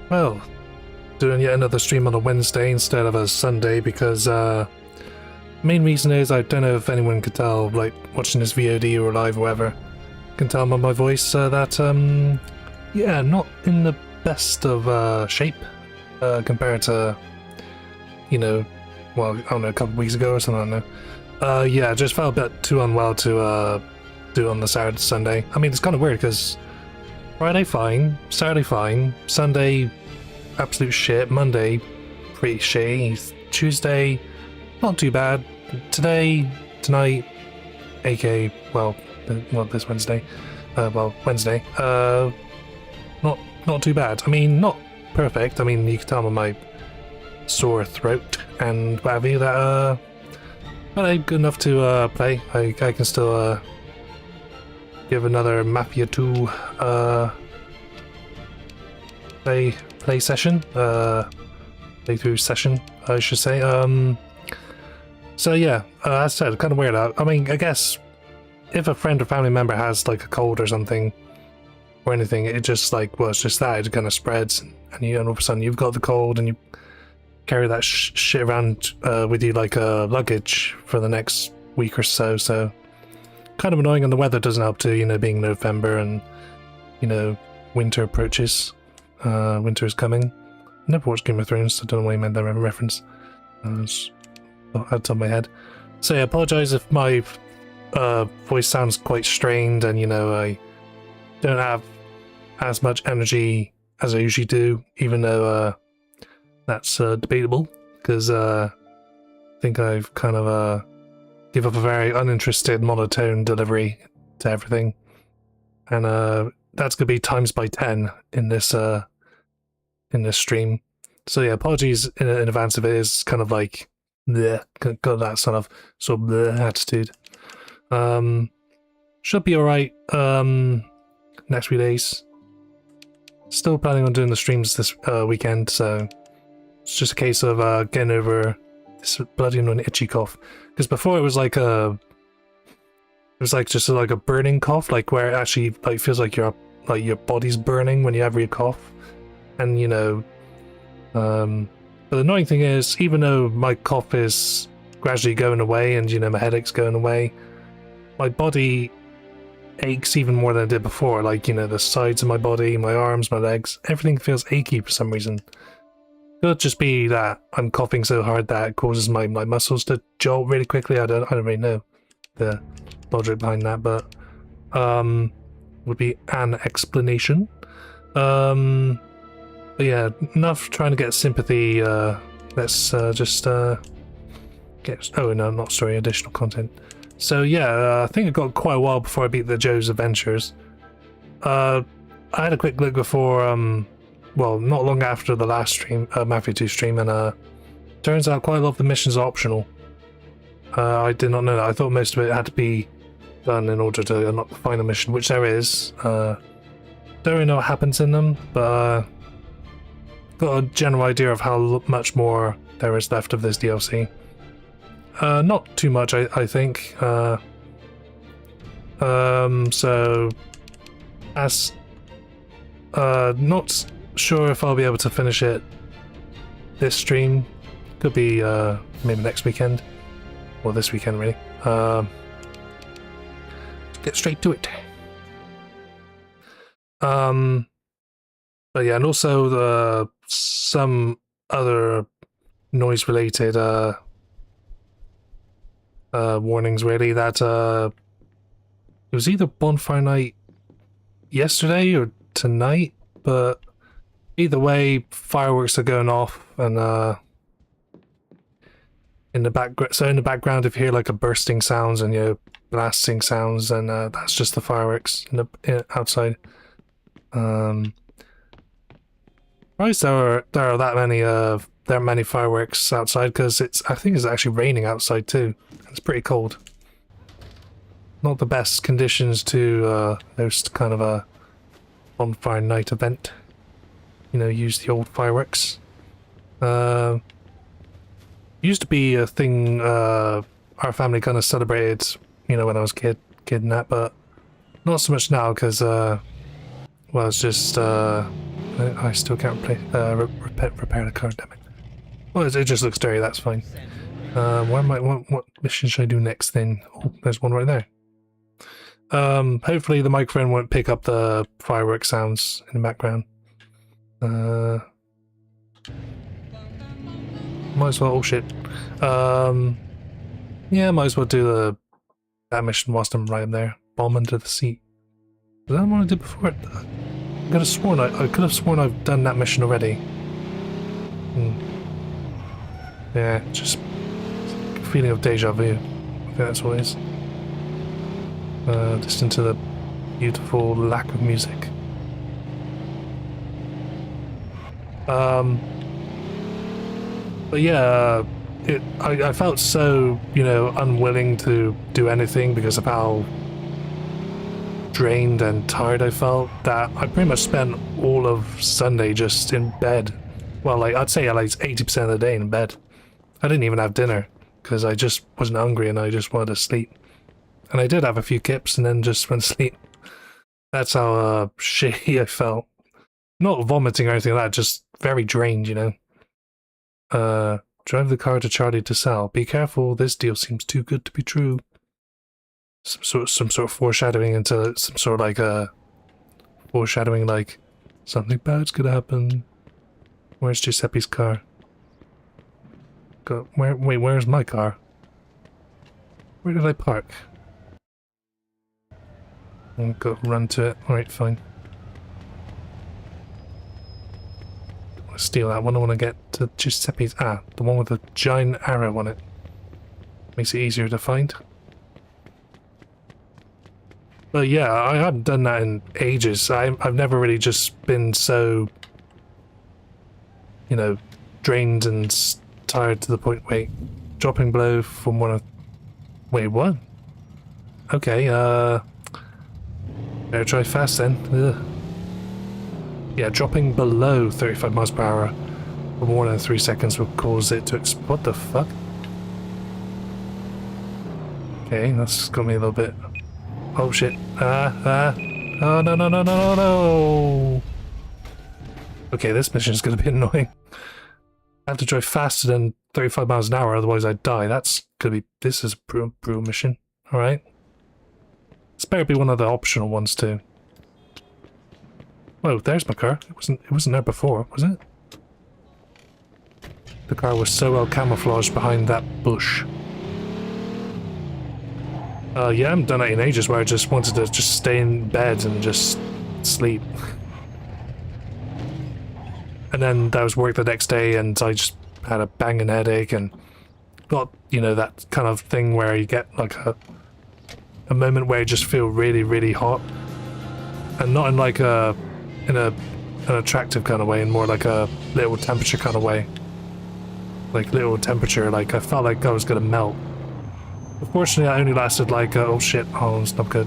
Well, doing yet another stream on a Wednesday instead of a Sunday because main reason is I don't know if anyone could tell, like watching this VOD or live or whatever, can tell by my voice that yeah, not in the best of shape compared to, you know, well, I don't know, a couple of weeks ago or something. I don't know. Yeah, just felt a bit too unwell to do on the Saturday, Sunday. I mean, it's kind of weird because Friday fine, Saturday fine, Sunday absolute shit, Monday pretty shitty, Tuesday not too bad, tonight, aka well this Wednesday, Wednesday, not too bad. I mean, not perfect. I mean, you can tell by my sore throat and what have you that but I'm good enough to play. I can still give another Mafia 2 play session, playthrough session, I should say. So yeah, as I said, kind of weird. I mean, I guess if a friend or family member has like a cold or something or anything, it just like, well, it's just that it kind of spreads, and you, and all of a sudden you've got the cold and you carry that shit around with you like luggage for the next week or so. So kind of annoying, and the weather doesn't help too, you know, being November and, you know, winter approaches. Winter is coming. Never watched Game of Thrones, so I don't know why you meant that reference. Out of my head. So yeah, I apologise if my voice sounds quite strained, and you know, I don't have as much energy as I usually do, even though that's debatable, because I think I've kind of give up a very uninterested monotone delivery to everything, and that's gonna be times by 10 in this stream. So yeah, apologies in advance if it is kind of like bleh, got that sort of bleh attitude. Should be alright next few days. Still planning on doing the streams this weekend, so it's just a case of getting over this bloody annoying itchy cough. Because before it was like just like a burning cough, like where it actually like feels like your body's burning when you have your cough, and you know. But the annoying thing is, even though my cough is gradually going away and, you know, my headache's going away, my body aches even more than it did before. Like, you know, the sides of my body, my arms, my legs, everything feels achy for some reason. Could just be that I'm coughing so hard that it causes my muscles to jolt really quickly. I don't really know the logic behind that, but would be an explanation. But yeah, enough trying to get sympathy. Let's just get. Oh no, not story. Additional content. So yeah, I think it got quite a while before I beat the Joe's Adventures. I had a quick look before. Well, not long after the last stream, Mafia 2 stream, and turns out quite a lot of the missions are optional. I did not know that. I thought most of it had to be done in order to unlock the final mission, which there is. Don't really know what happens in them, but. Got a general idea of how much more there is left of this DLC. Not too much, I think. So, as not sure if I'll be able to finish it this stream. Could be maybe next weekend, or this weekend, really. Let's get straight to it. But yeah, and also some other noise-related warnings, really, that it was either bonfire night yesterday or tonight, but either way, fireworks are going off, and in the background, if you hear like a bursting sounds and, you know, blasting sounds, and that's just the fireworks outside. Surprised there are that many fireworks outside, because I think it's actually raining outside too. It's pretty cold. Not the best conditions to host kind of a bonfire night event. You know, use the old fireworks. Used to be a thing our family kind of celebrated, you know, when I was a kid and that, but not so much now, because well, it's just I still can't repair the car, damn it. Well, it just looks dirty, that's fine. What mission should I do next then? Oh, there's one right there. Hopefully the microphone won't pick up the fireworks sounds in the background. Might as well, oh shit. Yeah, might as well do that mission whilst I'm right there. Bomb under the seat. Was that what I did before? I could have sworn I've done that mission already. Yeah, just a feeling of deja vu. I think that's what it is. Listen to the beautiful lack of music. But yeah, I felt so, you know, unwilling to do anything because of how drained and tired I felt that I pretty much spent all of Sunday just in bed. Well, like, I'd say like 80% of the day in bed. I didn't even have dinner because I just wasn't hungry and I just wanted to sleep. And I did have a few kips and then just went to sleep. That's how shitty I felt. Not vomiting or anything like that, just very drained, you know. Drive the car to Charlie to sell. Be careful, this deal seems too good to be true. Some sort of foreshadowing into some sort of like foreshadowing like something bad's gonna happen. Where's Giuseppe's car? Wait, where's my car? Where did I park? I'll go run to it. Alright, fine. I'll steal that one. I want to get to Giuseppe's. Ah, the one with the giant arrow on it. Makes it easier to find. But yeah, I haven't done that in ages. I've never really just been so, you know, drained and tired to the point. Wait, dropping below from one of. Wait, what? Okay, better drive fast then. Ugh. Yeah, dropping below 35 miles per hour for more than 3 seconds will cause it to explode. What the fuck? Okay, that's got me a little bit. Oh shit. Oh no. Okay, this mission is going to be annoying. I have to drive faster than 35 miles an hour, otherwise I'd die. That's going to be. This is a brutal mission. Alright. This better be one of the optional ones too. Whoa, there's my car. It wasn't there before, was it? The car was so well camouflaged behind that bush. Yeah, I haven't done it in ages where I just wanted to just stay in bed and just sleep. And then that was work the next day and I just had a banging headache and got, you know, that kind of thing where you get like a moment where you just feel really, really hot. And not in like an attractive kind of way, in more like a little temperature kind of way. Like little temperature, like I felt like I was gonna melt. Unfortunately, I only lasted like, oh shit, oh, it's not good.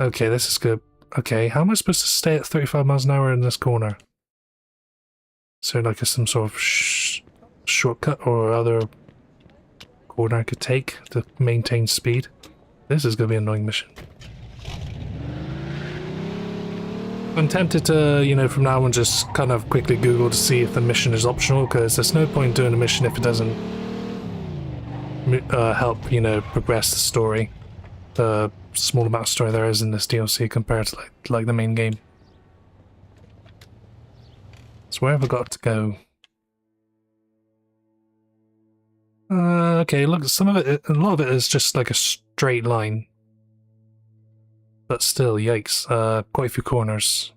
Okay, this is good. Okay, how am I supposed to stay at 35 miles an hour in this corner? Is there like some sort of shortcut or other corner I could take to maintain speed? This is going to be an annoying mission. I'm tempted to, you know, from now on just kind of quickly Google to see if the mission is optional, because there's no point doing a mission if it doesn't help, you know, progress the story. The small amount of story there is in this DLC compared to like the main game. So where have I got to go? Okay, look, some of it, a lot of it is just like a straight line. But still, yikes, quite a few corners.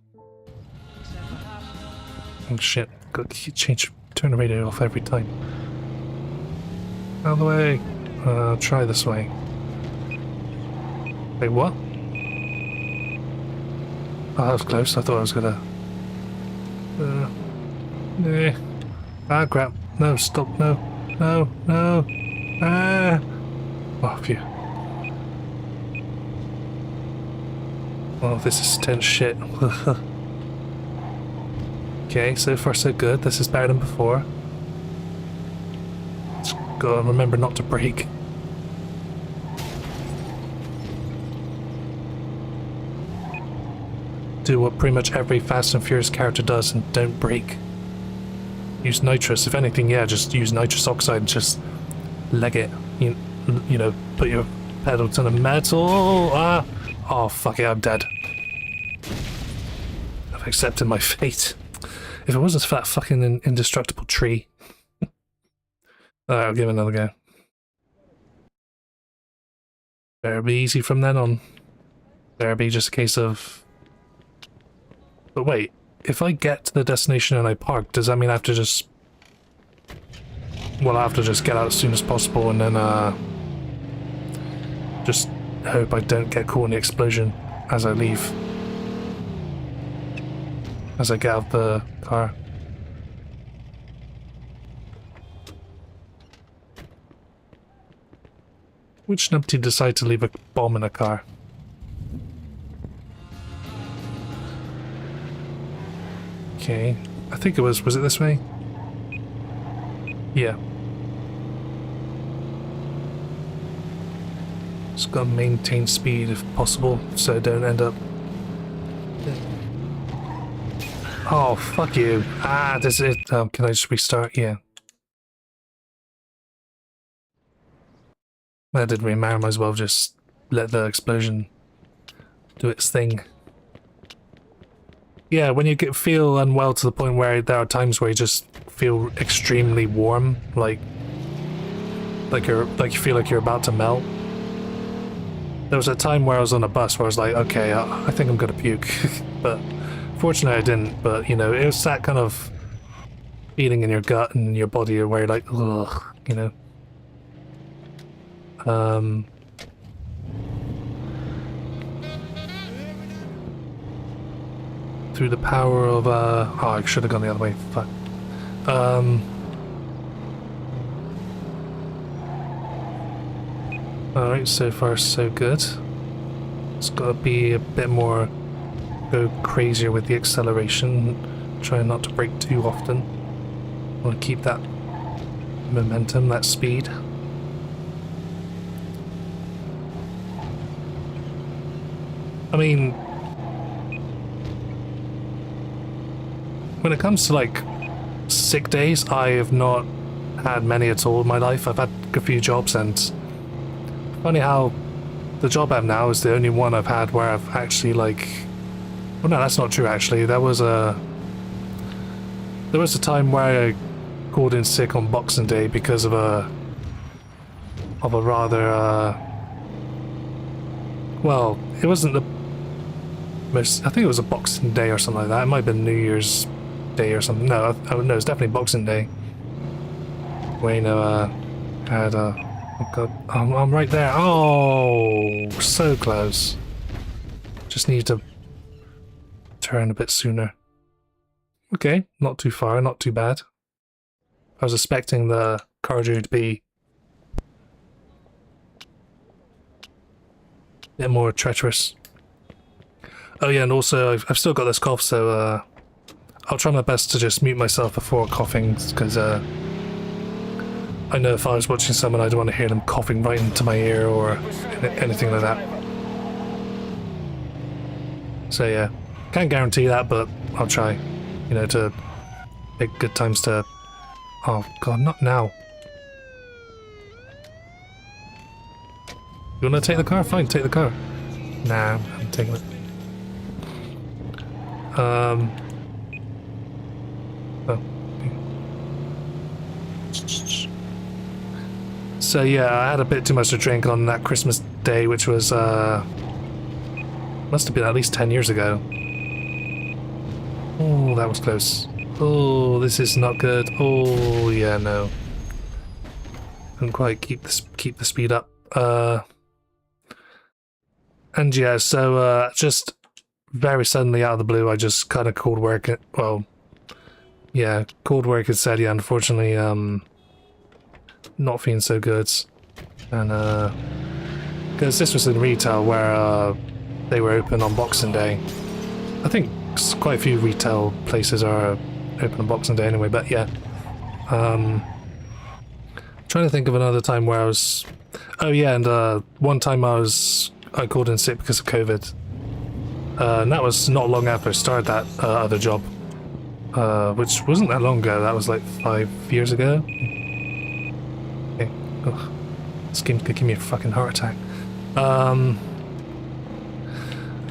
Oh shit, got to turn the radio off every time. Out of the way. Try this way. Wait, what? Oh, that was close, I thought I was gonna... Ah, crap. No, stop, no. No. Ah! Oh, phew. Oh, this is tense shit. Okay, so far so good. This is better than before. Let's go and remember not to brake. do what pretty much every Fast and Furious character does and don't brake. Use nitrous. If anything, yeah, just use nitrous oxide and just leg it. You know, put your pedal to the metal. Ah! Oh, fuck it, I'm dead. I've accepted my fate. If it wasn't for that fucking indestructible tree. Alright, I'll give it another go. Better be easy from then on. Better be just a case of... But wait, if I get to the destination and I park, does that mean I have to just... Well, I have to just get out as soon as possible and then, just hope I don't get caught in the explosion as I leave. As I get out of the car. Which numpty decide to leave a bomb in a car? Okay, I think it was it this way? Yeah. Just gotta maintain speed if possible, so I don't end up... Oh, fuck you. Ah, this is it. Can I just restart? Yeah. That didn't really matter, might as well just let the explosion do its thing. Yeah, when you feel unwell to the point where there are times where you just feel extremely warm, like you feel like you're about to melt. There was a time where I was on a bus where I was like, okay, I think I'm gonna puke, but fortunately I didn't. But you know, it was that kind of feeling in your gut and your body where you're like, ugh, you know. Through the power of, oh, I should have gone the other way, fuck. Alright, so far so good. It's gotta be a bit more, go crazier with the acceleration, try not to brake too often. I want to keep that momentum, that speed. I mean, when it comes to like sick days, I have not had many at all in my life. I've had a few jobs, and funny how the job I have now is the only one I've had where I've actually like... Well, no, that's not true actually. There was a time where I called in sick on Boxing Day because of a rather well, it wasn't the most... I think it was a Boxing Day or something like that. It might have been New Year's Day or something. No, no, it's definitely Boxing Day. Wayne had a... Oh god, I'm right there. Oh, so close. Just need to turn a bit sooner. Okay, not too far, not too bad. I was expecting the cardio to be a bit more treacherous. Oh yeah, and also I've still got this cough, so I'll try my best to just mute myself before coughing, because I know if I was watching someone, I don't want to hear them coughing right into my ear or anything like that. So yeah, can't guarantee that, but I'll try, you know, to pick good times to... Oh god, not now. You wanna take the car? Fine, take the car. Nah, I'm taking it. Oh. So yeah, I had a bit too much to drink on that Christmas day, which was, must have been at least 10 years ago. Oh, that was close. Oh, this is not good. Oh, yeah, no. Couldn't quite keep the speed up. And yeah, so, just very suddenly out of the blue, I just kind of called work. Well, yeah, called work and said, yeah, unfortunately, not feeling so good. And, because this was in retail where, they were open on Boxing Day. I think quite a few retail places are open on Boxing Day anyway, but yeah. Trying to think of another time where I was... Oh yeah, and one time I called in sick because of COVID. And that was not long after I started that other job, which wasn't that long ago. That was like 5 years ago. Okay. Ugh. This game could give me a fucking heart attack.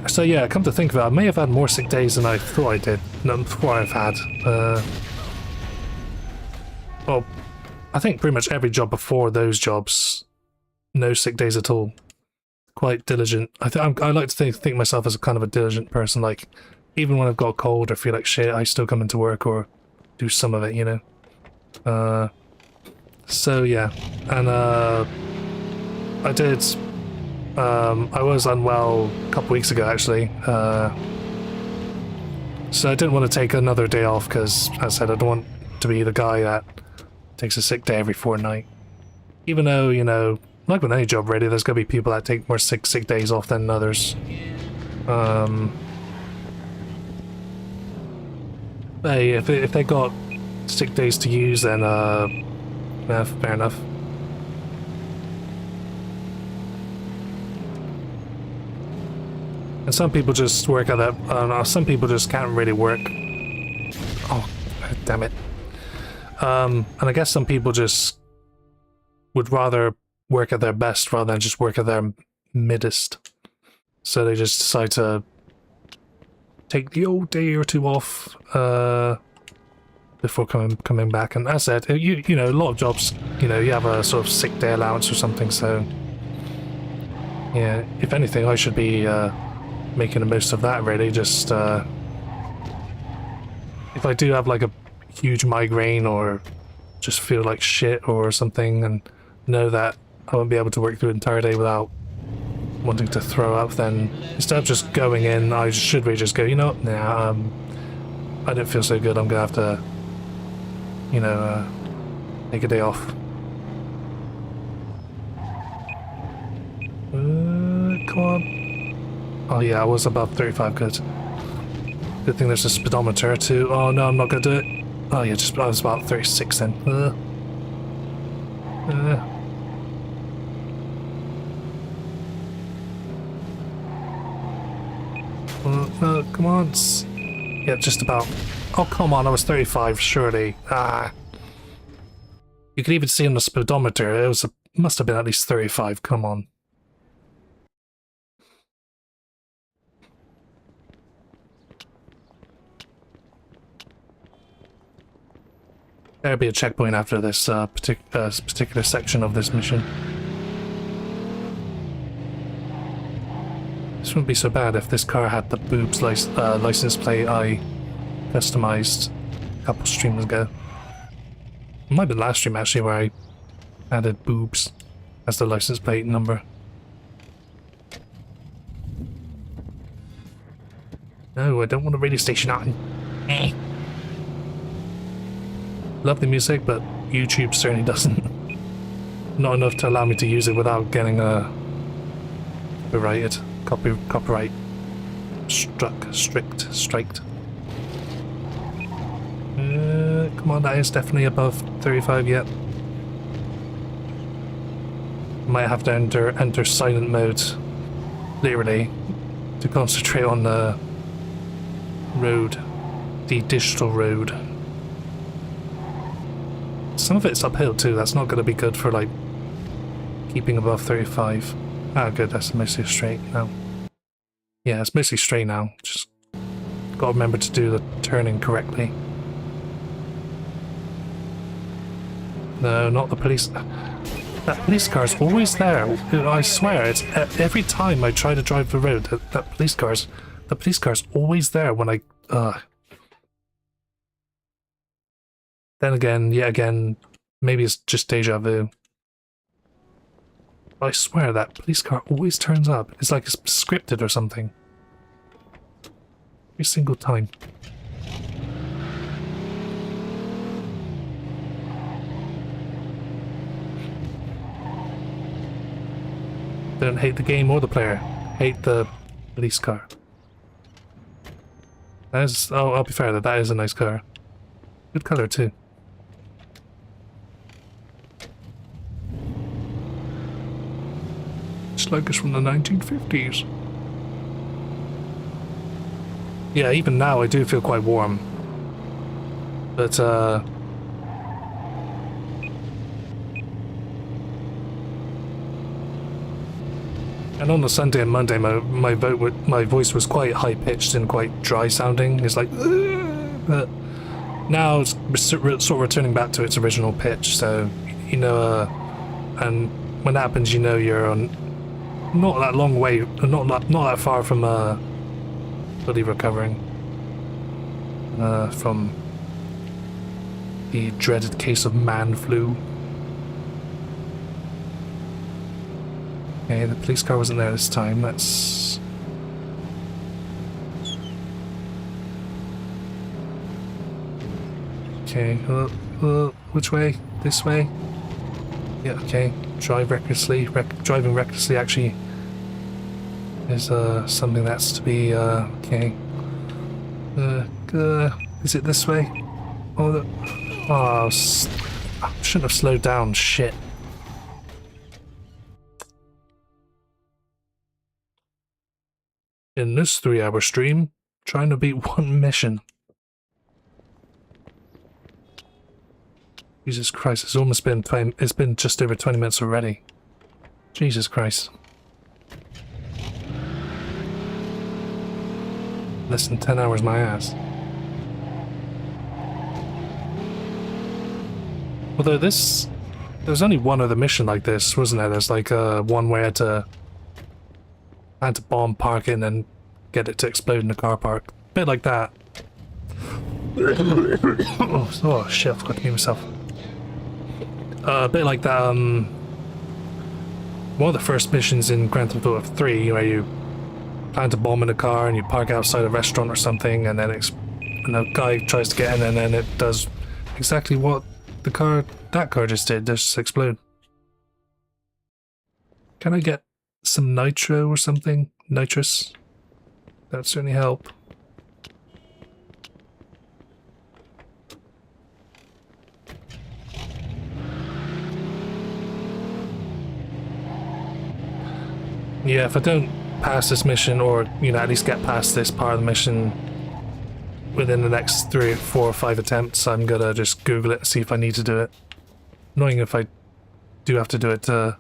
So yeah, come to think of it, I may have had more sick days than I thought I did. No, before I've had. Well, I think pretty much every job before those jobs, no sick days at all. Quite diligent. I like to think myself as a kind of a diligent person. Like, even when I've got a cold or feel like shit, I still come into work or do some of it, you know. So yeah, and I did. I was unwell a couple weeks ago, actually. So I didn't want to take another day off because, as I said, I don't want to be the guy that takes a sick day every fortnight. Even though, you know, like with any job, really, there's going to be people that take more sick days off than others. Hey, if they got sick days to use, then yeah, fair enough. And some people just work at that. Some people just can't really work. Oh, damn it. And I guess some people just would rather work at their best rather than just work at their middest. So they just decide to take the old day or two off before coming back. And as I said, you know, a lot of jobs, you know, you have a sort of sick day allowance or something. So yeah, if anything, I should be making the most of that, really. Just if I do have like a huge migraine or just feel like shit or something and know that I won't be able to work through the entire day without wanting to throw up, then instead of just going in, I should really just go, you know what, nah, I don't feel so good, I'm gonna have to, you know, take a day off. Come on. Oh yeah, I was above 35, good. Good thing there's a speedometer too. Oh no, I'm not gonna do it. Oh yeah, I was about 36 then. Come on. Yeah, just about. Oh come on, I was 35, surely. Ah. You could even see on the speedometer, it must have been at least 35, come on. There'll be a checkpoint after this particular section of this mission. This wouldn't be so bad if this car had the boobs license plate I customized a couple streams ago. It might be the last stream actually where I added boobs as the license plate number. No, I don't want a radio station on. Eh. Love the music, but YouTube certainly doesn't. Not enough to allow me to use it without getting copyright striked. Come on, that is definitely above 35 yet. Might have to enter silent mode, literally, to concentrate on the road, the digital road. Some of it's uphill too, that's not going to be good for like keeping above 35. Ah good, that's mostly straight now. Yeah, it's mostly straight now, just gotta remember to do the turning correctly. No, not the police. That police car's always there, I swear, it's every time I try to drive the road, the police car's always there when I, Then again, yet again, maybe it's just deja vu. I swear that police car always turns up. It's like it's scripted or something. Every single time. Don't hate the game or the player. Hate the police car. That is, oh, I'll be fair, that is a nice car. Good color too. It's like it's from the 1950s. Yeah, even now I do feel quite warm. But, and on the Sunday and Monday, my voice was quite high-pitched and quite dry-sounding. It's like... But now it's sort of returning back to its original pitch, so, you know, and when that happens, you know you're on not that long way, not that far from, fully recovering, from the dreaded case of man flu. Okay, the police car wasn't there this time, that's... Okay, which way? This way? Yeah, okay. Drive recklessly. Driving recklessly actually is something that's to be, okay. Is it this way? Oh, I shouldn't have slowed down, shit. In this 3-hour stream, trying to beat one mission. Jesus Christ, it's almost been it's been just over 20 minutes already. Jesus Christ. Less than 10 hours my ass. Although there's only one other mission like this, wasn't there? There's like one where I had to bomb park it and then get it to explode in the car park. Bit like that. Oh shit, I forgot to mute myself. A bit like that, one of the first missions in Grand Theft Auto 3, where you plan to bomb in a car and you park outside a restaurant or something, and then a guy tries to get in, and then it does exactly what that car just did, just explode. Can I get some nitro or something? Nitrous? That'd certainly help. Yeah, if I don't pass this mission, or, you know, at least get past this part of the mission within the next 3, 4, or 5 attempts, I'm gonna just Google it and see if I need to do it. Knowing if I do have to do it to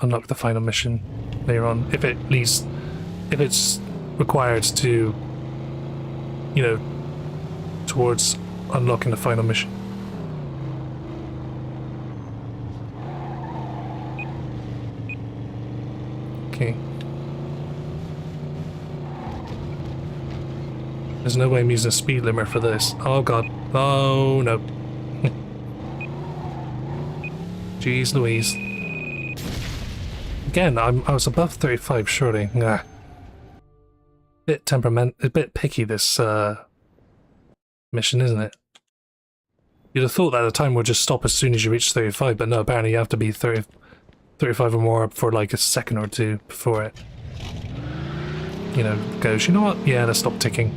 unlock the final mission later on. If it's required to, you know, towards unlocking the final mission. Okay. There's no way I'm using a speed limiter for this. Oh god. Oh no. Jeez Louise. Again, I was above 35 surely. Nah. A bit picky this mission, isn't it? You'd have thought that the time would just stop as soon as you reach 35, but no, apparently you have to be 35 or more for like a second or two before it, you know, goes, you know what? Yeah, let's stop ticking.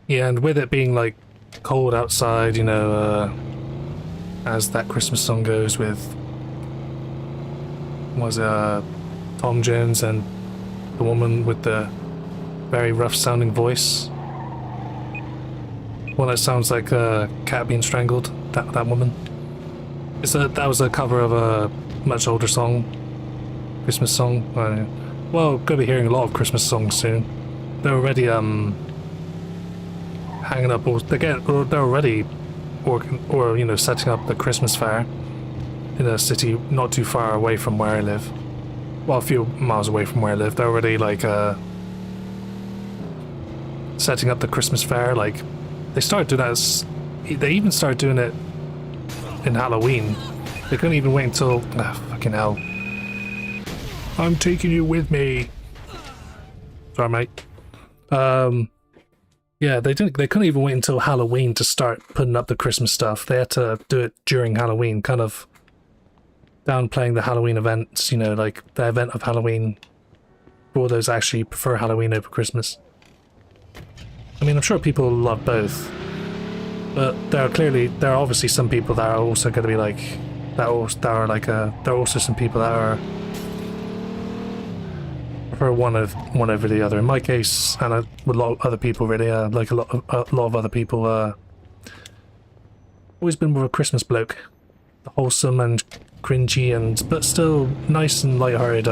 Yeah, and with it being like cold outside, you know, as that Christmas song goes with, Tom Jones and the woman with the very rough sounding voice. One that sounds like a cat being strangled, that woman. That was a cover of a much older song, Christmas song. Well, gonna be hearing a lot of Christmas songs soon. They're already hanging up, they're already you know, setting up the Christmas fair in a city not too far away from where I live. Well, a few miles away from where I live. They're already like setting up the Christmas fair. Like they started doing that. They even started doing it in Halloween. They couldn't even wait until fucking hell. I'm taking you with me. Sorry, mate. Yeah, they couldn't even wait until Halloween to start putting up the Christmas stuff. They had to do it during Halloween, kind of downplaying the Halloween events, you know, like the event of Halloween for those that actually prefer Halloween over Christmas. I mean, I'm sure people love both, But there are obviously some people that are also going to be like, there are also some people that are prefer one over the other. In my case, and with a lot of other people, really, like a lot of other people, always been with a Christmas bloke, the wholesome and cringy but still nice and light-hearted,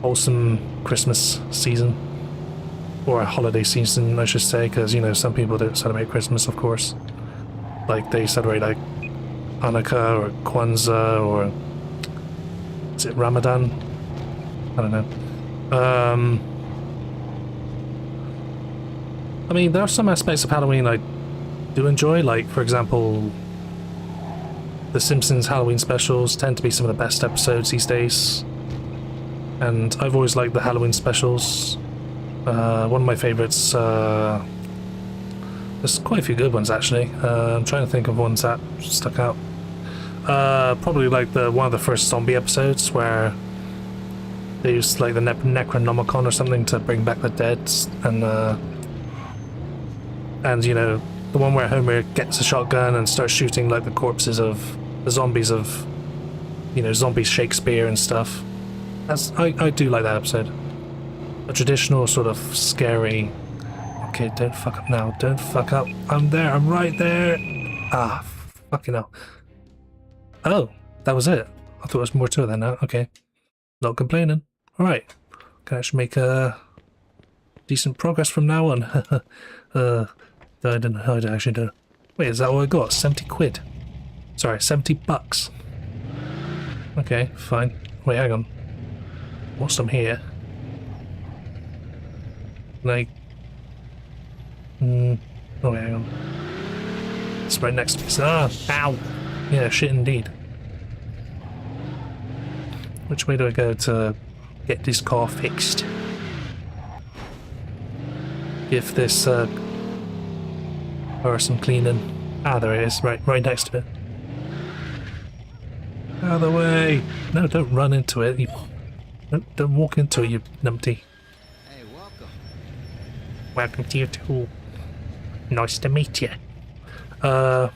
wholesome Christmas season. Or a holiday season, I should say, because, you know, some people don't celebrate Christmas, of course. Like, they celebrate, like, Hanukkah or Kwanzaa or... is it Ramadan? I don't know. I mean, there are some aspects of Halloween I do enjoy, like, for example, The Simpsons Halloween specials tend to be some of the best episodes these days. And I've always liked the Halloween specials. One of my favourites, there's quite a few good ones actually. I'm trying to think of ones that stuck out. Probably like one of the first zombie episodes where they used like the Necronomicon or something to bring back the dead, and you know, the one where Homer gets a shotgun and starts shooting like the corpses of the zombies of, you know, zombie Shakespeare and stuff. I do like that episode. A traditional sort of scary... Okay, don't fuck up now. Don't fuck up. I'm there. I'm right there. Ah, fucking hell. Oh, that was it. I thought there was more to it than that. Okay. Not complaining. Alright. Can actually make decent progress from now on. I don't know how to actually do it. Wait, is that all I got? 70 quid. Sorry, 70 bucks. Okay, fine. Wait, hang on. What's some here? Like, oh wait, hang on. It's right next to me. Ah, ow! Yeah, shit indeed. Which way do I go to get this car fixed? Give this car some cleaning. Ah, there it is, right next to it. Out of the way! No, don't run into it. You, don't walk into it, you numpty. Welcome to your tool. Nice to meet you. Something I can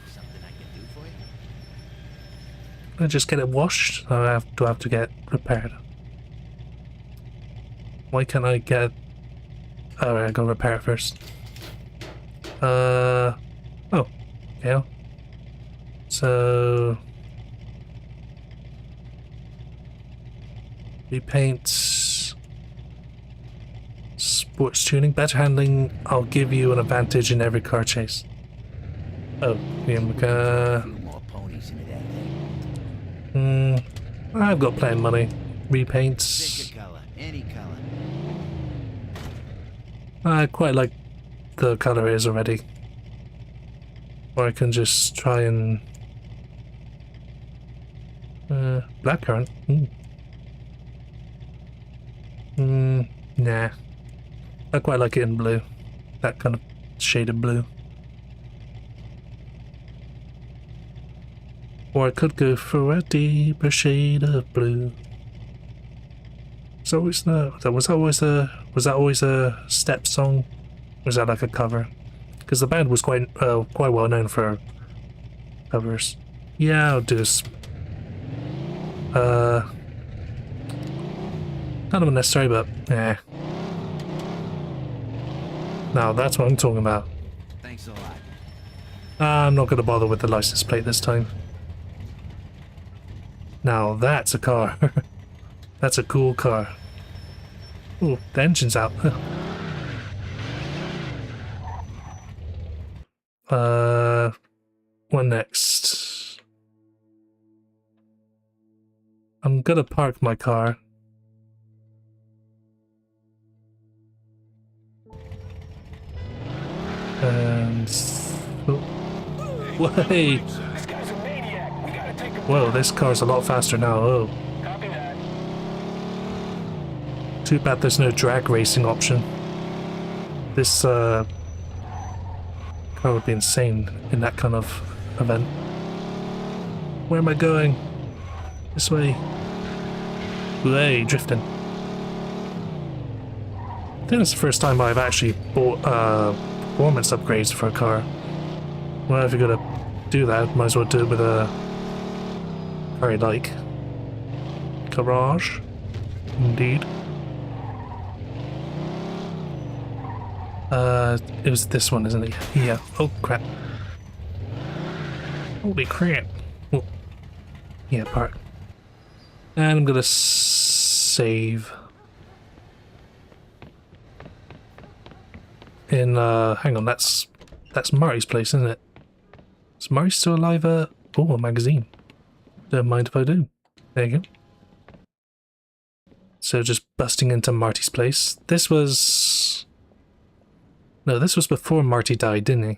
do for you? I just get it washed. I have to get repaired. Why can't I get? Alright, I go repair it first. Oh, yeah. So repaint. Sports tuning, better handling. I'll give you an advantage in every car chase. Oh, yeah, More ponies into that thing. I've got plenty of money. Repaints. Pick a color, any color. I quite like the color it is already. Or I can just try and blackcurrant. Nah. I quite like it in blue. That kind of shade of blue. Or I could go for a deeper shade of blue. Was that always a step song? Or was that like a cover? Because the band was quite well known for covers. Yeah, I'll do this. Kind of unnecessary, but yeah. Now that's what I'm talking about. Thanks a lot. I'm not going to bother with the license plate this time. Now that's a car. That's a cool car. Ooh, the engine's out. What next? I'm gonna park my car. And... oh. Wait! Whoa, this car's a lot faster now, oh. Too bad there's no drag racing option. This, car would be insane in that kind of event. Where am I going? This way. Way, drifting. I think it's the first time I've actually bought performance upgrades for a car. Well, if you're gonna do that, might as well do it with a car you like. Garage. Indeed. It was this one, isn't it? Yeah. Oh, crap. Holy crap. Oh. Yeah, park. And I'm gonna save. In, hang on, that's Marty's place, isn't it? Is Marty still alive? Oh, a magazine. Don't mind if I do. There you go. So just busting into Marty's place. This was... No, this was before Marty died, didn't he?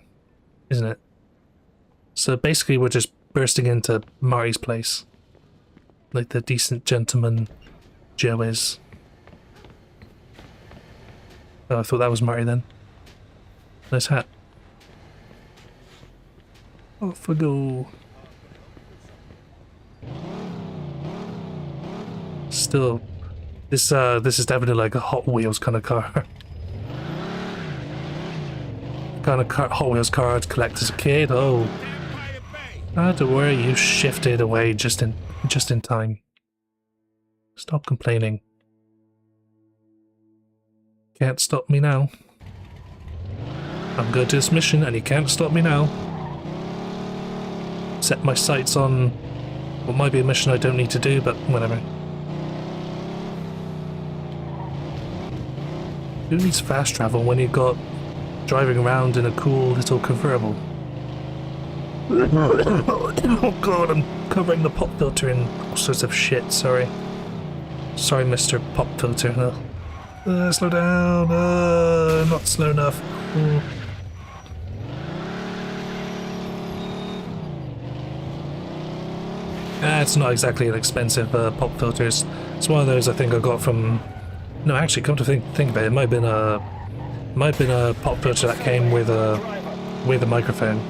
Isn't it? So basically we're just bursting into Marty's place. Like the decent gentleman Joe is. Oh, I thought that was Marty then. Nice hat. Off we go. Still, this is definitely like a Hot Wheels kind of car. Kind of Hot Wheels car I'd collect as a kid. Oh, don't worry, you shifted away just in time. Stop complaining. Can't stop me now. I'm going to this mission and you can't stop me now. Set my sights on what might be a mission I don't need to do, but whatever. Who needs fast travel when you've got driving around in a cool little convertible? Oh god, I'm covering the pop filter in all sorts of shit, sorry. Sorry, Mr. Pop Filter. Slow down, not slow enough. It's not exactly an expensive pop filter. It's one of those I think I got from... No, actually, come to think of it, it might have been a pop filter that came with a microphone.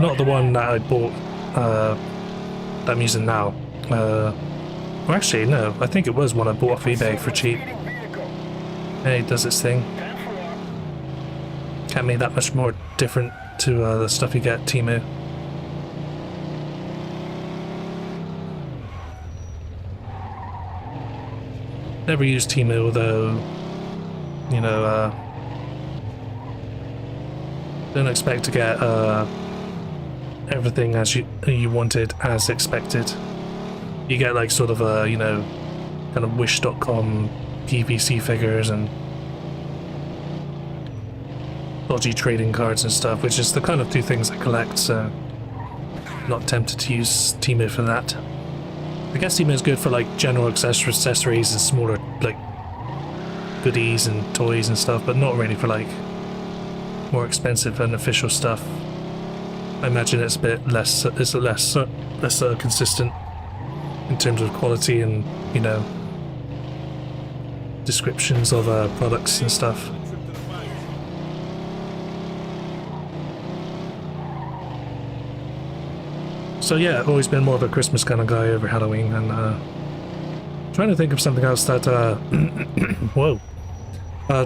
Not the one that I bought that I'm using now. Well, actually, no. I think it was one I bought off eBay for cheap. Hey, it does its thing. Can't make that much more different to the stuff you get at Temu. Never used Temu, though, you know, don't expect to get everything as you wanted as expected. You get like sort of a, you know, kind of wish.com PVC figures and dodgy trading cards and stuff, which is the kind of two things I collect, so not tempted to use Temu for that. I guess Temu is good for like general accessories and smaller like goodies and toys and stuff, but not really for like more expensive and official stuff. I imagine it's a bit less, less consistent in terms of quality and, you know, descriptions of products and stuff. So yeah, I've always been more of a Christmas kind of guy over Halloween, and trying to think of something else that whoa.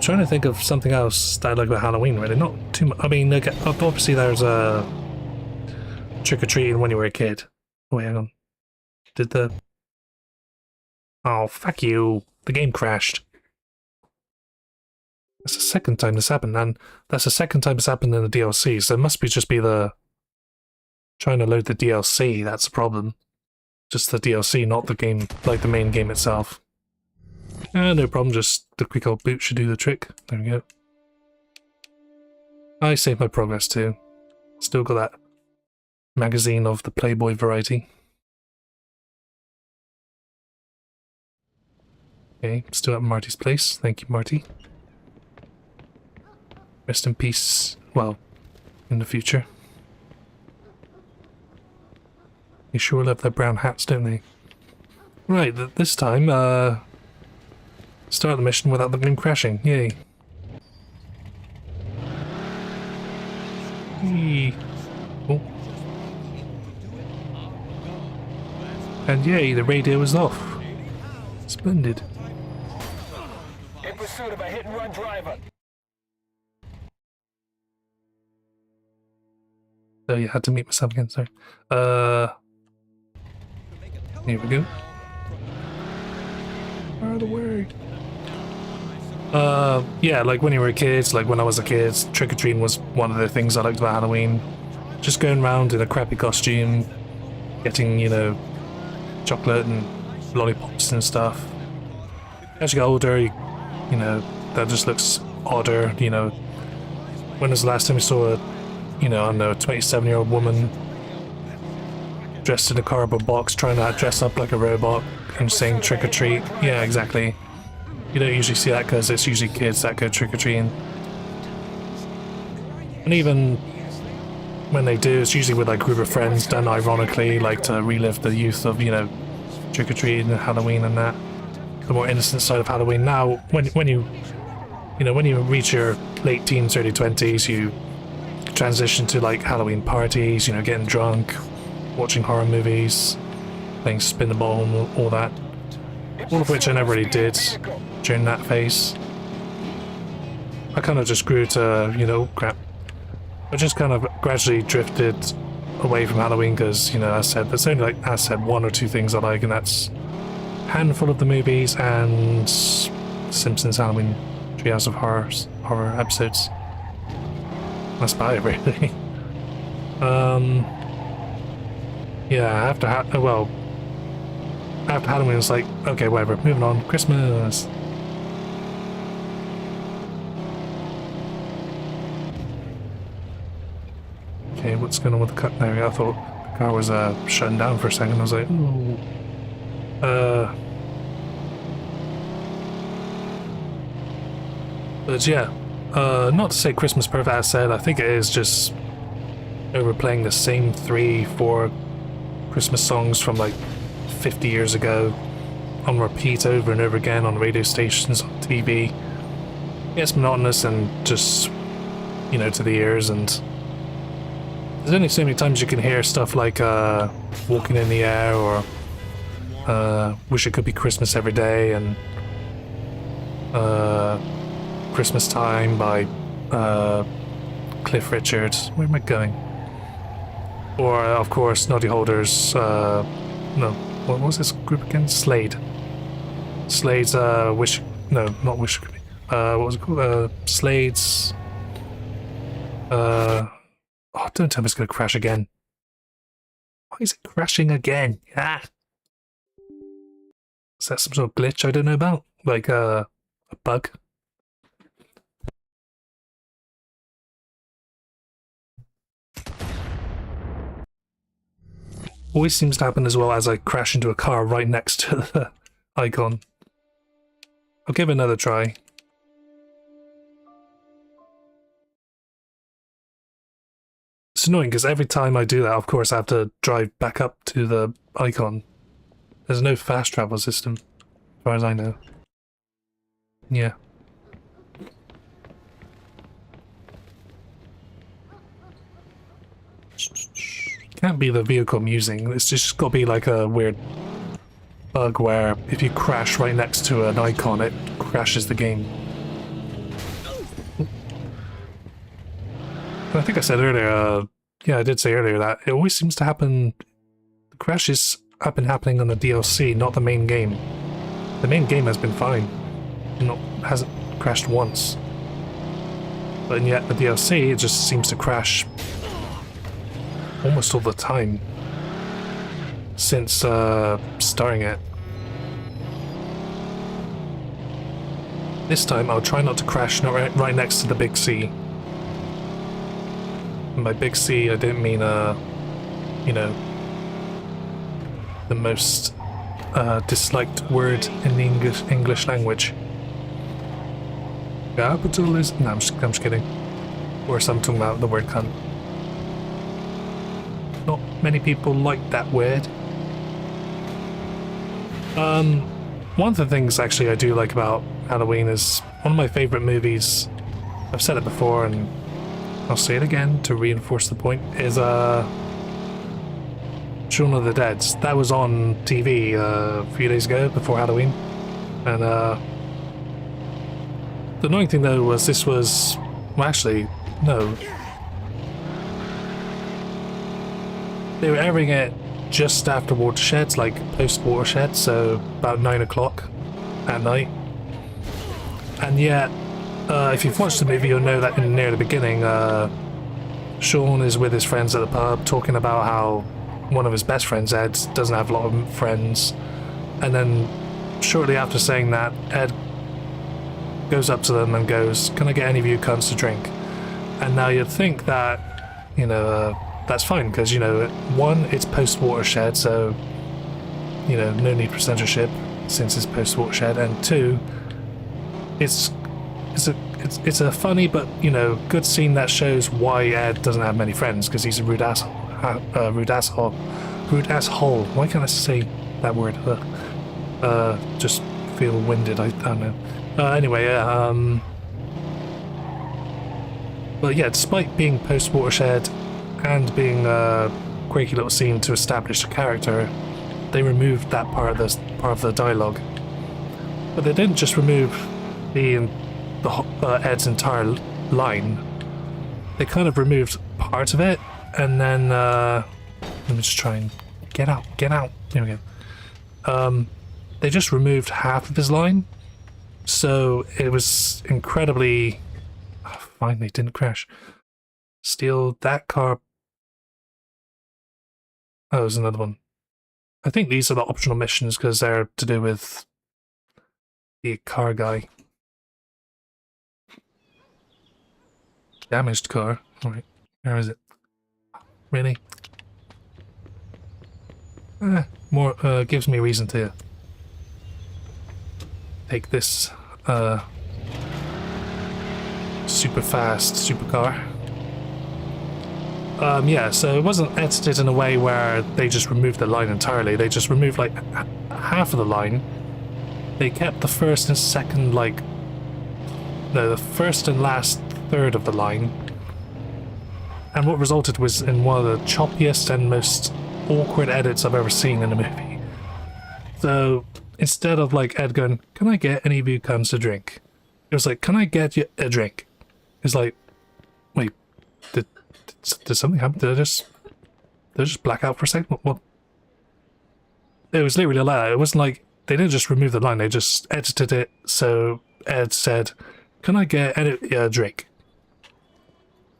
Trying to think of something else that I like about Halloween, really. Not too much. I mean, like, obviously there's a trick-or-treating when you were a kid. Oh, wait, hang on. Did the... Oh, fuck you. The game crashed. That's the second time this happened, and that's the second time it's happened in the DLC, so it must be just be the... Trying to load the DLC, that's the problem. Just the DLC, not the game, like the main game itself. No problem, just the quick old boot should do the trick. There we go. I saved my progress too. Still got that magazine of the Playboy variety. Okay, still at Marty's place. Thank you, Marty. Rest in peace, well, in the future. They sure love their brown hats, don't they? Right, this time, start the mission without the game crashing. Yay. Eee. Oh. And yay, the radio is off. Splendid. In pursuit of a hit-and-run driver. Oh yeah, I had to mute myself again, sorry. Here we go. Out of the way. Yeah, like when you were a kid, like when I was a kid, trick-or-treating was one of the things I liked about Halloween. Just going around in a crappy costume, getting, you know, chocolate and lollipops and stuff. As you get older, you know, that just looks odder, you know. When was the last time you saw a, you know, I don't know, a 27-year-old woman dressed in a cardboard box trying to dress up like a robot and saying trick-or-treat? Yeah, exactly. You don't usually see that because it's usually kids that go trick-or-treating. And even when they do, it's usually with like a group of friends done ironically, like to relive the youth of, you know, trick-or-treating and Halloween and that. The more innocent side of Halloween. Now, when you reach your late teens, early 20s, you transition to like Halloween parties, you know, getting drunk, watching horror movies, playing spin the ball and all that. All of which I never really did during that phase. I kind of just grew to, you know, crap. I just kind of gradually drifted away from Halloween because, you know, as I said, there's only like, as I said, one or two things I like, and that's a handful of the movies and Simpsons Halloween Treehouse of horror episodes. That's about it, really. Yeah, after Halloween, it's like, okay, whatever, moving on. Christmas. Okay, what's going on with the cut there? I thought the car was shutting down for a second. I was like, ooh. But yeah, not to say Christmas Perfect, as I said, I think it is just overplaying the same 3-4 Christmas songs from like 50 years ago on repeat over and over again on radio stations, on TV. It's monotonous and just, you know, to the ears, and there's only so many times you can hear stuff like Walking in the Air or Wish It Could Be Christmas Every Day and Christmas Time by Cliff Richard. Where am I going? Or, of course, Noddy Holder's, no, what was this group again? Slade. Slade's, Wish, no, not Wish It Could Be. What was it called? Slade's, oh, don't tell me it's gonna crash again. Why is it crashing again? Ah! Is that some sort of glitch I don't know about? Like, a bug? Always seems to happen as well as I crash into a car right next to the icon. I'll give it another try. It's annoying because every time I do that, of course, I have to drive back up to the icon. There's no fast travel system, as far as I know. Yeah. Can't be the vehicle musing. It's just got to be like a weird bug where if you crash right next to an icon, it crashes the game. I think I said earlier, yeah, I did say earlier that it always seems to happen. The crashes have been happening on the DLC, not the main game. The main game has been fine. Hasn't crashed once. But yet the DLC, it just seems to crash almost all the time since starting it. This time I'll try not to crash right next to the big C. And by big C I didn't mean you know, the most disliked word in the English language. Capitalism. No, I'm just kidding. Or some talking about the word cunt. Not many people like that word. One of the things actually I do like about Halloween is one of my favorite movies. I've said it before and I'll say it again to reinforce the point, is Shaun of the Dead. That was on TV a few days ago before Halloween. And the annoying thing though was this was, well actually, no. they were airing it just after Watersheds, like post-Watershed, so about 9 o'clock at night. And yet, if you've watched the movie, you'll know that near the beginning, Sean is with his friends at the pub talking about how one of his best friends, Ed, doesn't have a lot of friends. And then shortly after saying that, Ed goes up to them and goes, "Can I get any of you cunts to drink?" And now you'd think that, you know, that's fine, because, you know, one, it's post-Watershed, so, you know, no need for censorship since it's post-Watershed, and two, it's a funny but, you know, good scene that shows why Ed doesn't have many friends, because he's a rude asshole. Rude asshole. Why can't I say that word? Just feel winded. I don't know. Anyway, yeah. But yeah, despite being post-Watershed and being a quirky little scene to establish a character, they removed that part of the dialogue. But they didn't just remove Ed's entire line. They kind of removed part of it, and then let me just try and get out. There we go. They just removed half of his line, so it was incredibly. Oh, fine, they didn't crash. Steal that car. Oh, there's another one. I think these are the optional missions because they're to do with the car guy. Damaged car. Alright, where is it? Really? More gives me a reason to take this super fast supercar. Yeah, so it wasn't edited in a way where they just removed the line entirely. They just removed like half of the line. They kept the first and second, like, no, the first and last third of the line. And what resulted was in one of the choppiest and most awkward edits I've ever seen in a movie. So instead of like Ed going, "Can I get any of you cunts a drink?" It was like, "Can I get you a drink?" It's like, wait, did something happen? Did I just black out for a second? What? It was literally like that. It wasn't like they didn't just remove the line, they just edited it so Ed said, "Can I get a drink?"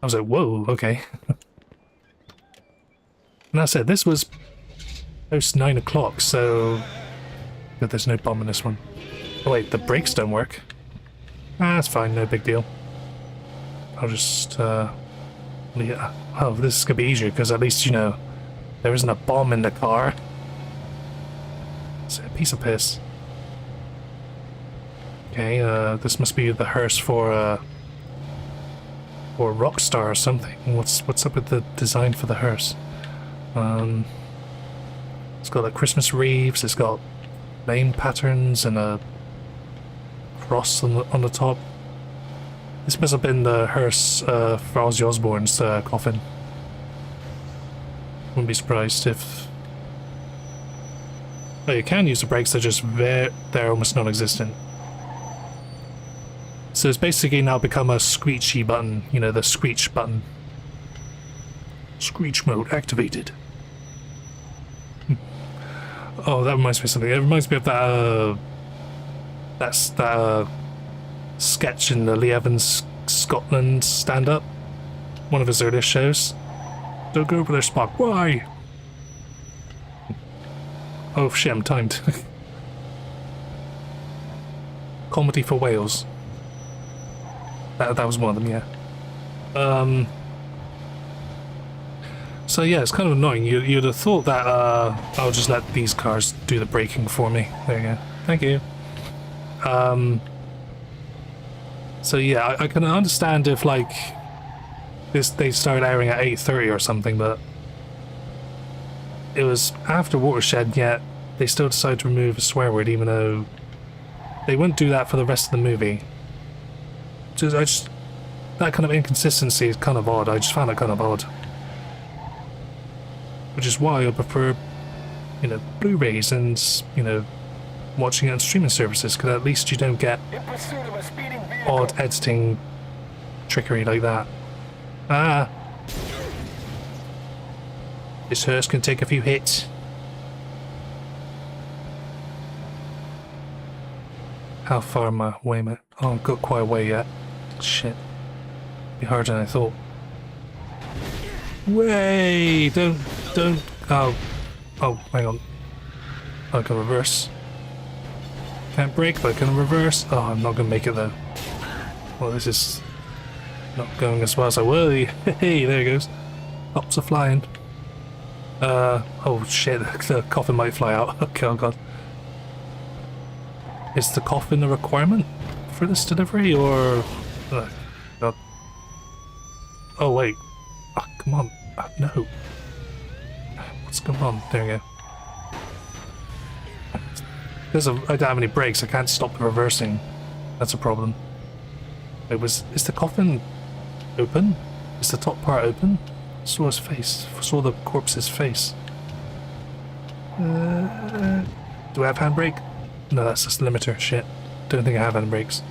I was like, whoa, okay. And I said, this was post 9 o'clock, so there's no bomb in this one. Oh wait, the brakes don't work. That's fine, no big deal. I'll just, yeah. Oh, this is gonna be easier, because at least, you know, there isn't a bomb in the car. It's a piece of piss. Okay, this must be the hearse for Rockstar or something. What's up with the design for the hearse? It's got like Christmas wreaths, it's got name patterns and a cross on the top. This must have been the hearse for Ozzy Osbourne's coffin. Wouldn't be surprised if... Oh, you can use the brakes, they're almost non-existent. So it's basically now become a screechy button, you know, the screech button. Screech mode activated. Oh, that reminds me of something. It reminds me of that, that sketch in the Lee Evans Scotland stand-up. One of his earliest shows. Don't go over there, Spock. Why? Oh shit, I'm timed. Comedy for Wales. That was one of them, yeah. So yeah, it's kind of annoying. You'd have thought that I'll just let these cars do the braking for me. There you go. Thank you. So yeah, I can understand if like they started airing at 8:30 or something, but it was after Watershed, yet they still decided to remove a swear word, even though they wouldn't do that for the rest of the movie. That kind of inconsistency is kind of odd. I just found it kind of odd. Which is why I prefer, you know, Blu-rays and, you know, watching it on streaming services, because at least you don't get odd editing trickery like that. Ah! This hearse can take a few hits. How far am I away, mate? Oh, I've got quite a way yet. Shit. Be harder than I thought. Way! Don't. Oh. Oh, hang on. I can reverse. Can't brake, but I can reverse. Oh, I'm not gonna make it though. Well, this is not going as well as I will. Hey, there it goes. Hops are flying. Oh shit, the coffin might fly out. Okay, oh god. Is the coffin a requirement for this delivery, or... Oh, god. Oh wait. Oh, come on. No. What's going on? There we go. Because I don't have any brakes, I can't stop the reversing. That's a problem. Is the coffin open? Is the top part open? I saw his face. I saw the corpse's face. Do I have handbrake? No, that's just limiter. Shit. Don't think I have handbrakes.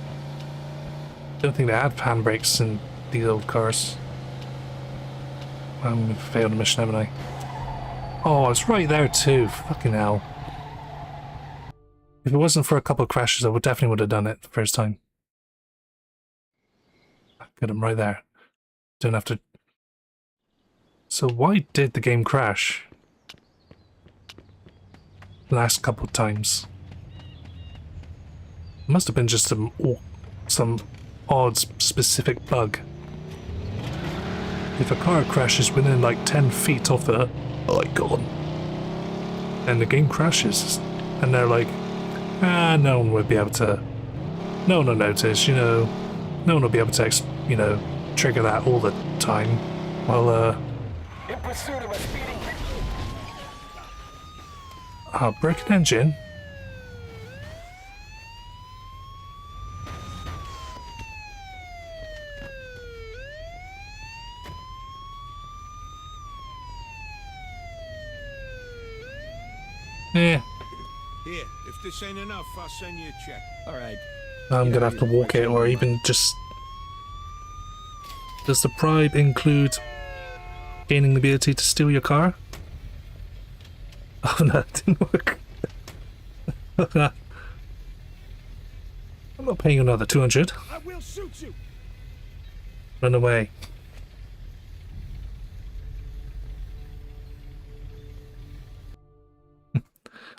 Don't think they have handbrakes in these old cars. I'm gonna fail the mission, haven't I? Oh, it's right there too. Fucking hell. If it wasn't for a couple of crashes, I definitely would have done it the first time. Got him right there. Don't have to... So why did the game crash? Last couple of times. It must have been just some odd specific bug. If a car crashes within like 10 feet of the icon, and the game crashes, and they're like, no one would be able to... No one will notice, you know. No one will be able to, you know, trigger that all the time. Well, In pursuit of a speeding... break an engine? Yeah. Here, if this ain't enough, I'll send you a check. All right. I'm gonna have to walk it, or even just... Does the bribe include gaining the ability to steal your car? Oh no, it didn't work. I'm not paying you another 200. I will shoot you. Run away.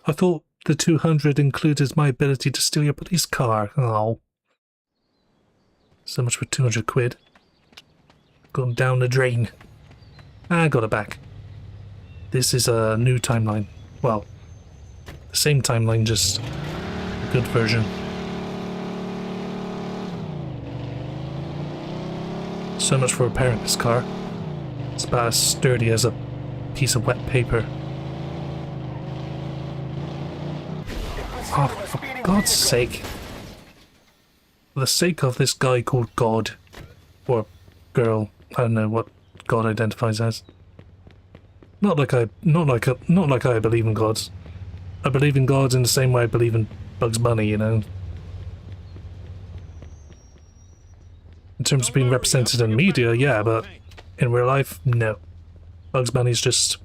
I thought the 200 included my ability to steal your police car. Oh. So much for 200 quid. Gone down the drain. I got it back. This is a new timeline. Well, the same timeline, just a good version. So much for repairing this car. It's about as sturdy as a piece of wet paper. Oh, for God's sake. For the sake of this guy called God. Or girl. I don't know what God identifies as. Not like I believe in gods. I believe in gods in the same way I believe in Bugs Bunny, you know. In terms of being represented in media, yeah, but in real life, no. Bugs Bunny's just...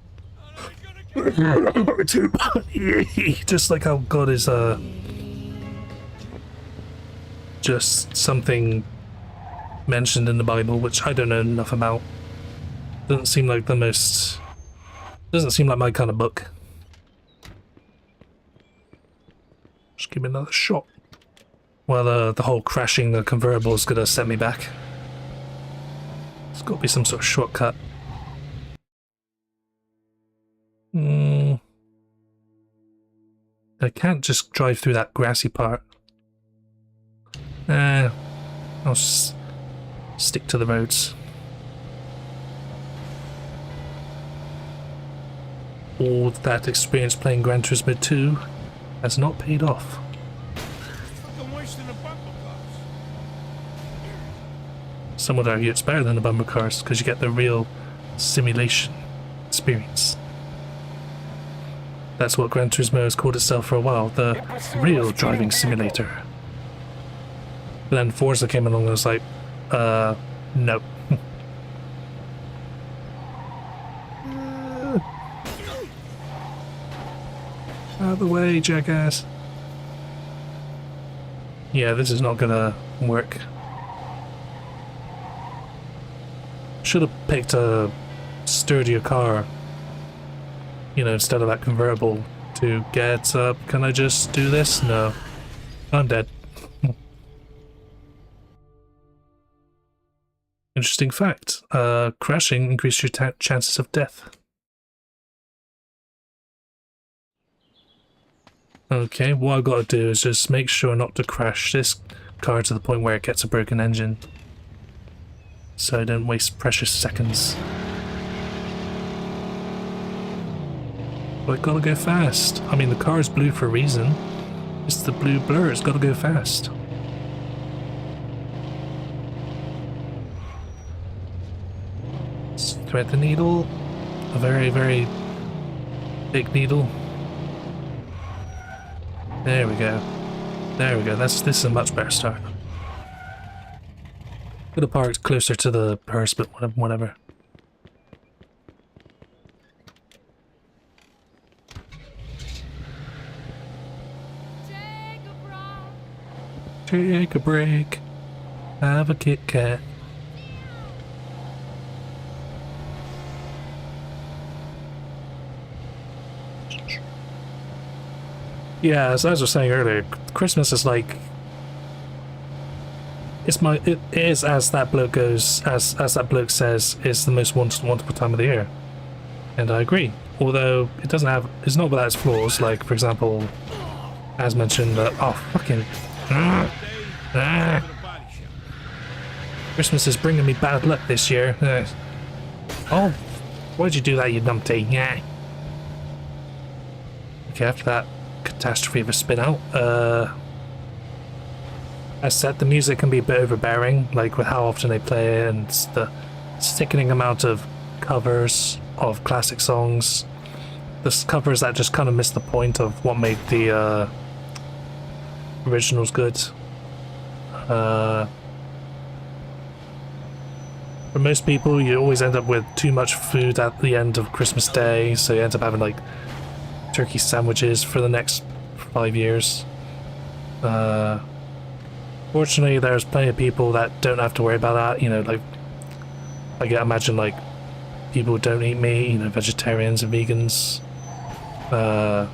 just like how God is, just something mentioned in the Bible, which I don't know enough about. Doesn't seem like the most... Doesn't seem like my kind of book. Just give me another shot. Well, the whole crashing the convertible is gonna set me back. There's gotta be some sort of shortcut. I can't just drive through that grassy part. I'll just stick to the roads. All that experience playing Gran Turismo 2 has not paid off. Fucking worse than the bumper cars. Some would argue it's better than the bumper cars because you get the real simulation experience. That's what Gran Turismo has called itself for a while, the real driving simulator. But then Forza came along and was like, no. Out of the way, jackass. Yeah, this is not gonna work. Should have picked a sturdier car, you know, instead of that convertible to get up. Can I just do this? No. I'm dead. Interesting fact. Crashing increases your chances of death. Okay, what I've got to do is just make sure not to crash this car to the point where it gets a broken engine. So I don't waste precious seconds. But I gotta go fast. I mean, the car is blue for a reason. It's the blue blur, it's gotta go fast. Thread the needle. A very, very big needle. There we go. There we go. This is a much better start. Could have parked closer to the hearse, but whatever. Take a break. Have a Kit Kat. Yeah, as I was saying earlier, Christmas is like it is, as that bloke goes, as that bloke says, is the most wonderful time of the year, and I agree. Although it's not without its flaws. Like, for example, as mentioned, Christmas is bringing me bad luck this year. Oh, why'd you do that, you numpty? Yeah. Okay, after that catastrophe of a spin out, as said, the music can be a bit overbearing, like with how often they play it and the sickening amount of covers of classic songs. The covers that just kind of miss the point of what made the originals good. For most people, you always end up with too much food at the end of Christmas Day, so you end up having like turkey sandwiches for the next 5 years. Fortunately, there's plenty of people that don't have to worry about that. You know, like I can imagine like people who don't eat meat, you know, vegetarians and vegans, and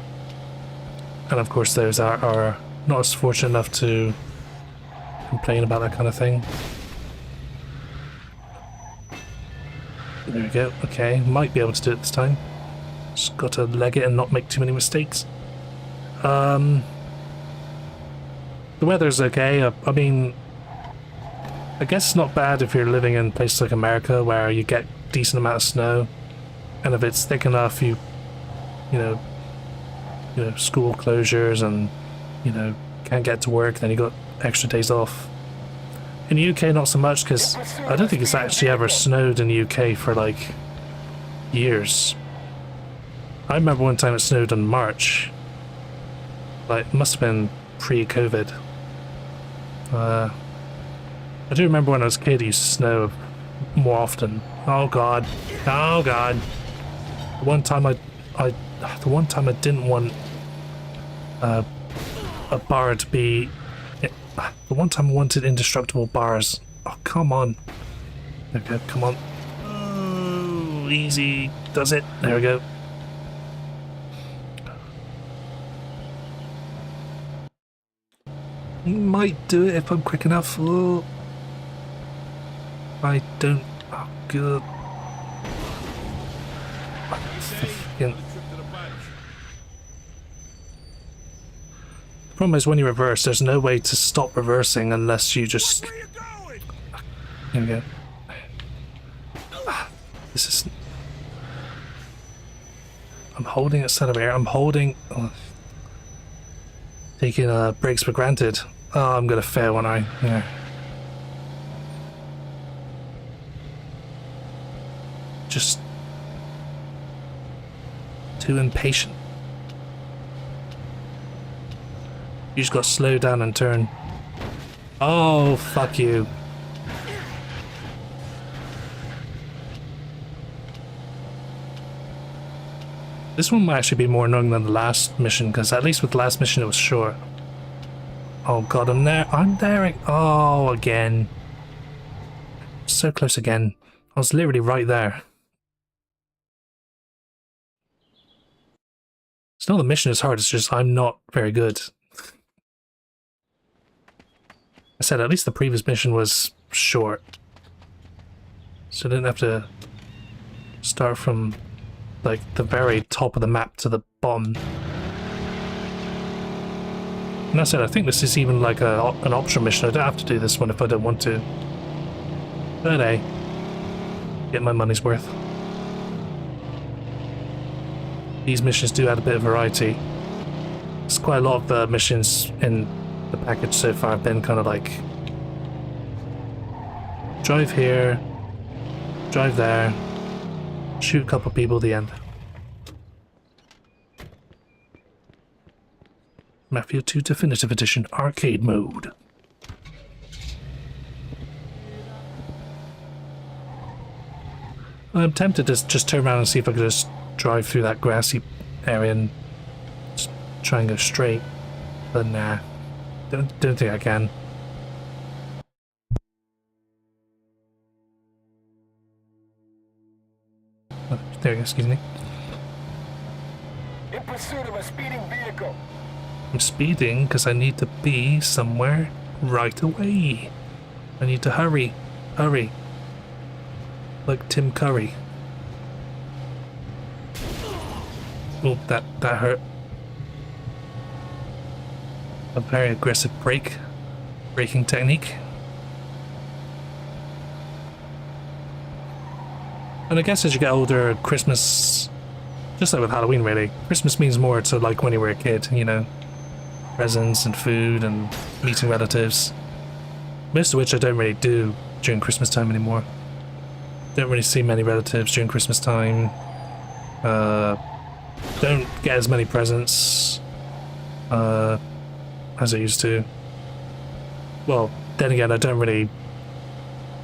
of course those are not as fortunate enough to complain about that kind of thing. There we go. Okay, might be able to do it this time. Just got to leg it and not make too many mistakes. The weather's okay. I mean, I guess it's not bad if you're living in places like America where you get decent amount of snow, and if it's thick enough, you know, school closures and can't get to work, then you got extra days off. In the UK, not so much, because I don't think it's actually ever snowed in the UK for like years. I remember one time it snowed in March. Like, it must have been pre-COVID. I do remember when I was a kid, it used to snow more often. Oh god. Oh god. The one time I didn't want a bar to be... The one time I wanted indestructible bars. Oh, come on. Okay, come on. Oh, easy. Does it? There we go. Might do it if I'm quick enough. Oh. I don't... Oh, good. The problem is when you reverse, there's no way to stop reversing unless you just... Here we go. This is... I'm holding accelerator. I'm holding... Oh. Taking brakes for granted. Oh, I'm gonna fail, aren't I? Yeah. Just... too impatient. You just got to slow down and turn. Oh, fuck you. This one might actually be more annoying than the last mission, because at least with the last mission it was short. Oh god, I'm there. I'm there. Oh, again. So close again. I was literally right there. It's not the mission is hard, it's just I'm not very good. I said at least the previous mission was short. So I didn't have to start from like the very top of the map to the bottom. And I said I think this is even like an optional mission. I don't have to do this one if I don't want to. But hey, get my money's worth. These missions do add a bit of variety. There's quite a lot of the missions in the package so far have been kind of like drive here, drive there, shoot a couple people at the end. Mafia 2 Definitive Edition Arcade Mode. I'm tempted to just turn around and see if I could just drive through that grassy area and just try and go straight, but nah, don't think I can. Oh, there you go, excuse me. In pursuit of a speeding vehicle. I'm speeding because I need to be somewhere right away. I need to hurry, hurry. Like Tim Curry. Oh, that hurt. A very aggressive braking technique. And I guess as you get older, Christmas, just like with Halloween really, Christmas means more to like when you were a kid, you know. Presents and food and meeting relatives. Most of which I don't really do during Christmas time anymore. Don't really see many relatives during Christmas time. Don't get as many presents as I used to. Well, then again, I don't really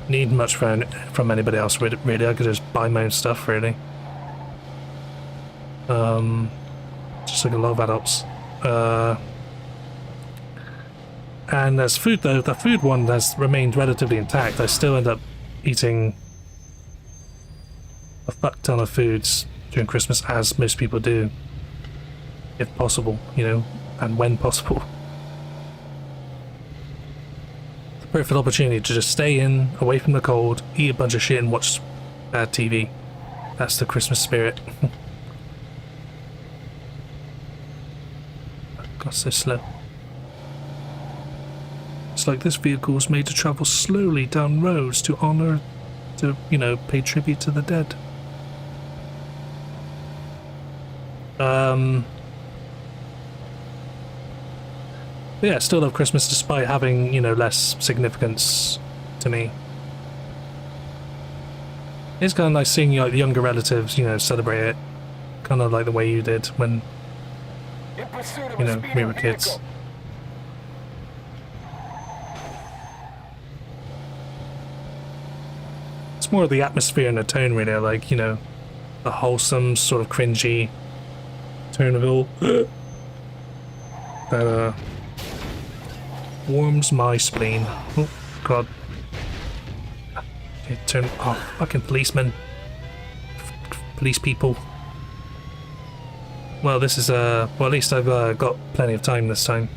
need much from anybody else, really. I could just buy my own stuff, really. Just like a lot of adults. And as food, though, the food one has remained relatively intact. I still end up eating a fuck ton of foods during Christmas, as most people do, if possible, you know, and when possible. The perfect opportunity to just stay in, away from the cold, eat a bunch of shit and watch bad TV. That's the Christmas spirit. God, so slow. It's like this vehicle was made to travel slowly down roads to honor, to, you know, pay tribute to the dead. But yeah, still love Christmas despite having, you know, less significance to me. It's kind of nice seeing like younger relatives, you know, celebrate it, kind of like the way you did when, you know, we were kids. It's more of the atmosphere and the tone, really, like, you know, the wholesome, sort of cringy tone of it all that warms my spleen. Oh god. Okay, turn. Oh, fucking policemen. Police people. Well, this is well, at least I've got plenty of time this time.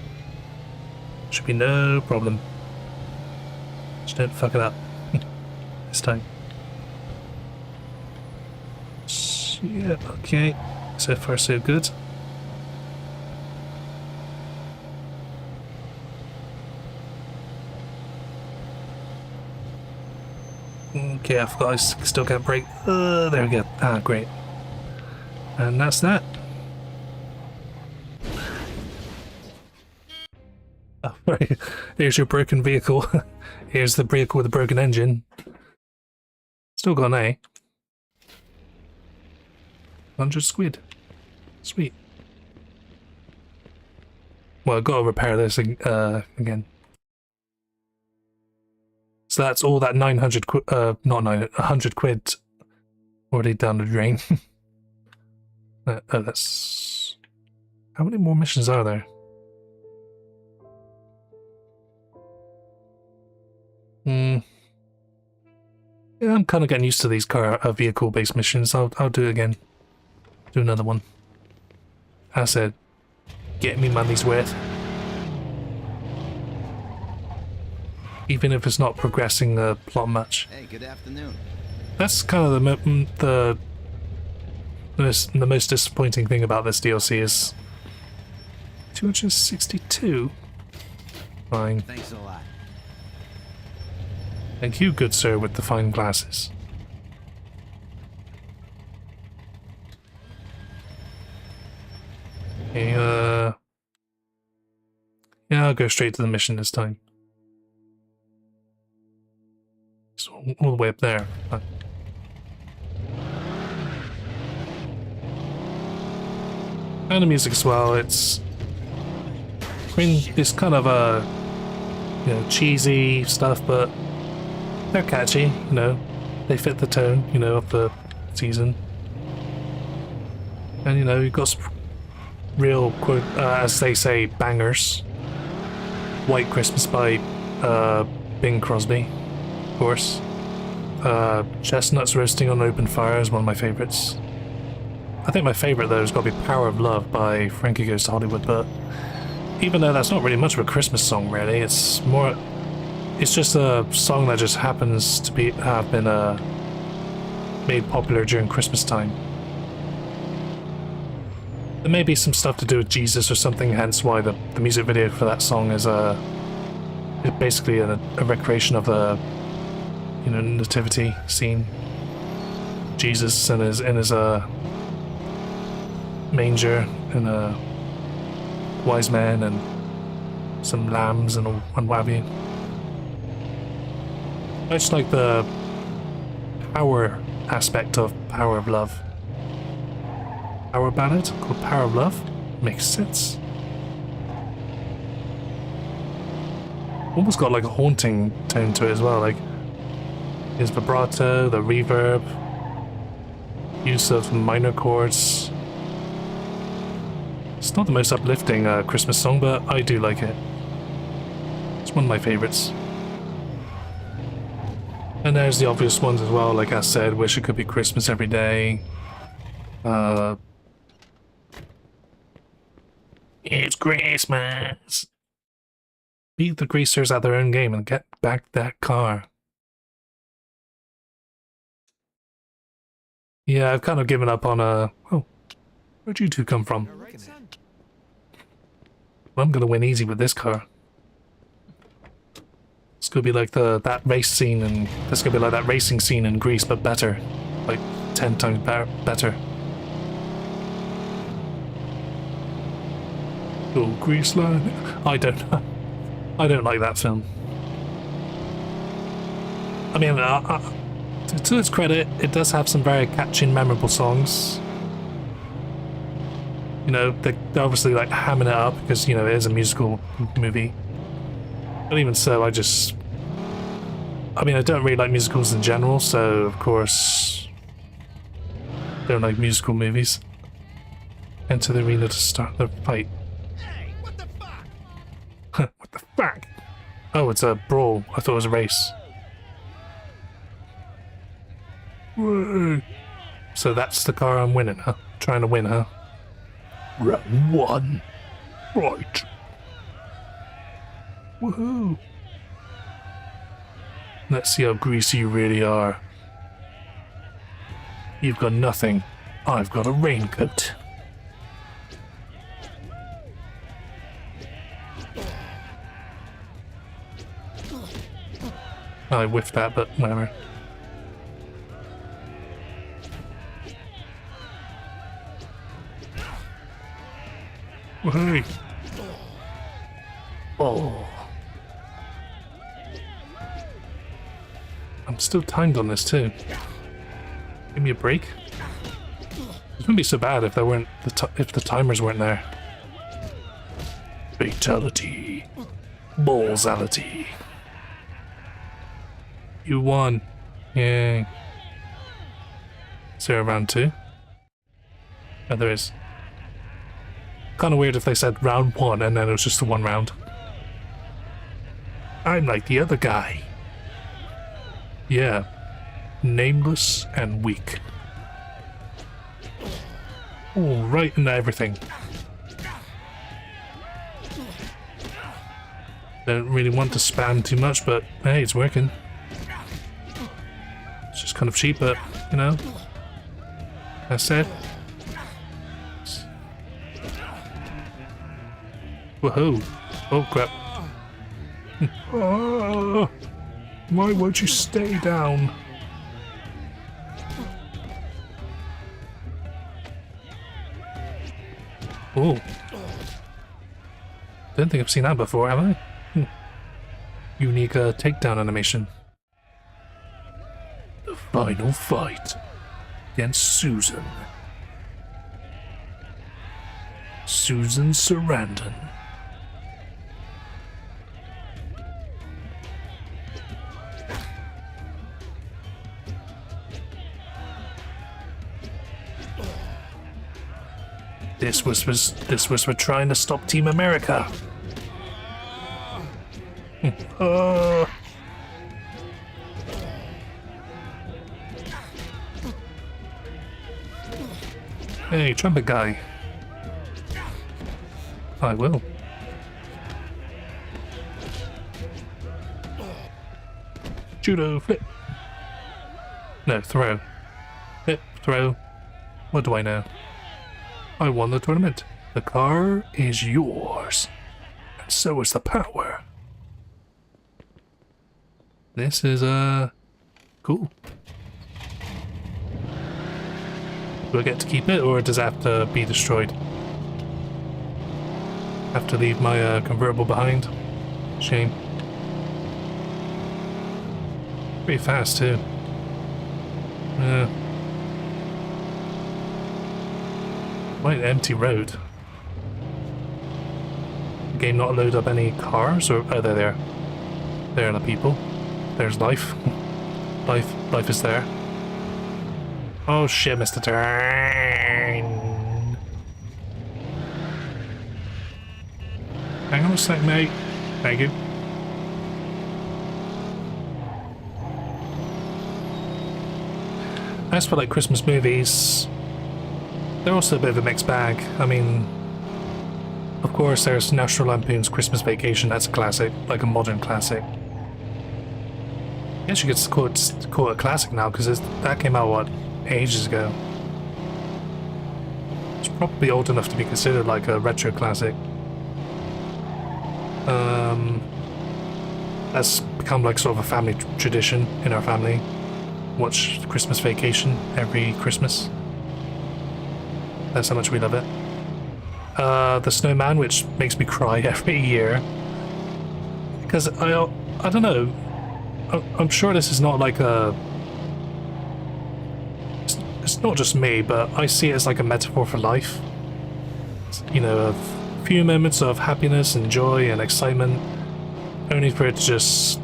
Should be no problem. Just don't fuck it up this time. Yeah, okay. So far so good. Okay, I forgot I still can't brake. There we go. Ah, great. And that's that. Oh, right. Here's your broken vehicle. Here's the vehicle with a broken engine. Still got an A. 100 squid. Sweet. Well, I've got to repair this again. So that's all that 900 quid, not 900, 100 quid already down the drain. Oh, that's... How many more missions are there? Yeah, I'm kind of getting used to these vehicle-based missions. I'll do it again. Do another one. As I said, get me money's worth. Even if it's not progressing the plot much. Hey, good afternoon. That's kind of the most disappointing thing about this DLC is 262. Fine. Thanks a lot. Thank you, good sir, with the fine glasses. Okay, yeah, I'll go straight to the mission this time. It's all the way up there. And the music as well, it's kind of a, you know, cheesy stuff, but they're catchy, you know, they fit the tone, you know, of the season. And, you know, you've got some real, quote, as they say, bangers. White Christmas by Bing Crosby, of course. Chestnuts Roasting on Open Fire is one of my favourites. I think my favourite, though, has got to be Power of Love by Frankie Goes to Hollywood, but even though that's not really much of a Christmas song, really, it's more... It's just a song that just happens to have been made popular during Christmas time. There may be some stuff to do with Jesus or something, hence why the music video for that song is basically a recreation of the, you know, nativity scene. Jesus in his manger, and a wise man and some lambs and what have you. I just like the power aspect of Power of Love. Power ballad called Power of Love? Makes sense. Almost got like a haunting tone to it as well, like his vibrato, the reverb, use of minor chords. It's not the most uplifting Christmas song, but I do like it. It's one of my favorites. And there's the obvious ones as well, like I said, Wish It Could Be Christmas Every Day. It's Christmas! Beat the greasers at their own game and get back that car. Yeah, I've kind of given up on oh, where'd you two come from? Well, I'm gonna win easy with this car. It's gonna be like that race scene, and it's gonna be like that racing scene in Greece, but better, like 10 times better. Oh, Grease line. I don't like that film. I mean, to its credit, it does have some very catchy and memorable songs. You know, they're obviously like hamming it up because, you know, it is a musical movie. But even so, I mean, I don't really like musicals in general, so of course, don't like musical movies. Enter the arena to start the fight. Hey, what the fuck? What the fuck? Oh, it's a brawl. I thought it was a race. Whoa. So that's the car I'm winning, huh? Trying to win, huh? Round one. Right. Woohoo. Let's see how greasy you really are. You've got nothing. I've got a raincoat. I whiffed that, but whatever. Hey. Oh. I'm still timed on this too. Give me a break. It wouldn't be so bad if there weren't if the timers weren't there. Fatality. Ballsality. You won. Yay. Is there a round two? Oh, there is. Kind of weird if they said round 1 and then it was just the 1 round. I'm like the other guy. Yeah. Nameless and weak. Oh, right into everything. Don't really want to spam too much, but hey, it's working. It's just kind of cheap, but, you know. That's it. Woohoo. Oh, crap. Oh, why won't you stay down? Oh. Don't think I've seen that before, have I? Unique takedown animation. The final fight against Susan. Susan Sarandon. This was for trying to stop Team America. Hey, trumpet guy. I will. Judo flip. No, throw. Flip, throw. What do I know? I won the tournament. The car is yours. And so is the power. This is, cool. Do I get to keep it, or does it have to be destroyed? Have to leave my, convertible behind? Shame. Pretty fast, too. Yeah. Quite an empty road. Game not load up any cars, or oh, they're there. There are the people. There's life. Life is there. Oh shit, Mr. Turn. Hang on a sec, mate. Thank you. As for like Christmas movies, they're also a bit of a mixed bag. I mean, of course there's National Lampoon's Christmas Vacation, that's a classic, like a modern classic. I guess you could call it a classic now, because that came out, what, ages ago. It's probably old enough to be considered like a retro classic. That's become like sort of a family tradition in our family. Watch Christmas Vacation every Christmas. That's how much we love it. The Snowman, which makes me cry every year. Because I don't know. I'm sure this is not like a... It's not just me, but I see it as like a metaphor for life. You know, a few moments of happiness and joy and excitement, only for it to just,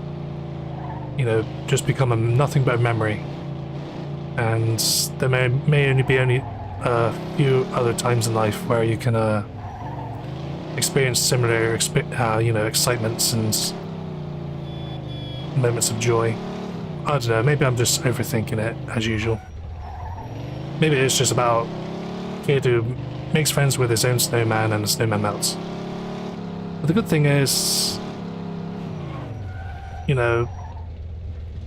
you know, just become nothing but a memory. And there may only be a few other times in life where you can experience similar, you know, excitements and moments of joy. I don't know, maybe I'm just overthinking it, as usual. Maybe it's just about a kid who makes friends with his own snowman and the snowman melts. But the good thing is, you know,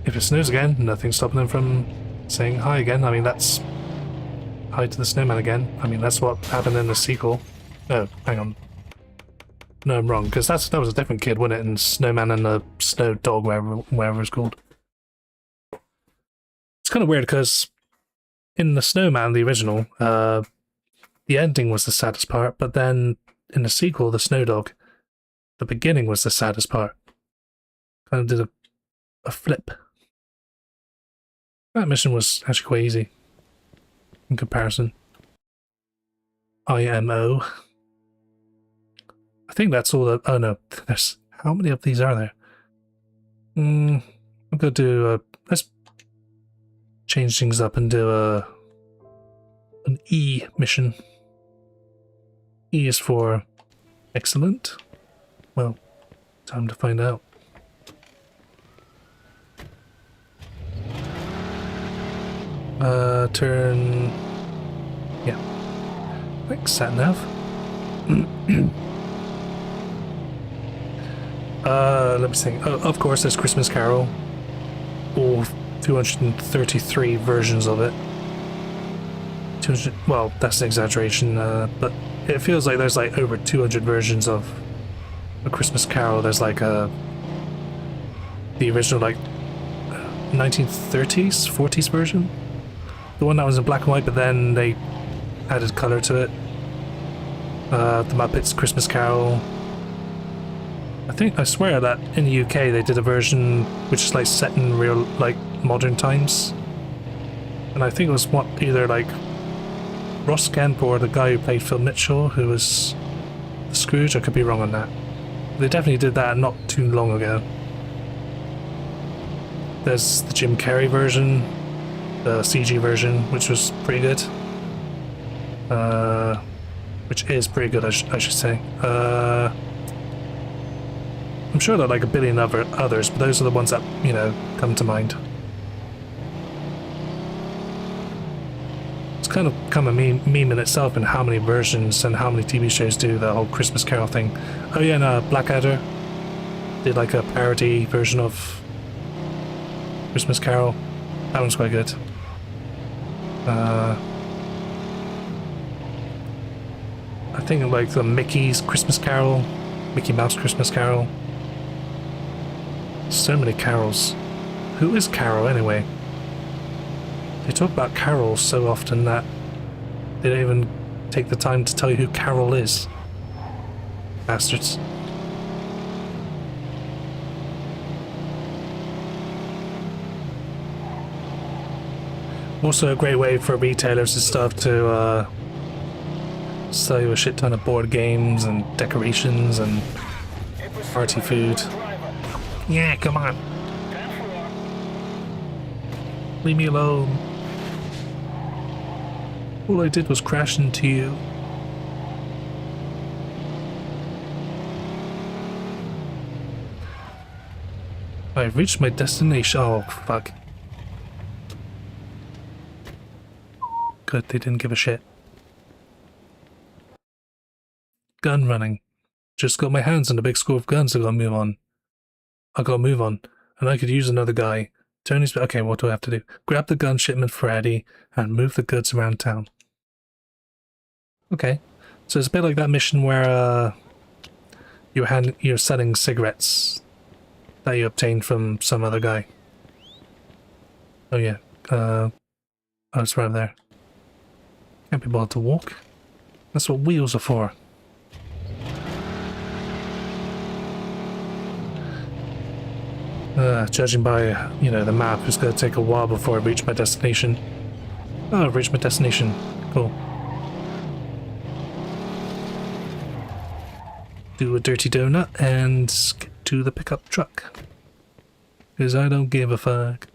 if it snows again, nothing's stopping them from saying hi again. I mean, that's hi to the snowman again. I mean, that's what happened in the sequel. No, hang on. No, I'm wrong, because that was a different kid, wasn't it? And Snowman and the Snow Dog, whatever it's called. It's kind of weird, because in the Snowman, the original, the ending was the saddest part, but then in the sequel, the Snow Dog, the beginning was the saddest part. Kind of did a flip. That mission was actually quite easy in comparison. IMO. I think that's all the... Oh no, there's... How many of these are there? I'm gonna do a... Let's change things up and do An E mission. E is for excellent. Well, time to find out. Turn... Yeah. Thanks, sat-nav. Let me think. Oh, of course, there's Christmas Carol. All 233 versions of it. 200, well, that's an exaggeration, but it feels like there's like over 200 versions of A Christmas Carol. There's like the original like 1930s, 40s version. The one that was in black and white, but then they added color to it. The Muppets Christmas Carol. I swear that in the UK they did a version which is like set in real, like, modern times. And I think it was either like Ross Kemp or the guy who played Phil Mitchell, who was Scrooge. I could be wrong on that. They definitely did that not too long ago. There's the Jim Carrey version, the CG version, which was pretty good. Which is pretty good, I should say. I'm sure there are like a billion others, but those are the ones that, you know, come to mind. It's kind of become a meme in itself in how many versions and how many TV shows do the whole Christmas Carol thing. Oh yeah, and Blackadder did like a parody version of Christmas Carol. That one's quite good. I think like the Mickey's Christmas Carol, Mickey Mouse Christmas Carol. So many carols. Who is Carol anyway? They talk about carols so often that they don't even take the time to tell you who Carol is. Bastards. Also a great way for retailers and stuff to sell you a shit ton of board games and decorations and party food. Yeah, come on. Leave me alone. All I did was crash into you. I've reached my destination. Oh, fuck. Good, they didn't give a shit. Gun running. Just got my hands on a big score of guns. I gotta move on. And I could use another guy. Tony's... Okay, what do I have to do? Grab the gun shipment for Eddie and move the goods around town. Okay. So it's a bit like that mission where you're selling cigarettes that you obtained from some other guy. Oh yeah. Oh, it's right there. Can't be bothered to walk. That's what wheels are for. Judging by, you know, the map, it's going to take a while before I reach my destination. Oh, I've reached my destination. Cool. Do a dirty donut and get to the pickup truck. Because I don't give a fuck.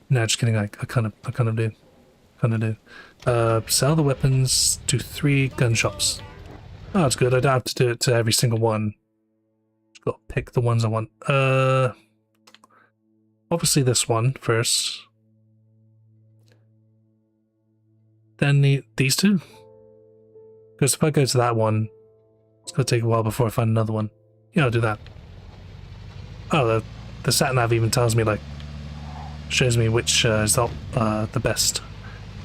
No, just kidding. I kind of do. Sell the weapons to 3 gun shops. Oh, that's good. I don't have to do it to every single one. Just got to pick the ones I want. Obviously this one first. Then these two. Because if I go to that one, it's going to take a while before I find another one. Yeah, I'll do that. Oh, the sat-nav even tells me, like, shows me which is the best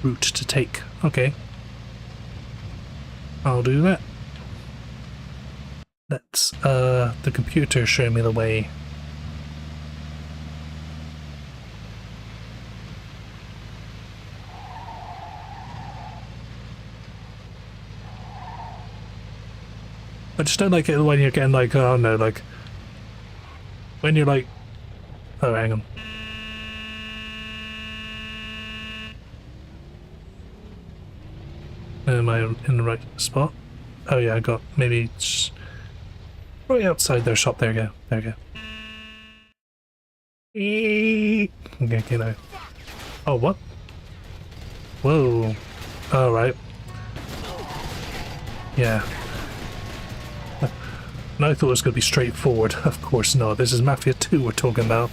route to take. Okay. I'll do that. Let's, the computer show me the way. I just don't like it when you're getting like, oh no, like, when you're like, oh, hang on. Am I in the right spot? Oh yeah, I got maybe right outside their shop. There you go. There you go. Okay, now. Oh, what? Whoa. Alright. Yeah. And I thought it was going to be straightforward. Of course not. This is Mafia 2 we're talking about.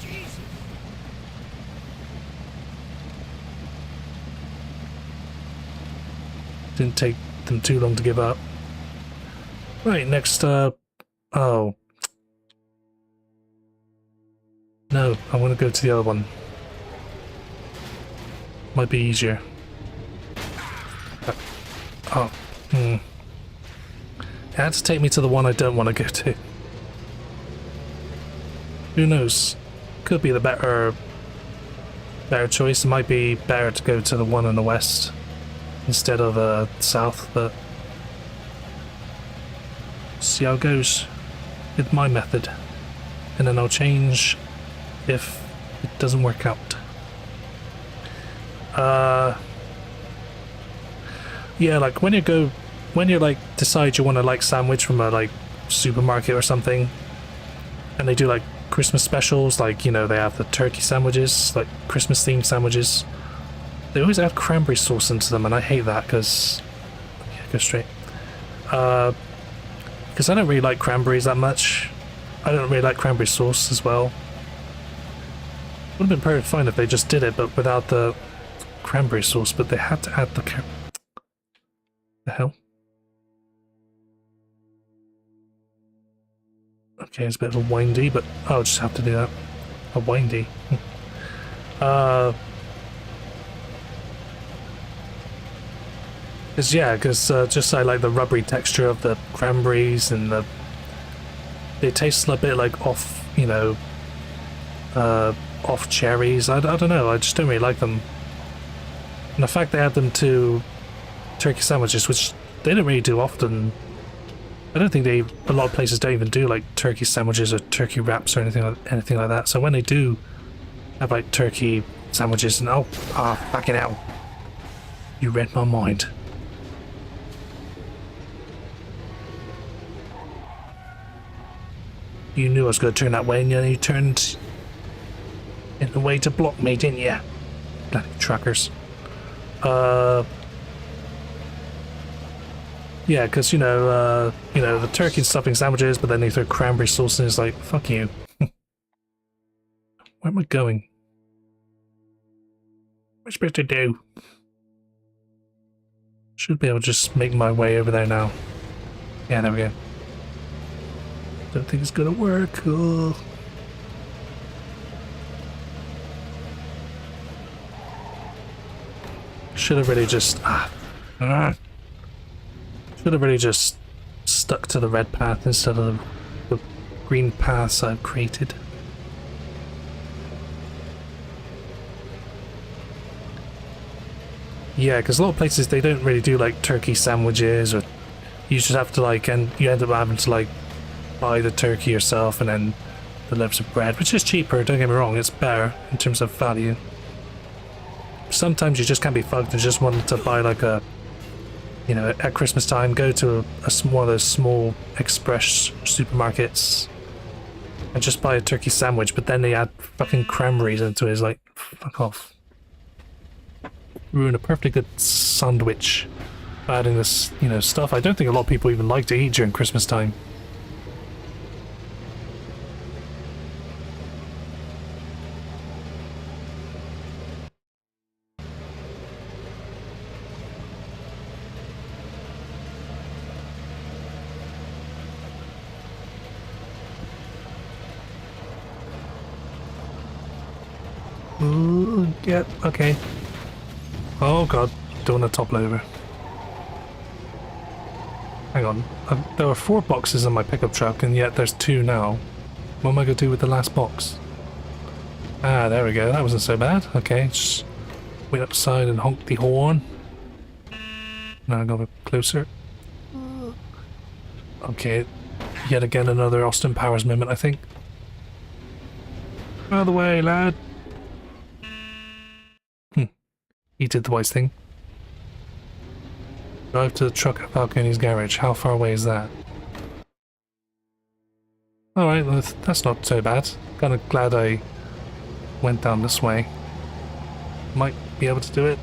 Didn't take them too long to give up. Right, next up... Oh. No, I want to go to the other one. Might be easier. Oh. It had to take me to the one I don't want to go to. Who knows? Could be the better choice. It might be better to go to the one in the west instead of south, but see how it goes with my method, and then I'll change if it doesn't work out. Yeah, like when you like decide you want to like sandwich from a like supermarket or something, and they do like Christmas specials, like, you know, they have the turkey sandwiches, like Christmas themed sandwiches. They always add cranberry sauce into them, and I hate that because, yeah, go straight. Because I don't really like cranberries that much. I don't really like cranberry sauce as well. Would have been perfectly fine if they just did it, but without the cranberry sauce. But they had to add the hell. Okay, it's a bit of a windy, but I'll just have to do that. A windy. Because just I like the rubbery texture of the cranberries, and it tastes a bit like off, you know, off cherries. I don't know, I just don't really like them. And the fact they add them to turkey sandwiches, which they don't really do often. I don't think a lot of places don't even do like turkey sandwiches or turkey wraps or anything like that. So when they do have like turkey sandwiches, and fucking hell, you read my mind. You knew I was going to turn that way, and then you turned in the way to block me, didn't you? Bloody truckers. Yeah, because you know the turkey and stuffing sandwiches, but then they throw cranberry sauce in. It's like, fuck you. Where am I going? What am I supposed to do? Should be able to just make my way over there now. Yeah, there we go. Don't think it's gonna work. Oh. Should have really just should have really just stuck to the red path instead of the green paths I've created. Yeah, because a lot of places they don't really do like turkey sandwiches, or you just have to like, and you end up having to like buy the turkey yourself and then the loaves of bread, which is cheaper, don't get me wrong, it's better in terms of value. Sometimes you just can't be fucked and just want to buy like a, you know, at Christmas time, go to one of those small express supermarkets and just buy a turkey sandwich, but then they add fucking cranberries into it. It's like, fuck off. Ruin a perfectly good sandwich by adding this, you know, stuff I don't think a lot of people even like to eat during Christmas time. Ooh, yeah, okay. Oh god, don't want to topple over. Hang on, there were 4 boxes in my pickup truck, and yet there's 2 now. What am I going to do with the last box? Ah, there we go, that wasn't so bad. Okay, just wait outside and honk the horn. Now I go a bit closer. Okay, yet again another Austin Powers moment, I think. Out of the way, lad. He did the wise thing. Drive to the truck at Falcone's garage. How far away is that? Alright, well, that's not so bad. Kinda glad I went down this way. Might be able to do it.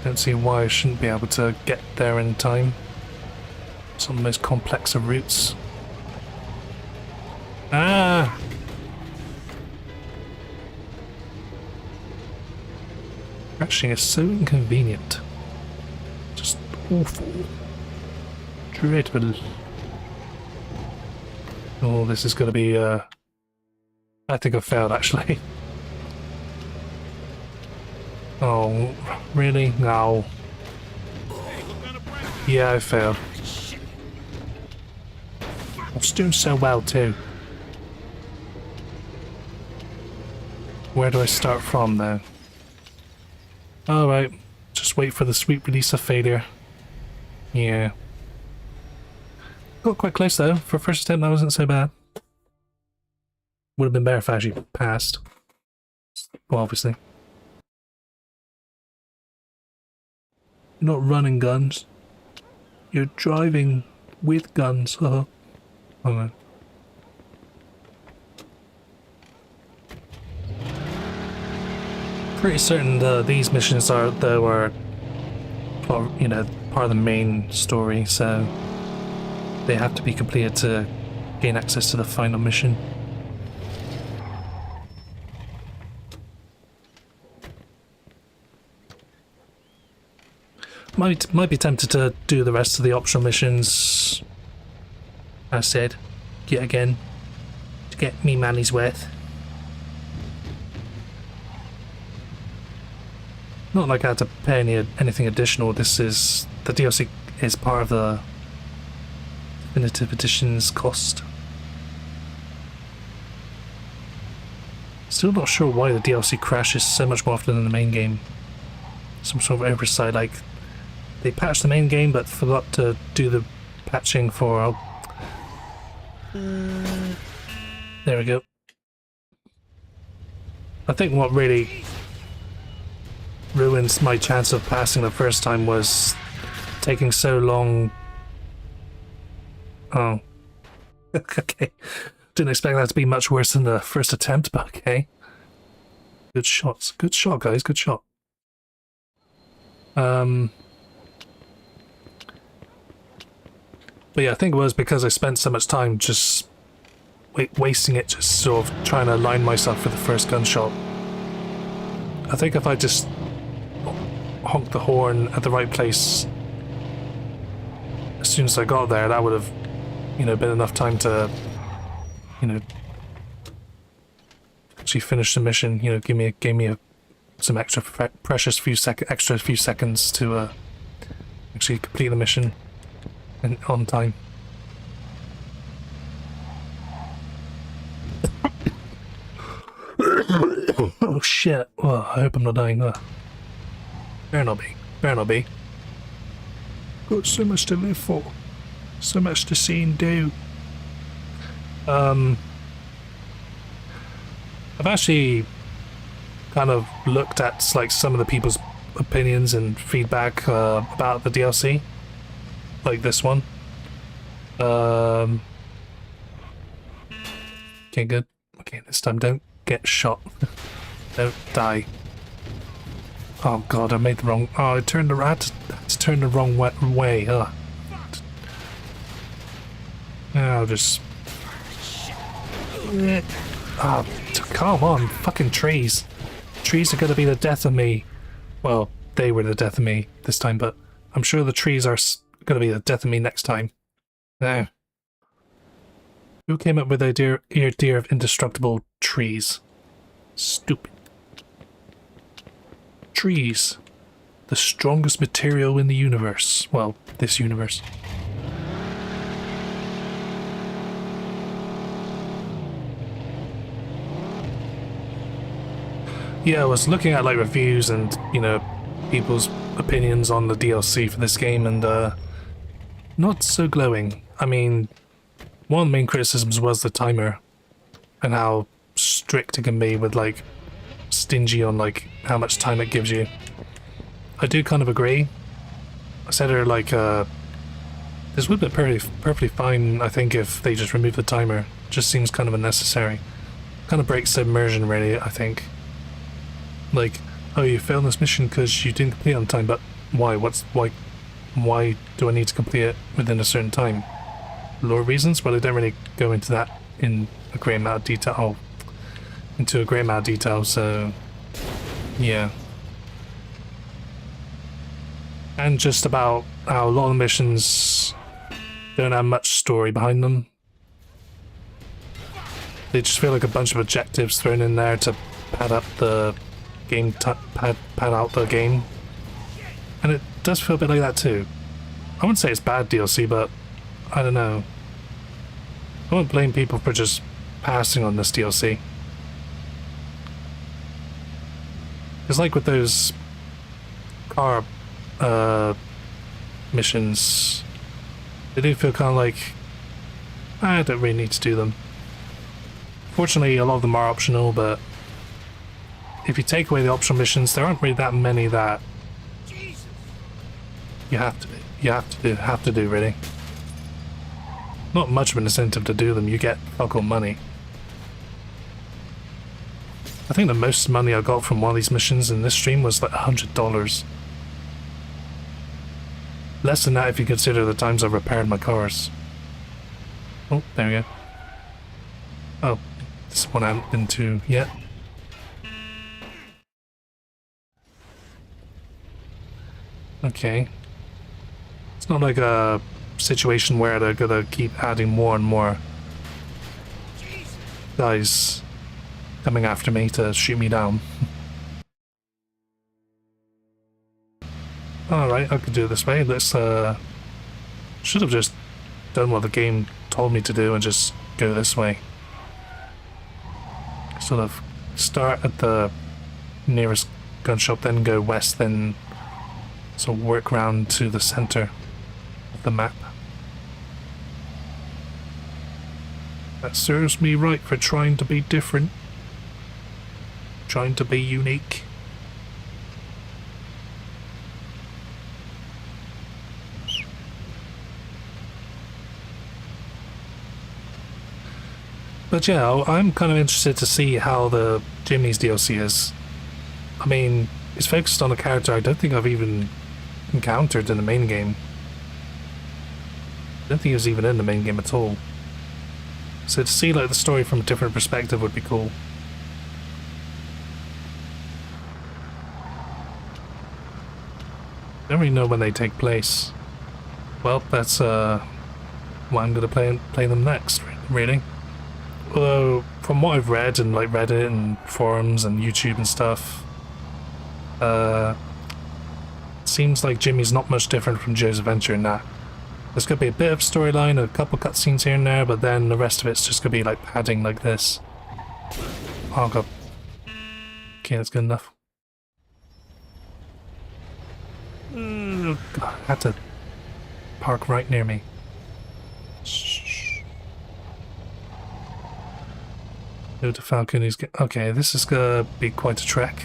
Don't see why I shouldn't be able to get there in time. Some of the most complex of routes. Ah! Crashing is so inconvenient. Just awful. Dreadful. Oh, this is going to be, I think I failed, actually. Oh, really? No. Yeah, I failed. I was doing so well, too. Where do I start from, though? Alright, just wait for the sweet release of failure. Yeah. Got quite close though. For first attempt, that wasn't so bad. Would have been better if I actually passed. Well, obviously. You're not running guns. You're driving with guns. Oh no. Pretty certain these missions are you know, part of the main story, so they have to be completed to gain access to the final mission. Might be tempted to do the rest of the optional missions, as said, yet again, to get me money's worth. Not like I had to pay anything additional. This is the DLC is part of the Definitive Edition's cost. Still not sure why the DLC crashes so much more often than the main game. Some sort of oversight, like they patched the main game but forgot to do the patching for. There we go. I think what really ruins my chance of passing the first time was taking so long. Oh. Okay. Didn't expect that to be much worse than the first attempt, but okay. Good shots. Good shot, guys. Good shot. But yeah, I think it was because I spent so much time just wasting it, just sort of trying to align myself for the first gunshot. I think if I just honked the horn at the right place as soon as I got there, that would have, you know, been enough time to, you know, actually finish the mission. You know, gave me some extra precious few seconds to actually complete the mission and on time. Oh shit! Oh, I hope I'm not dying. Better not be. Better not be. Got so much to live for. So much to see and do. I've actually kind of looked at like some of the people's opinions and feedback about the DLC, like this one. Okay, good. Okay, this time don't get shot. Don't die. Oh god, I made the wrong. Oh, I turned the had to turn the wrong way. I'll just. Oh, come on, fucking trees. Trees are gonna be the death of me. Well, they were the death of me this time, but I'm sure the trees are gonna be the death of me next time. Now, who came up with the idea of indestructible trees? Stupid. Trees. The strongest material in the universe. Well, this universe. Yeah, I was looking at like reviews and, you know, people's opinions on the DLC for this game, and not so glowing. I mean, one of the main criticisms was the timer and how strict it can be with like stingy on like how much time it gives you. I do kind of agree. I said earlier, like this would be perfectly fine, I think, if they just remove the timer. It just seems kind of unnecessary. kind of breaks the immersion, really, I think. Like, oh, you failed this mission because you didn't complete on time, but why? Why do I need to complete it within a certain time? Lore reasons? Well, they don't really go into that in a great amount of detail. Into a great amount of detail, so yeah. And just about how a lot of the missions don't have much story behind them. They just feel like a bunch of objectives thrown in there to pad up the game, pad out the game. And it does feel a bit like that too. I wouldn't say it's bad DLC, but I don't know. I won't blame people for just passing on this DLC. It's like with those car missions, they do feel kind of like I don't really need to do them. Fortunately, a lot of them are optional, but if you take away the optional missions, there aren't really that many that you have to do really. Not much of an incentive to do them. You get fuck all money. I think the most money I got from one of these missions in this stream was like $100. Less than that if you consider the times I've repaired my cars. Oh, there we go. Oh, this one I haven't been to yet. Okay. It's not like a situation where they're gonna keep adding more and more guys coming after me to shoot me down. Alright, I could do it this way. Let's should have just done what the game told me to do and just go this way. Sort of start at the nearest gun shop, then go west, then sort of work round to the center of the map. That serves me right for trying to be different. Trying to be unique. But yeah, I'm kind of interested to see how the Jimmy's DLC is. I mean, it's focused on a character I don't think I've even encountered in the main game. I don't think he was even in the main game at all. So to see like the story from a different perspective would be cool. Don't really know when they take place. Well, that's what I'm gonna play them next, really. Although, from what I've read in like Reddit and forums and YouTube and stuff, it seems like Jimmy's not much different from Joe's Adventure in that. There's gonna be a bit of storyline, a couple cutscenes here and there, but then the rest of it's just gonna be like padding like this. Oh god. Okay, that's good enough. God, I had to park right near me. Go to Falcon. Okay, this is gonna be quite a trek.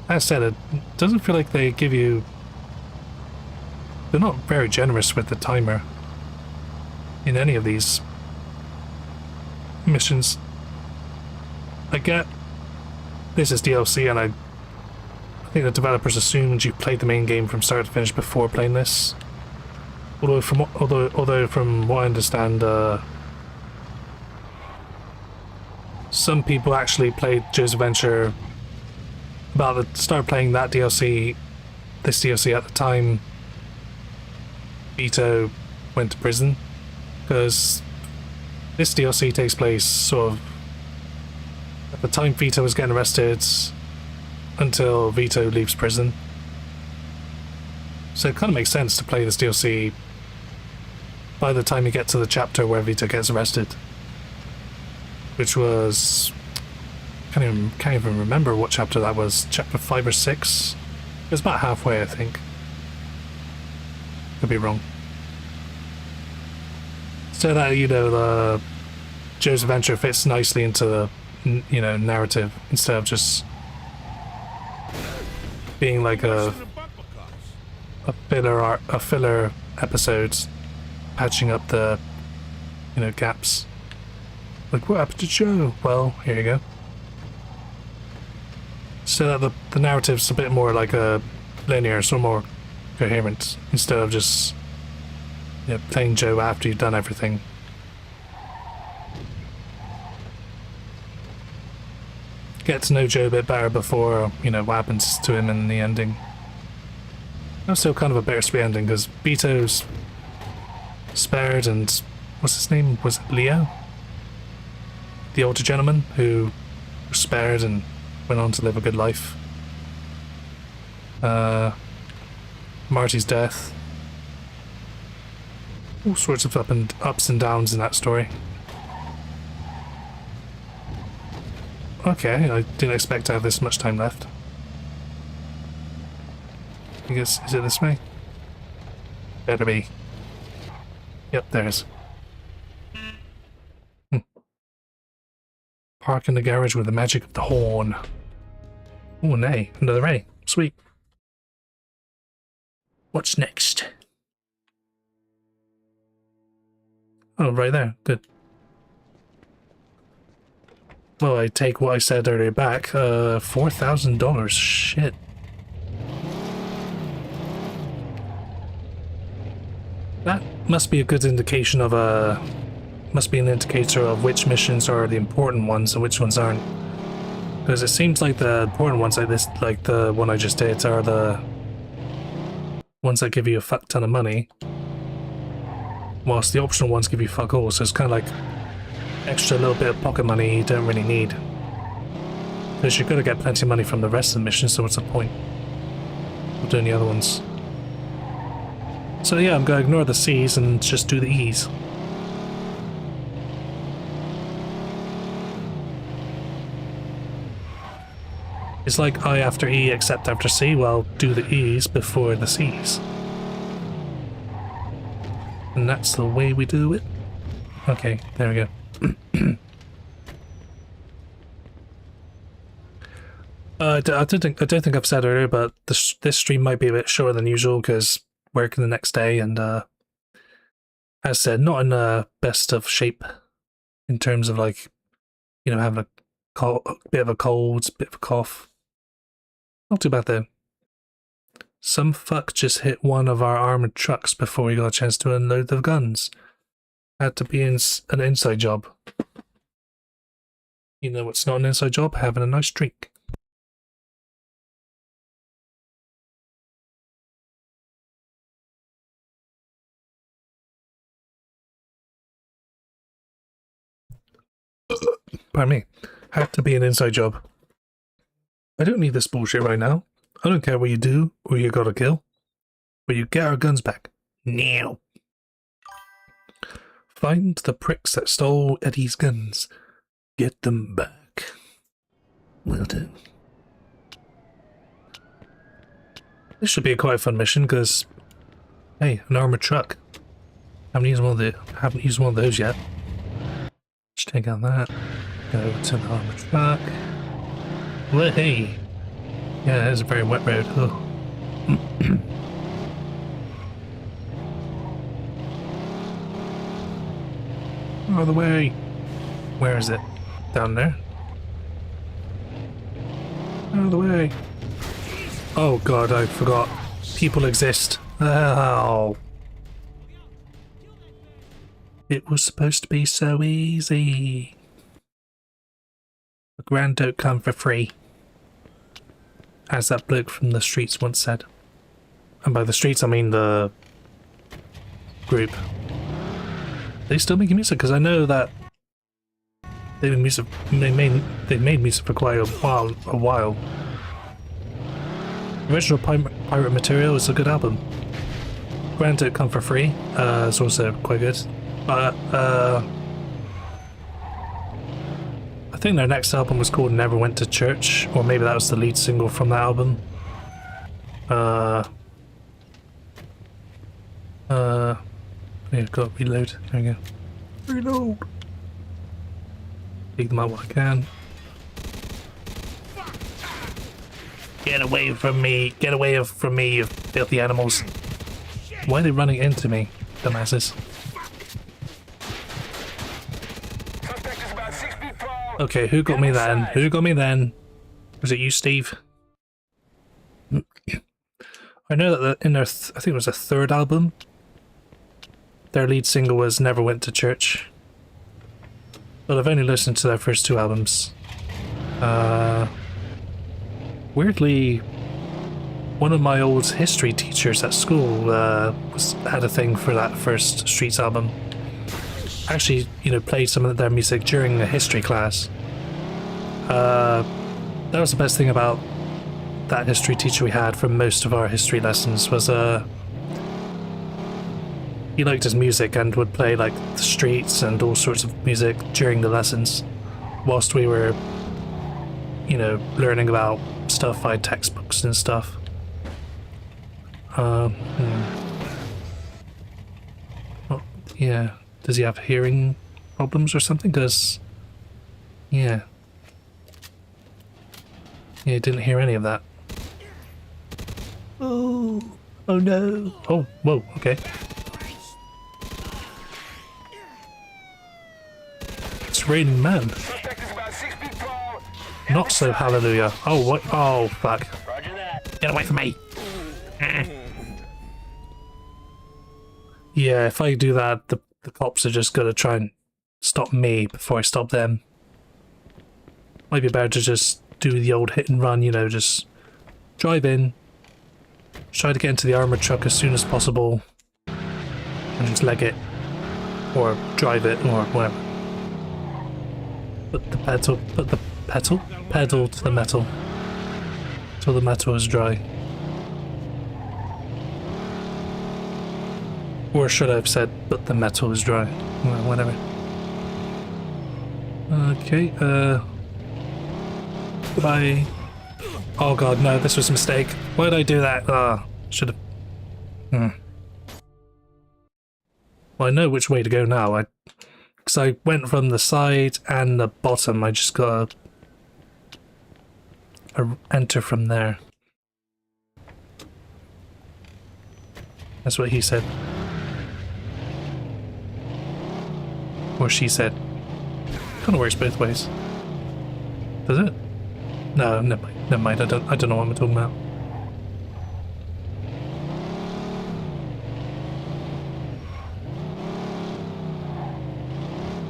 As I said, it doesn't feel like they give you... They're not very generous with the timer in any of these missions. I get this is DLC, and I think the developers assumed you played the main game from start to finish before playing this. Although from what I understand, some people actually played Joe's Adventure started playing that DLC, this DLC at the time Vito went to prison, because this DLC takes place sort of at the time Vito was getting arrested until Vito leaves prison. So it kind of makes sense to play this DLC by the time you get to the chapter where Vito gets arrested, which was can't even remember what chapter that was. Chapter 5 or 6. It was about halfway, I think. Could be wrong. So that, you know, the Joe's Adventure fits nicely into the, you know, narrative instead of just being like a filler episode, patching up the, you know, gaps. Like, what happened to Joe? Well, here you go. So that the narrative's a bit more like a linear, so more coherent, instead of just playing Joe after you've done everything. Get to know Joe a bit better before, what happens to him in the ending. That's still kind of a bittersweet ending, because Beato's spared, and what's his name? Was it Leo? The older gentleman who was spared and went on to live a good life. Marty's death. All sorts of ups and downs in that story. Okay, I didn't expect to have this much time left. I guess, is it this way? Better be. Yep, there's. Park in the garage with the magic of the horn. Oh, nay, another A. Sweet. What's next? Oh, right there. Good. Well, I take what I said earlier back. $4,000. Shit. That must be a good indication of must be an indicator of which missions are the important ones and which ones aren't. Because it seems like the important ones, like this, like the one I just did, are the ones that give you a fuck ton of money, whilst the optional ones give you fuck all. So it's kind of like extra little bit of pocket money you don't really need. Because you're going to get plenty of money from the rest of the mission, so what's the point of doing the other ones? So yeah, I'm going to ignore the C's and just do the E's. It's like I after E except after C. Well, do the E's before the C's. And that's the way we do it. Okay, there we go. I don't think I've said earlier, but this stream might be a bit shorter than usual because working the next day, and as said, not in the best of shape in terms of like, having a bit of a cold, bit of a cough. Not too bad though. Some fuck just hit one of our armored trucks before we got a chance to unload the guns. Had to be an inside job. You know what's not an inside job? Having a nice drink. Pardon me. Had to be an inside job. I don't need this bullshit right now. I don't care what you do or you gotta kill. But you get our guns back. Now. Find the pricks that stole Eddie's guns. Get them back. Will do. This should be a quite fun mission because, hey, an armored truck. Haven't used one of those yet. Let's take out that. Go to the armored truck. Well, hey. Yeah, it's a very wet road. Oh. Out of the way. Where is it? Down there? Out of the way. Oh god, I forgot. People exist. Oh. It was supposed to be so easy. The grand don't come for free. As that bloke from the streets once said. And by the streets I mean the group. They still making music? Because I know that they've made music for quite a while. Original Pirate Material is a good album. Granted, it come for free. It's also quite good. But I think their next album was called Never Went to Church, or maybe that was the lead single from that album. Yeah, got reload. There we go. Reload. Take them out while I can. Get away from me! Get away from me, you filthy animals! Why are they running into me, dumbasses? Suspect is about Okay, who got me then? Who got me then? Was it you, Steve? I know that in their, I think it was their third album, their lead single was Never Went to Church. But I've only listened to their first two albums. Weirdly, one of my old history teachers at school had a thing for that first Streets album. Actually, you know, played some of their music during a history class. That was the best thing about that history teacher we had for most of our history lessons was he liked his music and would play like the Streets and all sorts of music during the lessons whilst we were, you know, learning about stuff by textbooks and stuff. Oh, yeah. Does he have hearing problems or something? Because, yeah. Yeah, he didn't hear any of that. Oh, oh no. Oh, whoa, okay. It's raining man. Suspect is about 6 feet tall. Not so hallelujah. Oh, what? Oh, fuck. Roger that. Get away from me. Yeah, if I do that, the cops are just gonna try and stop me before I stop them. Might be better to just do the old hit and run, you know, just drive in, try to get into the armored truck as soon as possible, and just leg it, or drive it, or whatever. Put the pedal to the metal, till the metal is dry. Or should I have said, but the metal is dry. Well, whatever. Okay, goodbye. Oh god, no, this was a mistake. Why did I do that? Should have... Well, I know which way to go now. Because I went from the side and the bottom. I just gotta... enter from there. That's what he said. Or she said. Kind of works both ways. Does it? No, never mind. Never mind. I don't know what I'm talking about.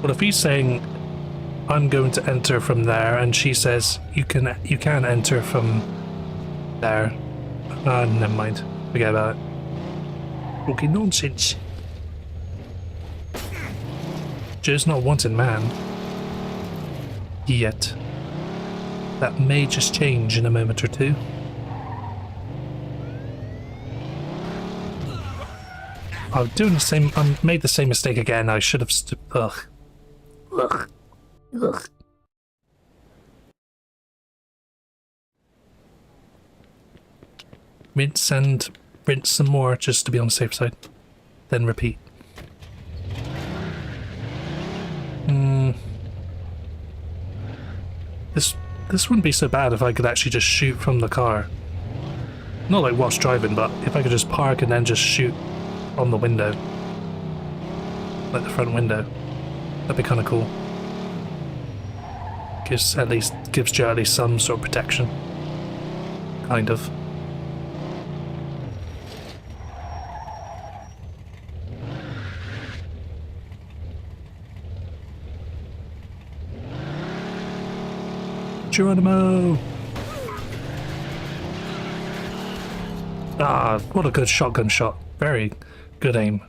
Well, if he's saying I'm going to enter from there, and she says you can enter from there. Never mind. Forget about it. Talking nonsense. Joe's not wanted man. Yet. That may just change in a moment or two. I'm doing the same. I made the same mistake again. I should have. Ugh. Ugh. Ugh. Rinse and rinse some more just to be on the safe side. Then repeat. This wouldn't be so bad if I could actually just shoot from the car. Not like whilst driving, but if I could just park and then just shoot on the window. Like the front window. That'd be kind of cool. Gives Joe at least some sort of protection. Kind of. Geronimo! Ah, what a good shotgun shot. Very good aim.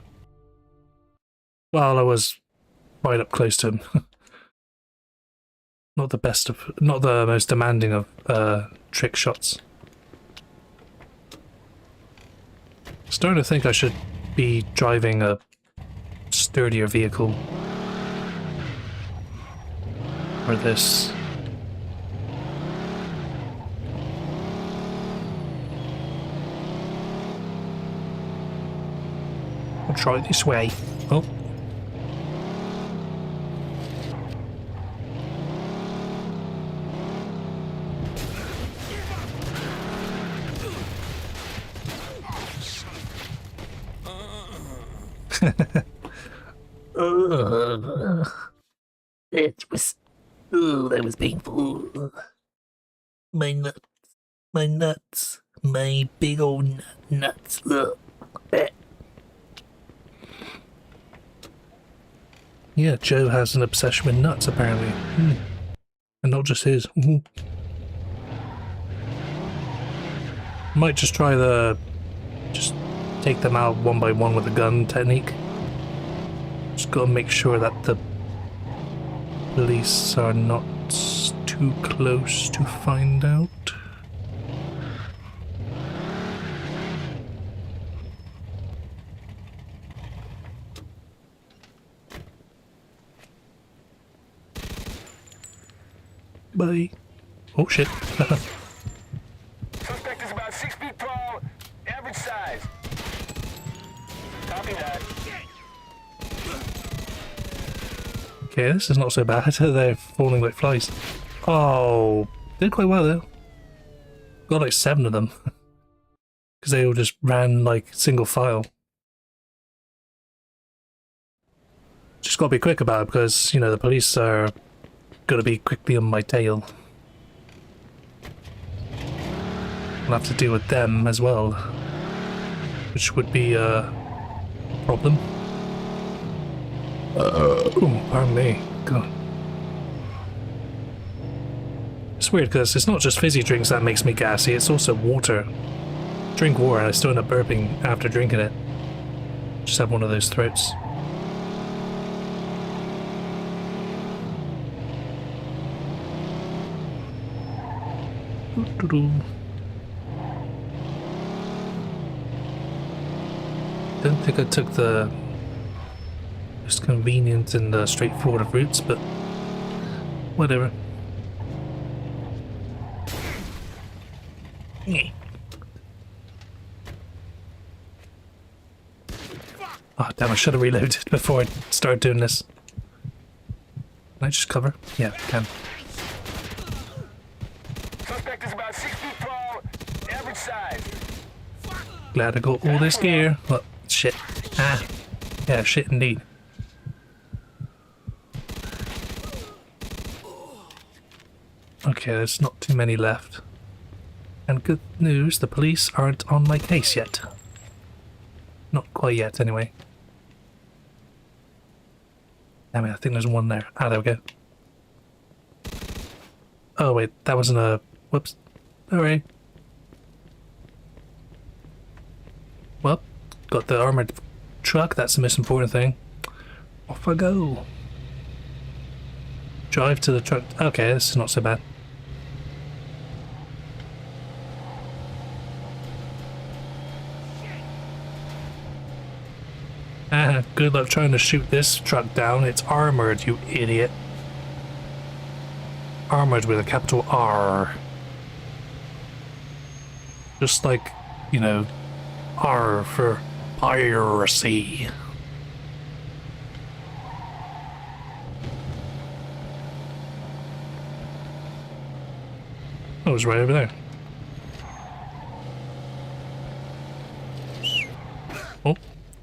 Well, I was right up close to him. Not the most demanding of trick shots. Starting to think I should be driving a sturdier vehicle. Or this. I'll try this way. Oh. It was Oh, that was painful. My nuts. My nuts. My big old nuts. Ugh. Yeah, Joe has an obsession with nuts, apparently. And not just his. Might just try the... just take them out one by one with a gun technique. Just gotta make sure that the police are not too close to find out. Bye. Oh shit. Suspect is about 6 feet tall, average size. Copy that. Okay, this is not so bad. They're falling like flies. Oh, did quite well though. Got like 7 of them. Because they all just ran like single file. Just gotta be quick about it because, you know, the police are gonna be quickly on my tail. I'll have to deal with them as well. Which would be a problem. Oh, pardon me. God. It's weird because it's not just fizzy drinks that makes me gassy, it's also water. Drink water and I still end up burping after drinking it. Just have one of those throats. Don't think I took the most convenient and straightforward of routes, but whatever. Oh damn, I should have reloaded before I started doing this. Can I just cover? Yeah, I can. Suspect is about 6 feet tall, average size. Glad I got all this gear. What? Shit. Ah. Yeah, shit indeed. Okay, there's not too many left. And good news, the police aren't on my case yet. Not quite yet, anyway. Damn it, I think there's one there. Ah, there we go. Oh wait, that wasn't a... Whoops. Sorry. Well, got the armored truck, that's the most important thing. Off I go. Drive to the truck. Okay, this is not so bad. Ah, good luck trying to shoot this truck down. It's armored, you idiot. Armored with a capital R. Just like, you know, R for piracy. Oh, it was right over there. Oh,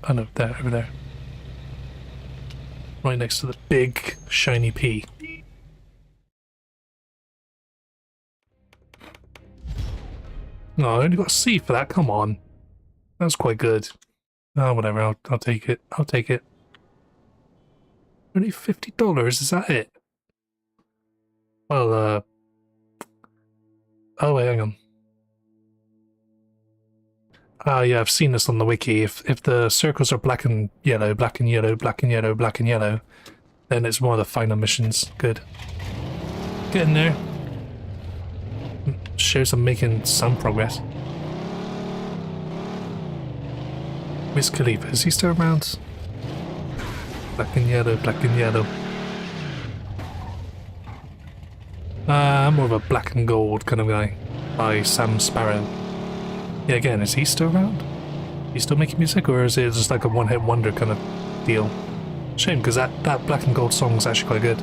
I know, there, over there. Right next to the big, shiny P. No, I only got a C for that, come on. That was quite good. Oh, whatever, I'll take it. I'll take it. Only $50, is that it? Well, oh, wait, hang on. Ah, yeah, I've seen this on the wiki. If the circles are black and yellow, black and yellow, black and yellow, black and yellow, then it's one of the final missions. Good. Getting there. Shows I'm making some progress. Wiz Khalifa, is he still around? Black and yellow, black and yellow. I'm more of a black and gold kind of guy. By Sam Sparrow. Yeah, again, is he still around? He's still making music, or is it just like a one-hit wonder kind of deal? Shame, because that black and gold song is actually quite good.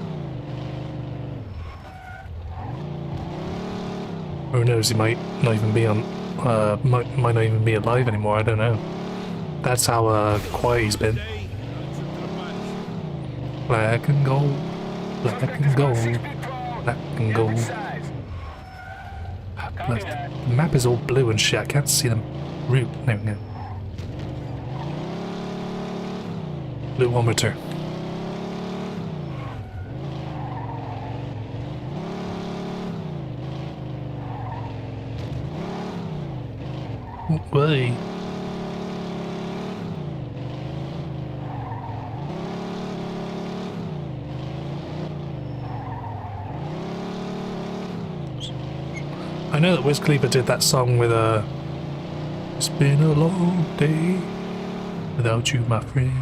Or who knows, he might not even be on, might not even be alive anymore, I don't know. That's how quiet he's been. Black and gold, black and gold. Black and gold. Average size. Copy that. The map is all blue and shit. I can't see the route. There we go. Bluometer. Way. I know that Wiz Khalifa did that song with It's been a long day without you, my friend.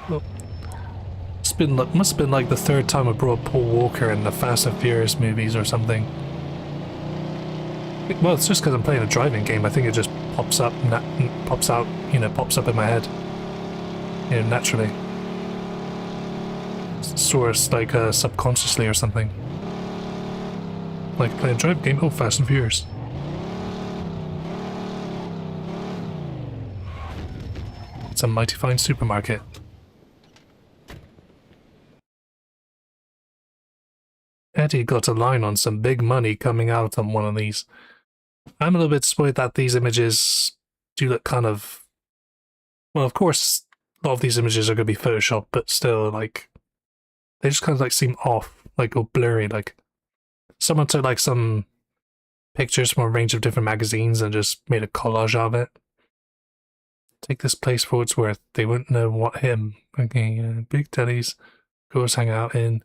Well, it's been like, must have been like the third time I brought Paul Walker in the Fast and Furious movies or something. Well, it's just because I'm playing a driving game. I think it just pops up, pops out, you know, pops up in my head, you know, naturally. Sort of like subconsciously or something. Like playing a driving game. Oh, Fast and Furious. It's a mighty fine supermarket. Eddie got a line on some big money coming out on one of these. I'm a little bit disappointed that these images do look kind of... Well, of course, a lot of these images are going to be photoshopped, but still, like... They just kind of, like, seem off, like, or blurry, like... Someone took, like, some pictures from a range of different magazines and just made a collage of it. Take this place for what it's worth. They wouldn't know what him. Okay, big daddies. Girls hang out in.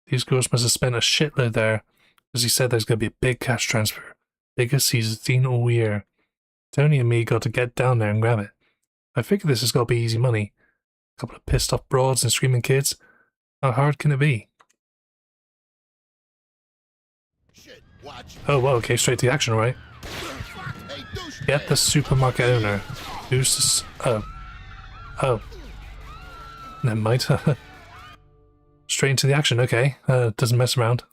These girls must have spent a shitload there, because he said there's going to be a big cash transfer. Biggest he's seen all year. Tony and me got to get down there and grab it. I figure this has got to be easy money. A couple of pissed off broads and screaming kids. How hard can it be? Shit, watch. Oh, well, okay, straight to the action, right? Hey, douche. Get the supermarket owner. Who's oh. Oh. Never mind. Straight into the action, okay. Doesn't mess around.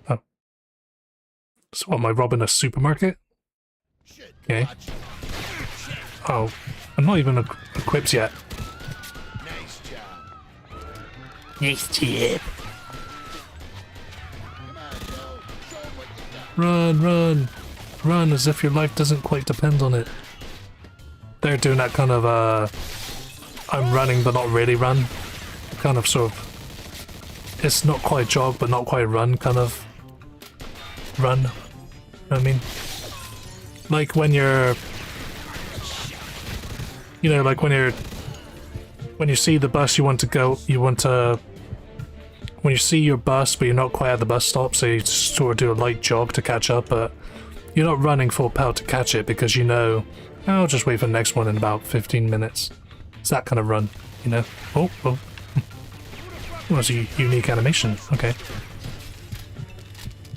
Oh. So what, am I robbing a supermarket? Shit, Okay. watch. Oh. I'm not even equipped yet. Nice job. Nice job. Come on, Joe. Show 'em what you got. Run, run. Run as if your life doesn't quite depend on it. They're doing that kind of, I'm running but not really run. Kind of sort of, it's not quite jog but not quite run kind of run. You know what I mean? Like when you're, you know, like when you see the bus you want to go, when you see your bus but you're not quite at the bus stop, so you sort of do a light jog to catch up, but you're not running full pelt to catch it because you know, I'll just wait for the next one in about 15 minutes. It's that kind of run, you know? Oh, oh. Well, it's a unique animation. Okay.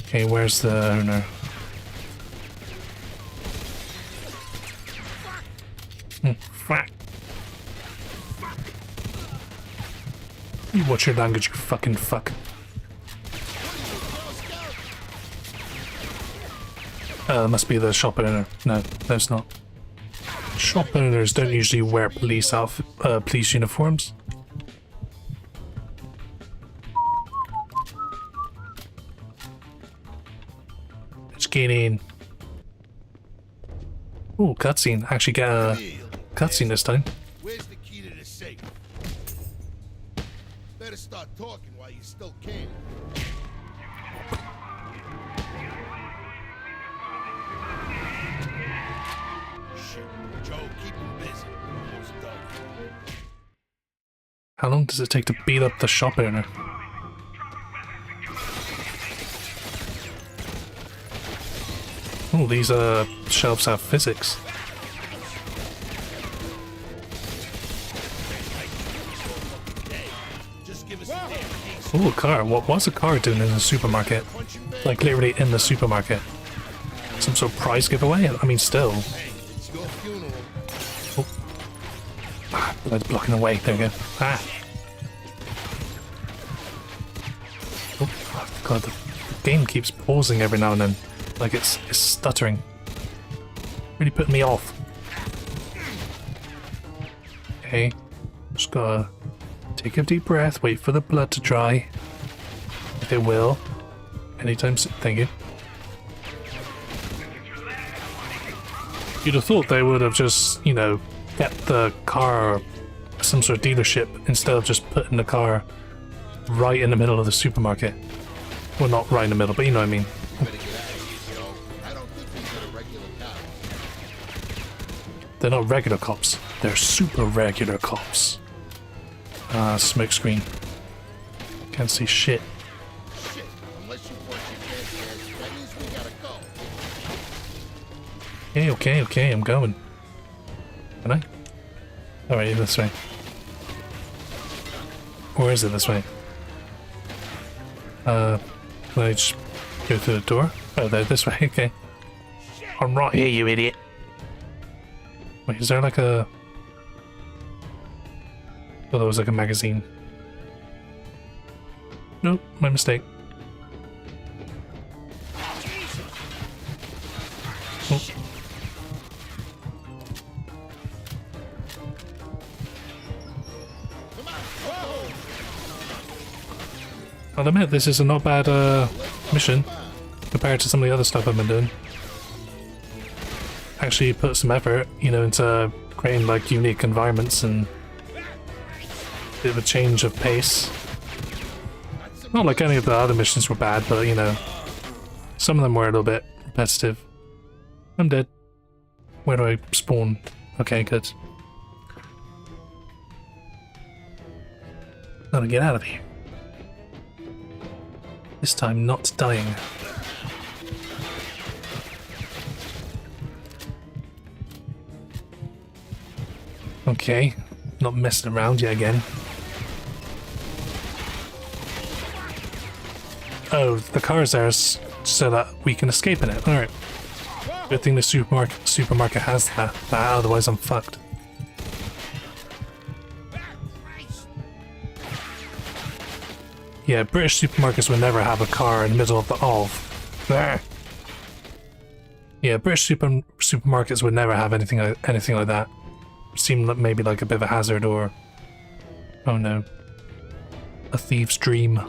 Okay, where's the owner? Fuck. You watch your language, you fucking fuck. Must be the shop owner. No, that's not. Shop owners don't usually wear police uniforms. Let's get in. Ooh, cutscene. Actually get a cutscene this time. Where's the key to the safe? Better start talking while you still can. Shit, Joe, keep him busy. We're almost done. How long does it take to beat up the shop owner? Oh, these shelves have physics. Just give us a damn piece. Oh, a car. What's a car doing in the supermarket? Like literally in the supermarket. Some sort of prize giveaway? I mean, still. Hey, it's your funeral. Ah, blood's blocking the way. There we go. Ah. Oh, God, the game keeps pausing every now and then. Like it's stuttering. Really putting me off. Okay. Just gotta Take a deep breath, wait for the blood to dry. If it will. Anytime soon. Thank you. You'd have thought they would have just, you know, kept the car some sort of dealership instead of just putting the car right in the middle of the supermarket. Well, not right in the middle, but you know what I mean. They're not regular cops. They're super regular cops. Smoke screen. Can't see shit. Okay, I'm going. Can I? Alright, this way. Or is it this way? Can I just go through the door? Oh, there, this way, okay. I'm right here, you idiot. Wait, is there like a... Oh, there was like a magazine. Nope, my mistake. Oh. I'll admit, this is a not bad mission compared to some of the other stuff I've been doing. Actually put some effort, you know, into creating like unique environments and a bit of a change of pace. Not like any of the other missions were bad, but you know, some of them were a little bit repetitive. I'm dead. Where do I spawn? Okay, good. Gotta get out of here. This time not dying. Okay, not messing around yet again. Oh, the car's there so that we can escape in it. Alright. Good thing the supermarket has that, otherwise I'm fucked. Yeah, British supermarkets would never have a car in the middle of the there. Yeah, British supermarkets would never have anything like that. Seemed like maybe like a bit of a hazard or, oh no, a thief's dream.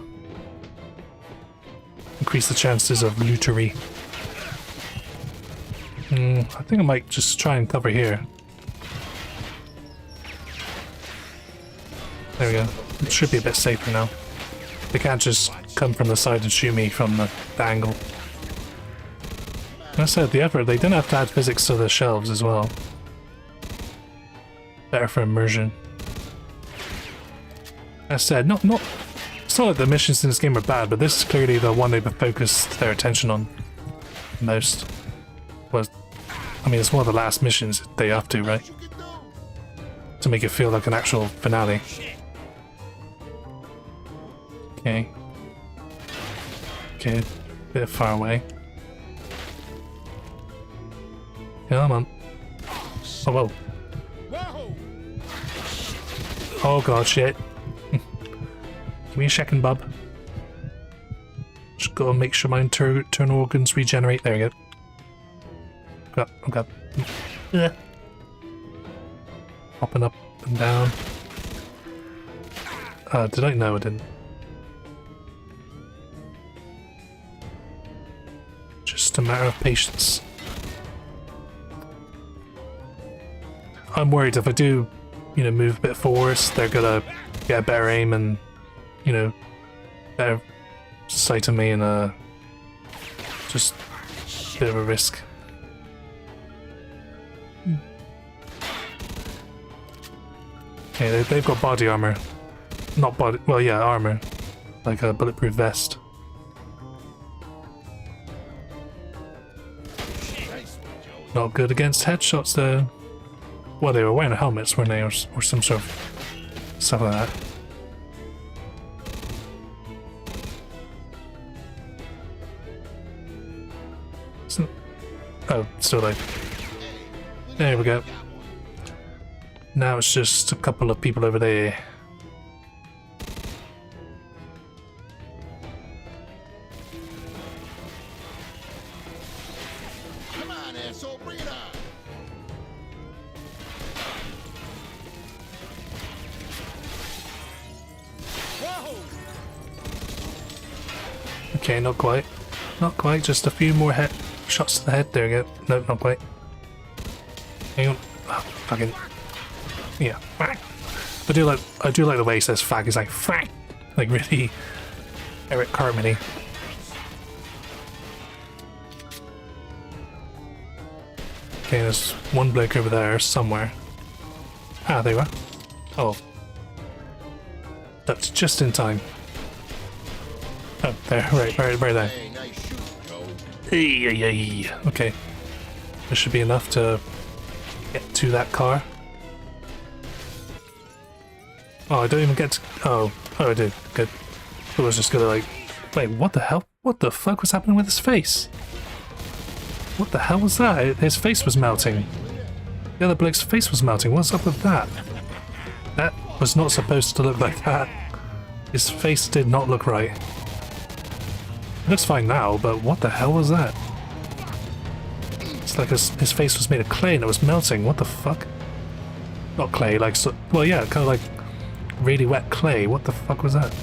Increase the chances of lootery. I think I might just try and cover here. There we go. It should be a bit safer now. They can't just come from the side and shoot me from the angle. Like I said, the effort, they didn't have to add physics to the shelves as well. Better for immersion. As I said, it's not like the missions in this game are bad, but this is clearly the one they've focused their attention on most. I mean, it's one of the last missions they have to, right? To make it feel like an actual finale. Okay. Okay, a bit far away. Come on. Oh, whoa. Oh god, shit. Give me a second, bub. Just gotta make sure my internal organs regenerate. There we go. Oh god. Yeah. Hopping up and down. Did I? No, I didn't. Just a matter of patience. I'm worried if I do, you know, move a bit forwards, they're gonna get a better aim and, you know, better sight of me and just a bit of a risk. Okay, they've got body armor. Not body, well yeah, armor. Like a bulletproof vest. Not good against headshots though. Well, they were wearing helmets, weren't they, or some sort of stuff like that. Oh, still alive. There we go. Now it's just a couple of people over there. Come on, asshole, bring it on. Okay, not quite. Not quite, just a few more head shots to the head. There we go. No, not quite. Hang on. Oh, fucking. Yeah. Fuck. I do like the way he says "fag." He's like "fag," like really Eric Cartman-y. Okay, there's one bloke over there somewhere. Ah, there you are. Oh, that's just in time. Oh, there, right there. Hey, nice shooting, Joe. Hey. Okay, this should be enough to get to that car. Oh, I don't even get to... Oh, I did. Good. I was just gonna like... Wait, what the hell? What the fuck was happening with his face? What the hell was that? His face was melting. The other bloke's face was melting. What's up with that? That was not supposed to look like that. His face did not look right. It looks fine now, but what the hell was that? It's like his face was made of clay and it was melting. What the fuck? Not clay, like... So, well, yeah, kind of like... really wet clay. What the fuck was that?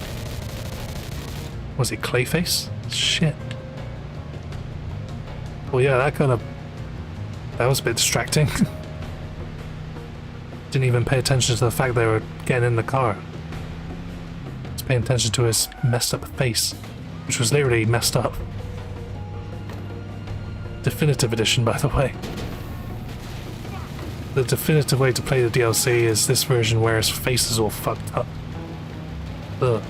Was it Clayface? Shit. Well, yeah, that was a bit distracting. Didn't even pay attention to the fact they were getting in the car. Just paying attention to his messed up face, which was literally messed up. Definitive edition, by the way. The definitive way to play the DLC is this version where his face is all fucked up. Ugh.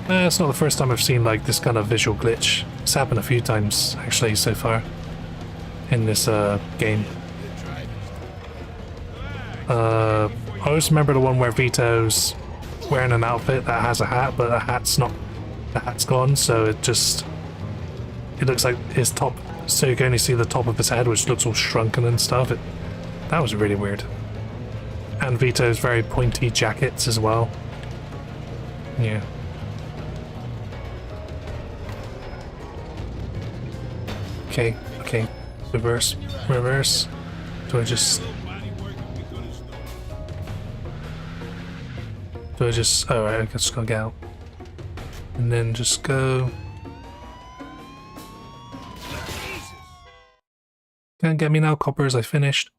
It's not the first time I've seen like this kind of visual glitch. It's happened a few times actually so far in this game. I always remember the one where Vito's wearing an outfit that has a hat, but the hat's gone, so it looks like his top. So you can only see the top of his head, which looks all shrunken and stuff. That was really weird. And Vito's very pointy jackets as well. Yeah. Okay. Reverse. Do I just... Alright, I just gotta get out. And then just go... Can't get me now, coppers. I finished.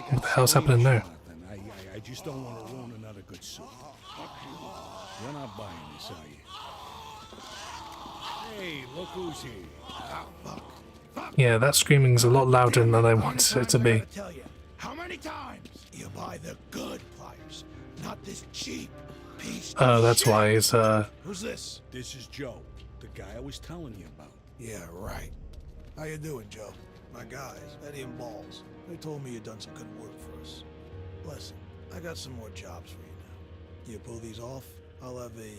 What the hell's happening there? I just don't want to ruin another good suit. You're not buying this, are you? Hey, look who's here. Yeah, that screaming's a lot louder than I wanted it to be. Tell you, how many times you buy the good pliers, not this cheap piece of Oh, that's shit? why it's Who's this? This is Joe, the guy I was telling you about. Yeah, right. How you doing, Joe? My guys, Eddie and Balls. They told me you'd done some good work for us. Listen, I got some more jobs for you now. You pull these off, I'll have a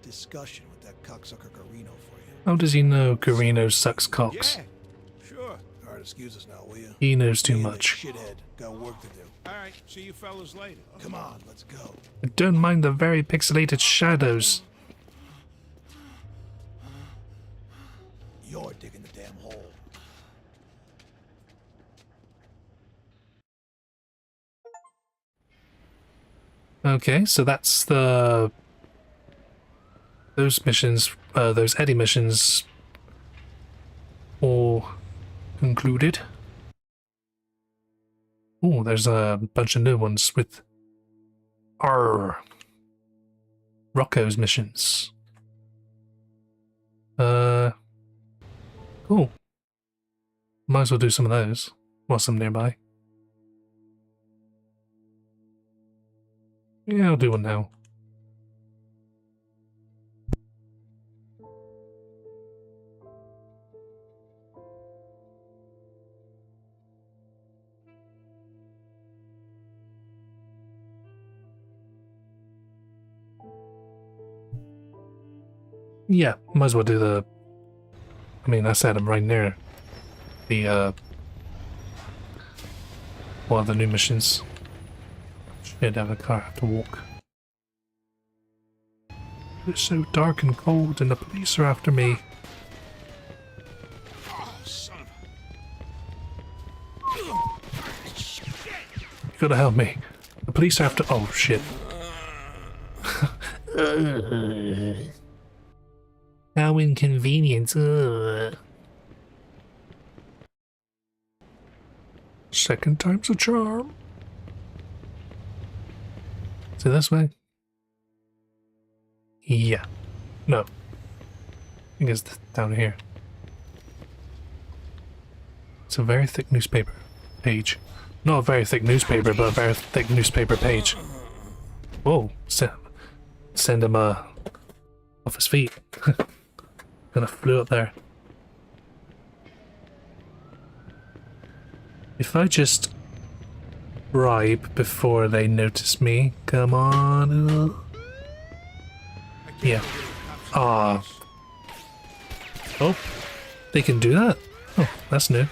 discussion with that cocksucker Garino for you. How does he know Garino sucks cocks? Yeah, sure. All right, excuse us now, will you? He knows too Me and much. that shithead got work to do. All right, see you fellas later. Come on, let's go. I don't mind the very pixelated shadows. You're digging the damn hole. Okay, so that's those missions, those Eddie missions, all concluded. Oh, there's a bunch of new ones with Rocco's missions. Cool. Might as well do some of those whilst I'm nearby. Yeah, I'll do one now. Yeah, might as well do the... I mean, I said I'm right near the, one of the new missions. Should have a car, have to walk. It's so dark and cold and the police are after me. Oh, son of You gotta help me. The police are after... Oh, shit. How inconvenient. Second time's a charm. Is it this way? Yeah. No. I think it's down here. It's a very thick newspaper page. Not a very thick newspaper, but a very thick newspaper page. Whoa. Send him off his feet. Gonna flew up there. If I just bribe before they notice me, come on. Yeah. Ah. Oh, they can do that? Oh, that's new.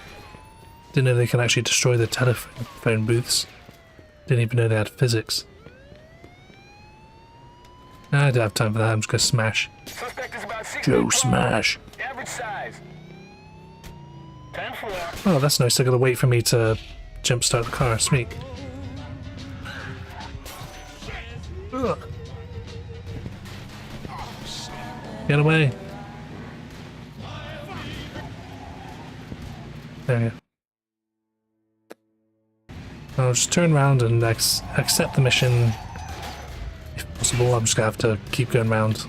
Didn't know they can actually destroy the telephone booths. Didn't even know they had physics. I don't have time for that, I'm just gonna smash. Suspect is about 6 Joe feet tall, smash. average size. 10-4. Oh, that's nice. They're gonna wait for me to jumpstart the car. Sweet. Ugh. Get away. There you go. I'll just turn around and accept the mission. If possible, I'm just gonna have to keep going around.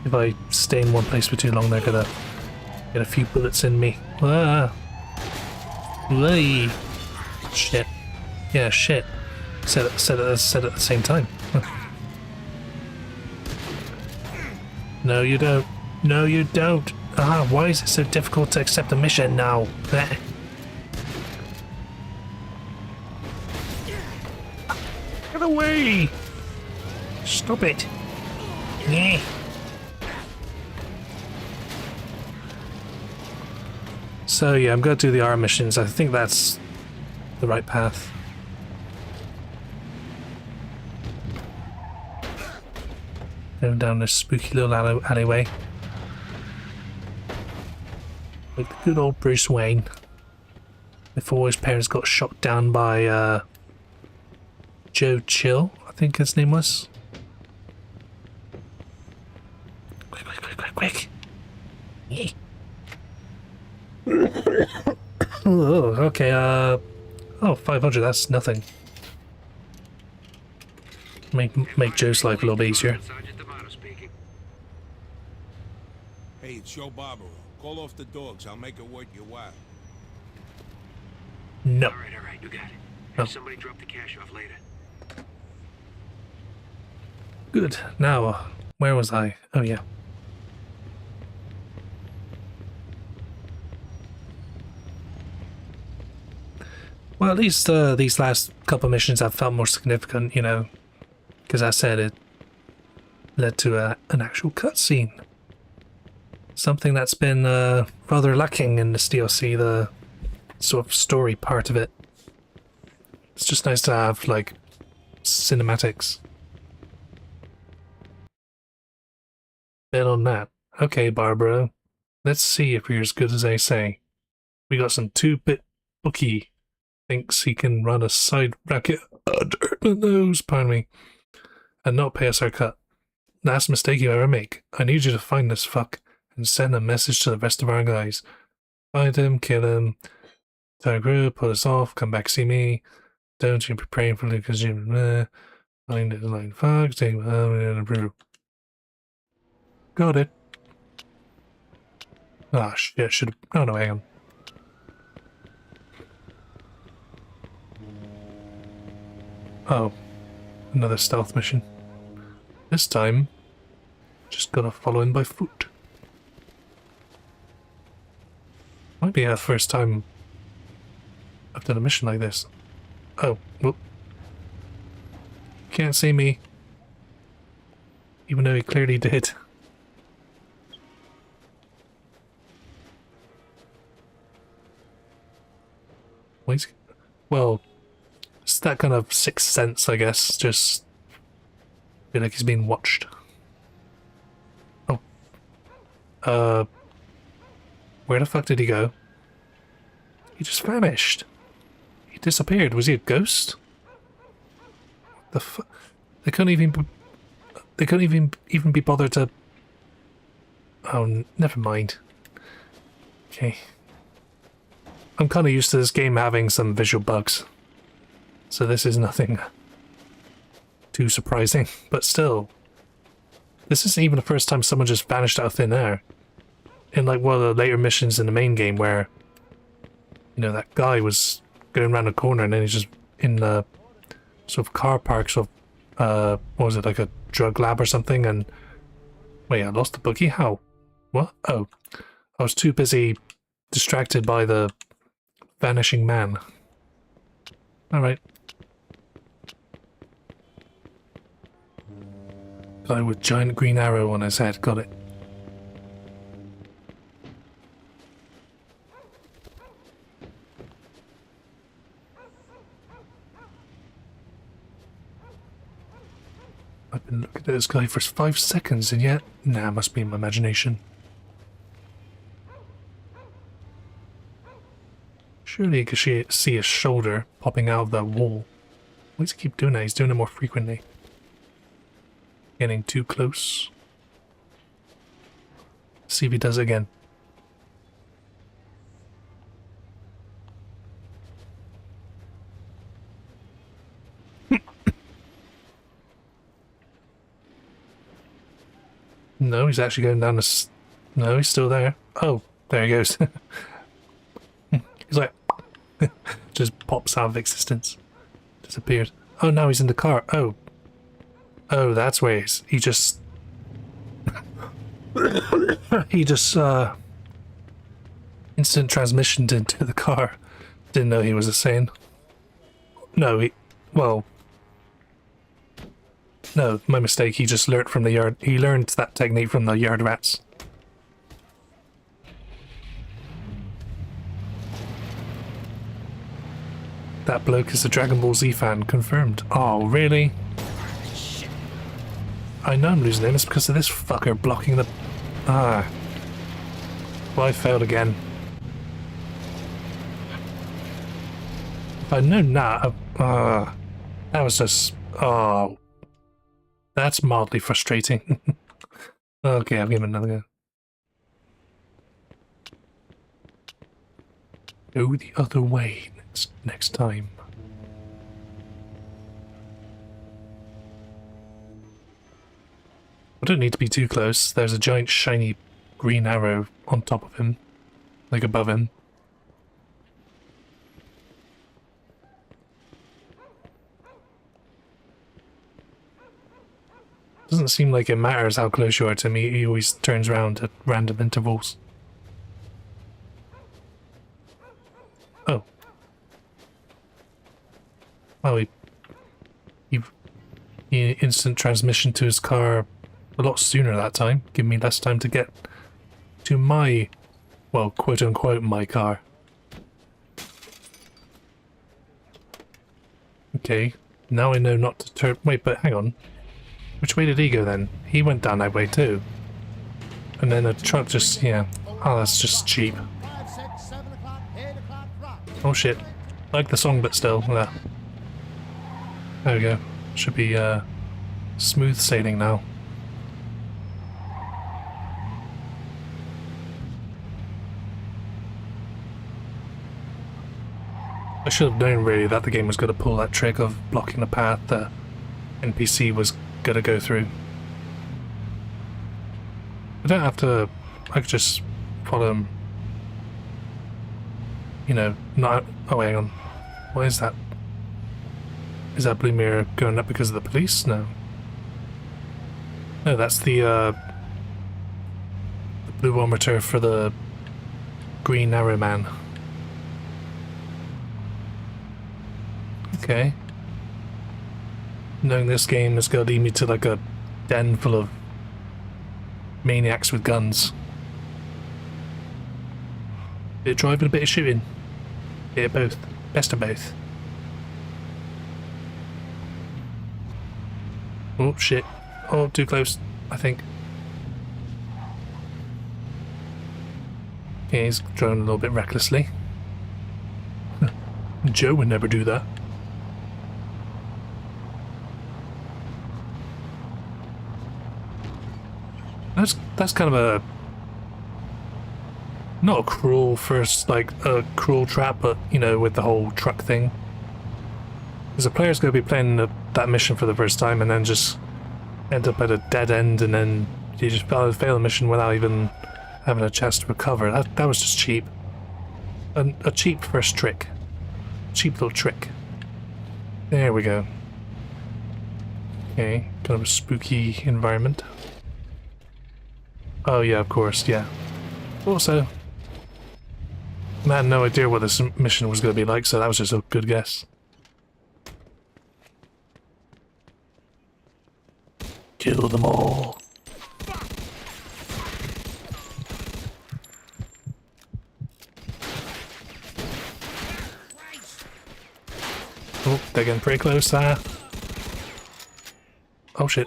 If I stay in one place for too long, they're gonna get a few bullets in me. Ah. Way. Shit. Yeah, shit. Said it at the same time. No, you don't. No, you don't. Ah, why is it so difficult to accept a mission now? Get away! Stop it. Yeah. So yeah, I'm going to do the R missions. I think that's the right path. Going down this spooky little alleyway. Like the good old Bruce Wayne. Before his parents got shot down by Joe Chill, I think his name was. Quick, quick, quick, quick, quick. Yeah. Oh, okay, oh, 500, that's nothing. Make Joe's life a little bit easier. Hey, it's Joe Barbaro. Call off the dogs. I'll make it worth your while. No. All right, you got it. Oh. Have somebody drop the cash off later. Good. Now, where was I? Oh, yeah. Well, at least these last couple missions have felt more significant, you know, because I said it led to an actual cutscene. Something that's been rather lacking in this DLC, the sort of story part of it. It's just nice to have, like, cinematics. Then on that, okay, Barbara, let's see if you're as good as they say. We got some 2-bit bookie. Thinks he can run a side racket under the nose, pardon me, and not pay us our cut. Last mistake you ever make. I need you to find this fuck and send a message to the rest of our guys. Find him, kill him, tell our group, pull us off, come back see me. Don't you be praying for Lucas Jim. Find his line fuck, take him in a brew. Got it. Ah, shit, should've. Oh no, hang on. Oh, another stealth mission. This time, just gotta follow in by foot. Might be our first time I've done a mission like this. Oh, whoop. Can't see me. Even though he clearly did. Wait. Well, it's that kind of sixth sense, I guess. Just feel like he's being watched. Oh. Where the fuck did he go? He just vanished. He disappeared. Was he a ghost? What the fuck? They couldn't even... They couldn't even be bothered to... Oh, never mind. Okay. I'm kind of used to this game having some visual bugs. So this is nothing too surprising. But still, this isn't even the first time someone just vanished out of thin air. In like one of the later missions in the main game where, you know, that guy was going around a corner and then he's just in the sort of car park, sort of, what was it, like a drug lab or something, and... Wait, I lost the boogie? How? What? Oh. I was too busy distracted by the vanishing man. Alright. Guy with giant green arrow on his head, got it. I've been looking at this guy for 5 seconds and yet... Nah, must be my imagination. Surely you could see his shoulder popping out of that wall. Why does he keep doing that? He's doing it more frequently. Getting too close. See if he does it again. No, he's actually going down the... No, he's still there. Oh, there he goes. He's like... just pops out of existence. Disappeared. Oh, now he's in the car. Oh. Oh, that's where he is. He just... he just, instant transmissioned into the car. Didn't know he was insane. No, he... Well... No, my mistake. He just learned from the yard. He learned that technique from the yard rats. That bloke is a Dragon Ball Z fan, confirmed. Oh, really? I know I'm losing him. It's because of this fucker blocking the... Ah. Well, I failed again. If I'd known that... that was just... Oh... That's mildly frustrating. Okay, I'll give him another go. Go the other way next time. I don't need to be too close. There's a giant shiny green arrow on top of him. Like above him. Doesn't seem like it matters how close you are to me. He always turns around at random intervals. Oh. Oh, he instant transmission to his car a lot sooner that time. Give me less time to get to my, well, quote unquote, my car. Okay, now I know not to turn. Wait, but hang on. Which way did he go then? He went down that way too. And then the truck just, yeah. Oh, that's just cheap. 5, 6, 7 o'clock, 8 o'clock, rock. Oh shit. Like the song, but still. Yeah. There we go. Should be smooth sailing now. I should have known really that the game was going to pull that trick of blocking the path the NPC was going to go through. I don't have to... I could just follow him. You know, not... Oh, hang on. What is that? Is that blue mirror going up because of the police? No. No, that's the blue ometer for the green arrow man. Okay. Knowing this game is going to lead me to like a den full of maniacs with guns. Bit of driving, a bit of shooting. Bit of both. Best of both. Oh shit. Oh, too close, I think. Okay, he's driving a little bit recklessly. Joe would never do that. That's kind of a not a cruel first, like a cruel trap, but you know, with the whole truck thing. Because the player's going to be playing that mission for the first time and then just end up at a dead end, and then you just fail the mission without even having a chance to recover. That was just cheap. A cheap first trick. Cheap little trick. There we go. Okay, kind of a spooky environment. Oh yeah, of course, yeah. Also, I had no idea what this mission was going to be like, so that was just a good guess. Kill them all. Oh, they're getting pretty close there. Oh shit.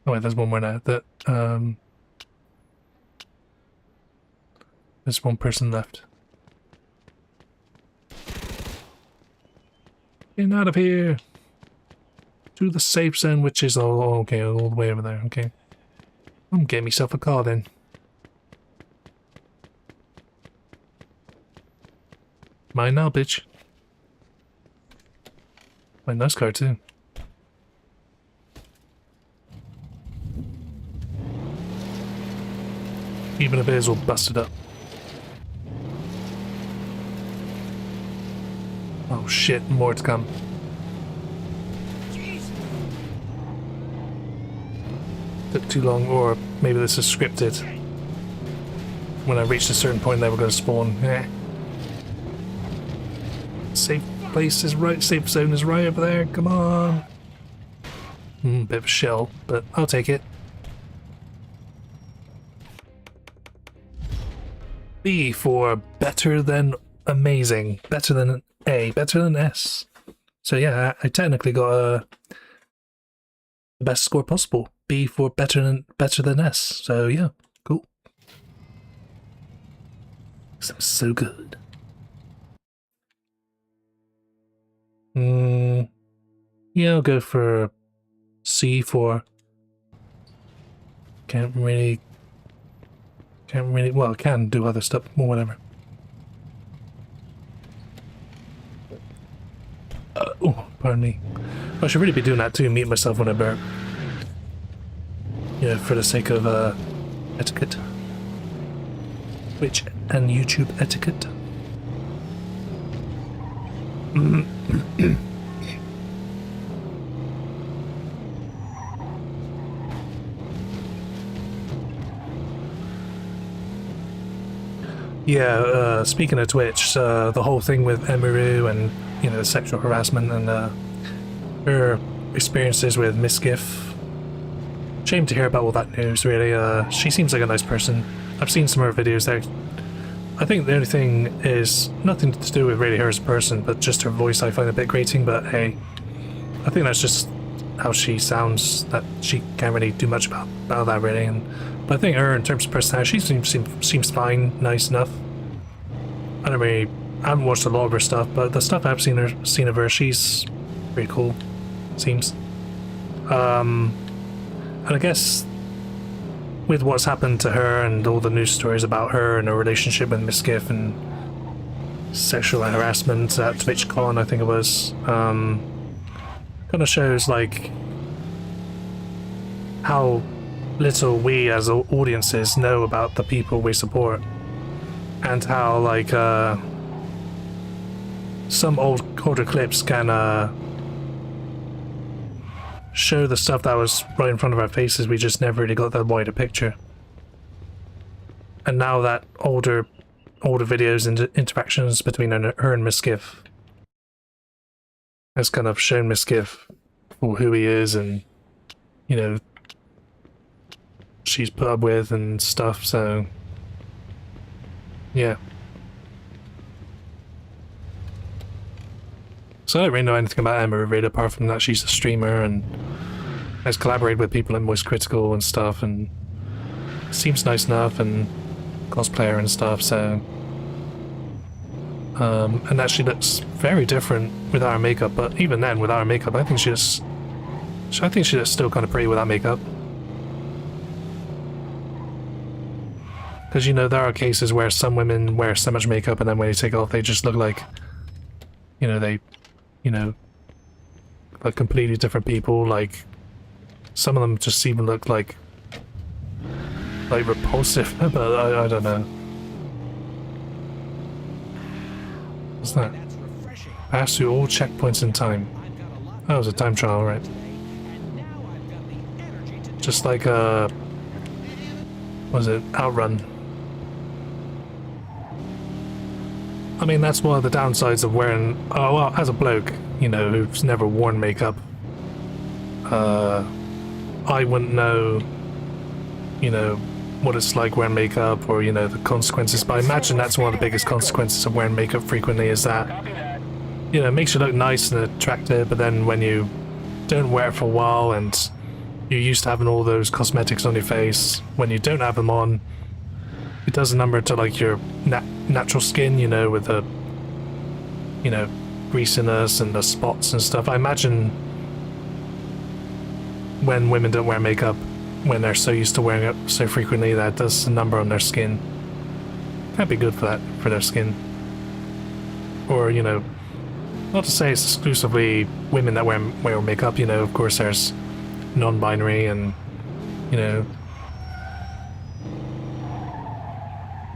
Oh wait, there's one more now. There's one person left. Get out of here! To the safe zone, which is all okay, all the way over there. Okay, I'm getting myself a car then. Mine now, bitch. My nice car too. Even if it is all busted up. Oh shit, more to come. Took too long, or maybe this is scripted. When I reached a certain point they were going to spawn. Eh. Safe place is right, safe zone is right over there, come on. Bit of a shell, but I'll take it. B for better than amazing, better than A, better than S. So yeah, I technically got the best score possible. B for better than S. So yeah, cool. I'm so good. Yeah, I'll go for C for. Can't really. Well, I can do other stuff or whatever. Oh, pardon me. I should really be doing that too. Mute myself when I burp. You know, for the sake of etiquette. Twitch and YouTube etiquette. Yeah, speaking of Twitch, the whole thing with Emiru and, you know, sexual harassment and her experiences with Miss Gif. Shame to hear about all that news, really. She seems like a nice person. I've seen some of her videos there. I think the only thing is nothing to do with really her as a person, but just her voice I find a bit grating, but hey, I think that's just how she sounds, that she can't really do much about that really. But I think her, in terms of personality, she seems fine, nice enough. I haven't watched a lot of her stuff, but the stuff I've seen of her, she's pretty cool, seems. And I guess with what's happened to her and all the news stories about her and her relationship with Miss Gif and sexual harassment at TwitchCon, I think it was, kind of shows like how little we as audiences know about the people we support, and how like some older clips can show the stuff that was right in front of our faces. We just never really got the wider picture. And now that older videos and interactions between her and Miss Gif has kind of shown Miss Gif for who he is, and you know, she's put up with and stuff, so yeah. So I don't really know anything about Emma really, apart from that she's a streamer and has collaborated with people in Voice Critical and stuff, and seems nice enough, and cosplayer and stuff, so and that she looks very different without her makeup, but even then, without her makeup, I think she I think she's still kind of pretty without makeup. Because, you know, there are cases where some women wear so much makeup and then when you take it off, they just look like, you know, like completely different people. Like, some of them just even look like repulsive, but I don't know. What's that? Pass through all checkpoints in time. Oh, it was a time trial, right? Just like what was it? Outrun. I mean, that's one of the downsides of wearing. Oh well, as a bloke, you know, who's never worn makeup, I wouldn't know, you know, what it's like wearing makeup or, you know, the consequences. But I imagine that's one of the biggest consequences of wearing makeup frequently is that, you know, it makes you look nice and attractive, but then when you don't wear it for a while and you're used to having all those cosmetics on your face, when you don't have them on, it does a number to like your natural skin, you know, with the, you know, greasiness and the spots and stuff. I imagine when women don't wear makeup, when they're so used to wearing it so frequently, that does a number on their skin. Can't be good for that, for their skin. Or, you know, not to say it's exclusively women that wear makeup, you know, of course there's non-binary and, you know,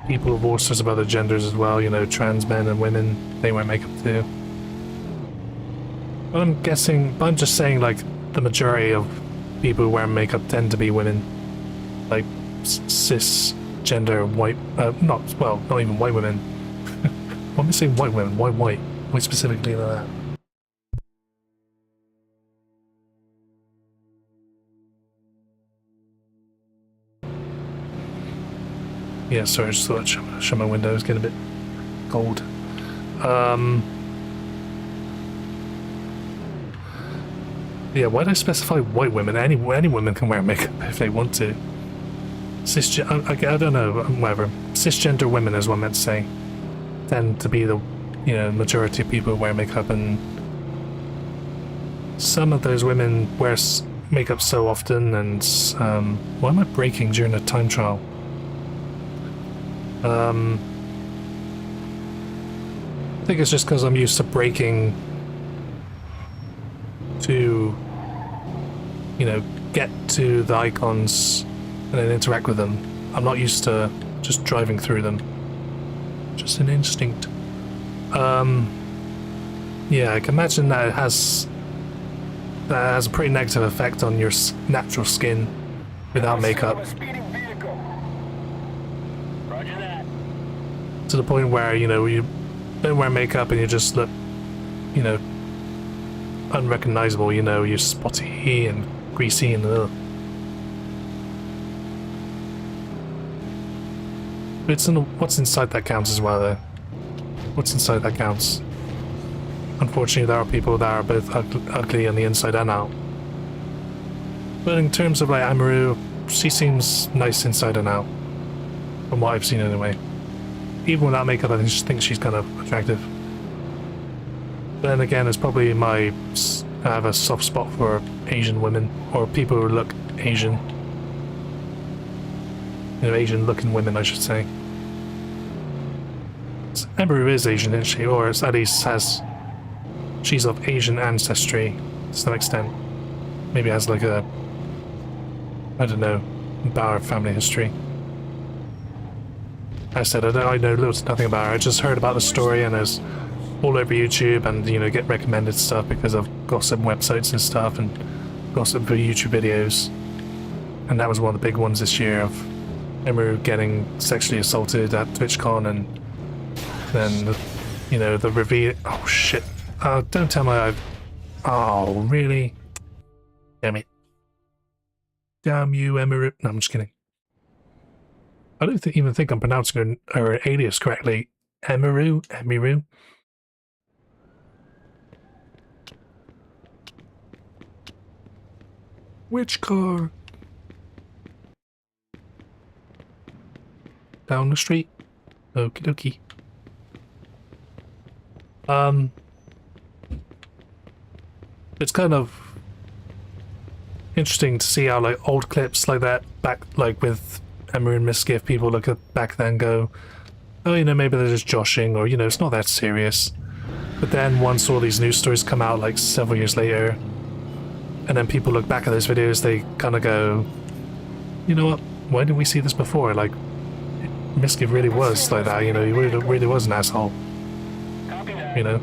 people of all sorts of other genders as well, you know, trans men and women, they wear makeup too. But I'm just saying, like, the majority of people who wear makeup tend to be women. Like, cisgender, white, not even white women. Why am I saying white women? Why white? Why specifically like that? Yeah, sorry, I just thought I'd shut my window. It's getting a bit cold. Yeah, why do I specify white women? Any women can wear makeup if they want to. I don't know, whatever. Cisgender women is what I meant to say. Tend to be the, you know, majority of people who wear makeup, and some of those women wear makeup so often, and why am I braking during a time trial? I think it's just because I'm used to braking to, you know, get to the icons and then interact with them. I'm not used to just driving through them. Just an instinct. Yeah, I can imagine that it has a pretty negative effect on your natural skin without makeup. To the point where, you know, you don't wear makeup and you just look, you know, unrecognizable, you know, you're spotty and greasy and what's inside that counts as well, though. What's inside that counts. Unfortunately, there are people that are both ugly on the inside and out. But in terms of, like, Amaru, she seems nice inside and out. From what I've seen, anyway. Even without makeup, I think she's kind of attractive. But then again, it's probably I have a soft spot for Asian women, or people who look Asian. You know, Asian-looking women, I should say. Amaru is Asian, isn't she? Or at least she's of Asian ancestry to some extent. Maybe has like a, I don't know, Bauer family history. As I said, I know little to nothing about her. I just heard about the story and it's all over YouTube, and, you know, get recommended stuff because of gossip websites and stuff and gossip for YouTube videos. And that was one of the big ones this year of Amaru getting sexually assaulted at TwitchCon, and then, you know, the reveal. Oh shit. Don't tell me Oh, really? Damn it. Damn you, Amaru. No, I'm just kidding. I don't even think I'm pronouncing her alias correctly. Amaru? Emiru? Which car? Down the street? Okie dokie. It's kind of interesting to see how like old clips like that back, like with Emma and Miskiff, people look at back then and go, oh, you know, maybe they're just joshing, or, you know, it's not that serious. But then once all these news stories come out like several years later, and then people look back at those videos, they kind of go, you know what, why didn't we see this before? Like, Miskiff really was like that, you know, he really was an asshole, you know.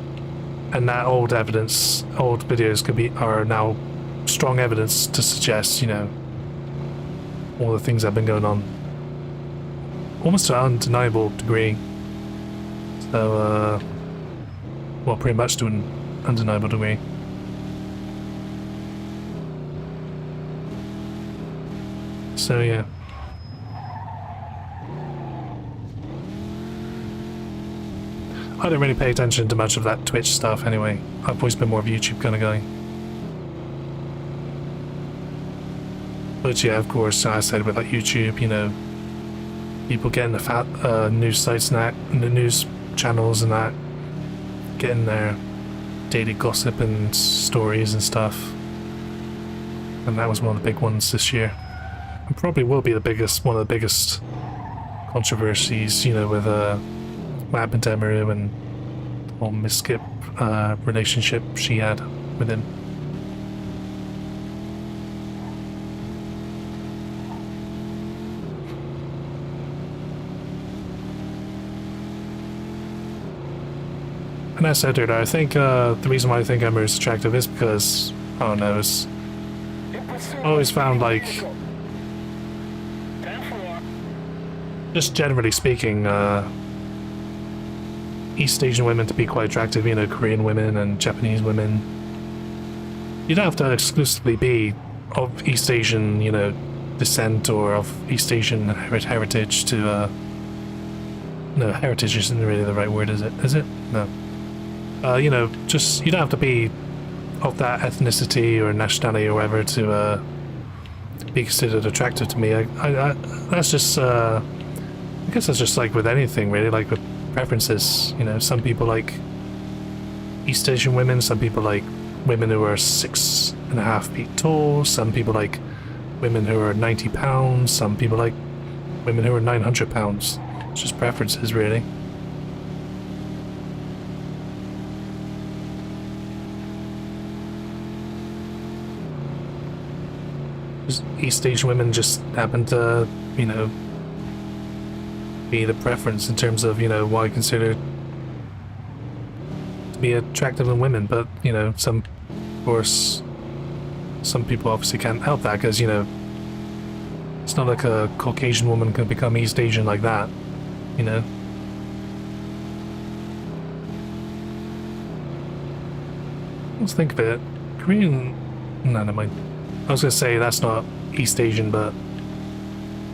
And that old evidence, old videos are now strong evidence to suggest, you know, all the things that have been going on. Almost to an undeniable degree. So, well, pretty much to an undeniable degree. So, yeah. I don't really pay attention to much of that Twitch stuff anyway. I've always been more of a YouTube kind of guy. But yeah, of course, as I said, with like YouTube, you know, people getting the fat news sites and that, and the news channels and that, getting their daily gossip and stories and stuff. And that was one of the big ones this year. And probably will be the biggest, one of the biggest controversies, you know, with what happened to Emiru and the whole Miskip relationship she had with him. And as I said earlier, I think the reason why I think Emiru is attractive is because, I don't know, I always found, like, just generally speaking, East Asian women to be quite attractive, you know, Korean women and Japanese women. You don't have to exclusively be of East Asian, you know, descent or of East Asian heritage to, no, heritage isn't really the right word, is it? Is it? No. You know, just, you don't have to be of that ethnicity or nationality or whatever to be considered attractive to me. That's just, I guess that's just like with anything really, like with preferences, you know, some people like East Asian women, some people like women who are 6.5 feet tall, some people like women who are 90 pounds, some people like women who are 900 pounds. It's just preferences really. East Asian women just happen to, you know, be the preference in terms of, you know, what I consider to be attractive in women, but, you know, of course, some people obviously can't help that because, you know, it's not like a Caucasian woman can become East Asian like that, you know. Let's think of it. Korean... No, never mind. I was going to say that's not East Asian, but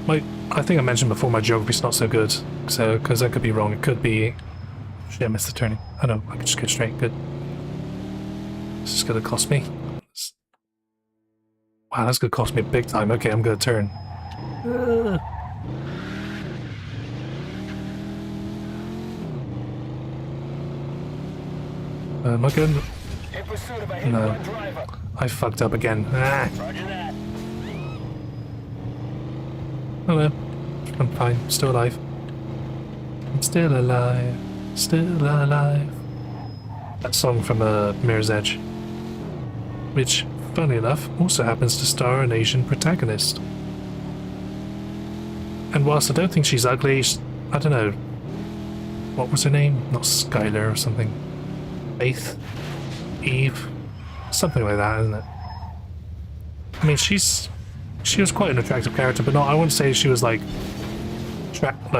I think I mentioned before my geography's not so good, so because I could be wrong. It could be. Shit, I missed the turning. I know. I can just go straight. Good. This is going to cost me. Wow, that's going to cost me big time. Okay, I'm going to turn. Am I good? No. I fucked up again. Ah. Oh no. I'm fine. Still alive. I'm still alive. Still alive. That song from Mirror's Edge. Which, funny enough, also happens to star an Asian protagonist. And whilst I don't think she's ugly, I don't know. What was her name? Not Skylar or something. Faith? Eve? Something like that, isn't it? I mean, she was quite an attractive character, but not, I wouldn't say she was like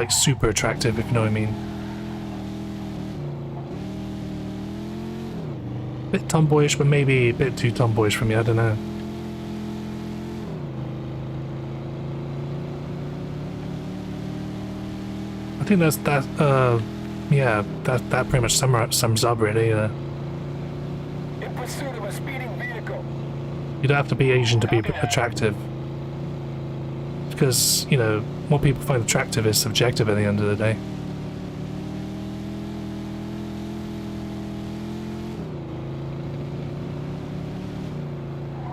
super attractive, if you know what I mean. Bit tomboyish, but maybe a bit too tomboyish for me, I don't know. I think yeah, that pretty much sums up really. In pursuit of a speeding vehicle. You don't have to be Asian to be attractive. Because, you know, what people find attractive is subjective at the end of the day.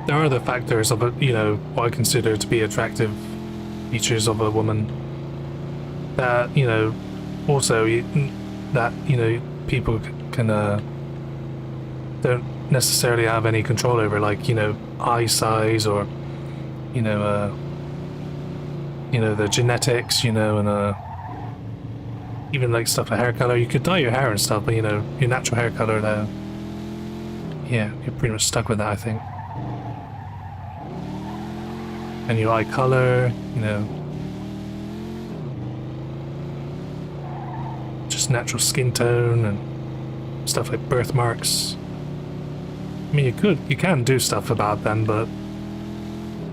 there are the factors of, what I consider to be attractive features of a woman that, also that, people can, don't necessarily have any control over, like, eye size or, the genetics, and, even like stuff like hair color. You could dye your hair and stuff, but, your natural hair color, though, yeah, you're pretty much stuck with that, I think. And your eye color, just natural skin tone and stuff like birthmarks. I mean, you can do stuff about them, but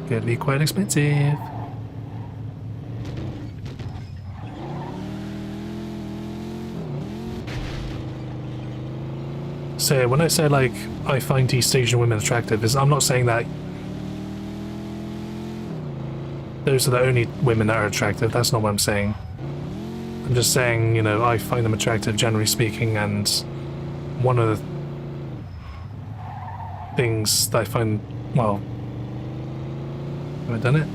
it could be quite expensive. So when I say, like, I find East Asian women attractive, I'm not saying that those are the only women that are attractive. That's not what I'm saying. I'm just saying, I find them attractive, generally speaking, and one of the things that I find, well, have I done it?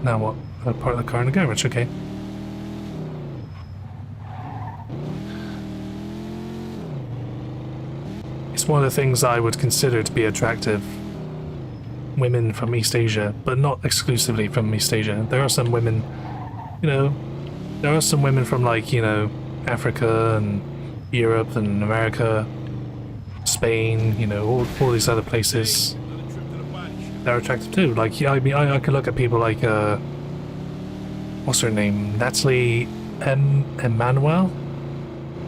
Now what? Part of the car in the garage, okay. It's one of the things I would consider to be attractive. Women from East Asia, but not exclusively from East Asia. There are some women, there are some women from, like, Africa and Europe and America, Spain, all these other places. They're attractive too. Like, I mean, I could look at people like, what's her name? Natalie Emmanuel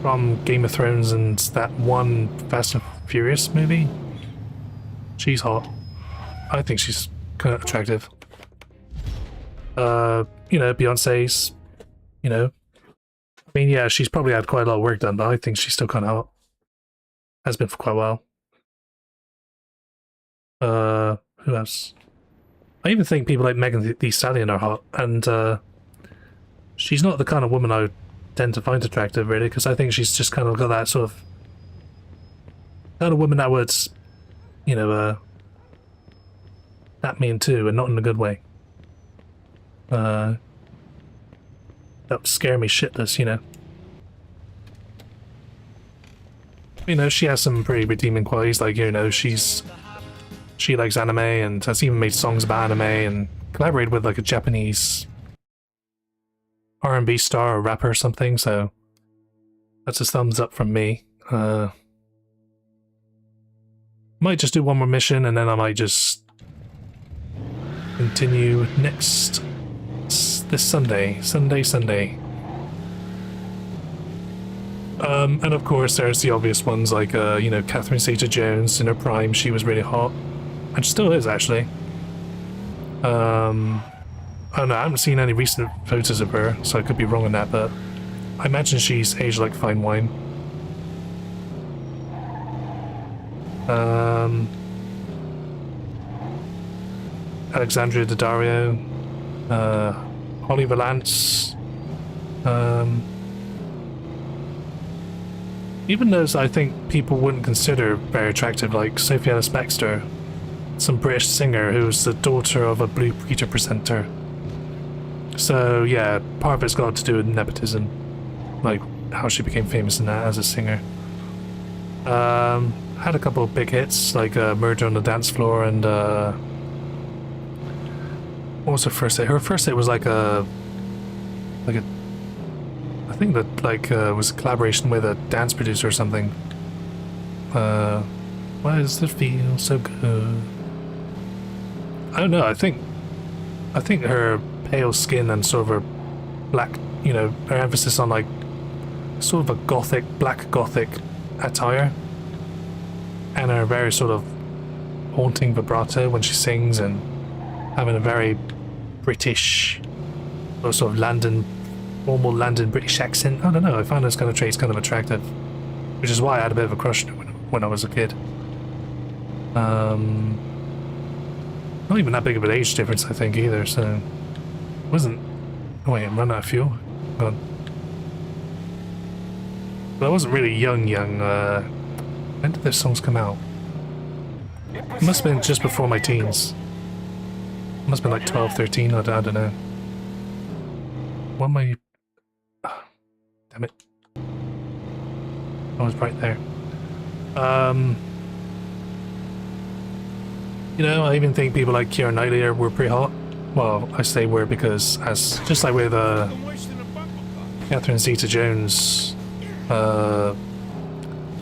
from Game of Thrones and that one Fast and Furious movie. She's hot. I think she's kind of attractive. Beyonce's, I mean, yeah, she's probably had quite a lot of work done, but I think she's still kind of hot. Has been for quite a while. Who else? I even think people like Megan Thee Stallion are hot, and she's not the kind of woman I would tend to find attractive, really, because I think she's just kind of got that sort of kind of woman that would, that mean too, and not in a good way. That would scare me shitless, She has some pretty redeeming qualities, like, she likes anime and has even made songs about anime and collaborated with, like, a Japanese R&B star or rapper or something, so that's a thumbs up from me. Might just do one more mission and then I might just continue this Sunday. And of course there's the obvious ones like, Catherine Zeta-Jones in her prime. She was really hot. And she still is, actually. I don't know, I haven't seen any recent photos of her, so I could be wrong on that, but I imagine she's aged like fine wine. Alexandria Daddario, Holly Valance, even those I think people wouldn't consider very attractive, like Sophie Ellis-Bextor, some British singer who's the daughter of a Blue Peter presenter. So yeah, part of it's got to do with nepotism, like how she became famous in that as a singer. Had a couple of big hits like Murder on the Dance Floor and what was her first hit? Her first hit was like a I think that was a collaboration with a dance producer or something. Why does it feel so good? I don't know, I think her pale skin and sort of her black, her emphasis on like sort of a black gothic attire and her very sort of haunting vibrato when she sings and having a very British or sort of normal London British accent. I don't know, I find those kind of traits kind of attractive, which is why I had a bit of a crush on her when I was a kid. Not even that big of an age difference, I think, either, so it wasn't... Oh wait, I'm running out of fuel. Gone. But I wasn't really young. When did those songs come out? It must have been just before my teens. Must have been like 12, 13, I don't know. What am I... Oh, damn it. I was right there. You know, I even think people like Keira Knightley were pretty hot. Well, I say were because, as just like with Catherine Zeta-Jones, I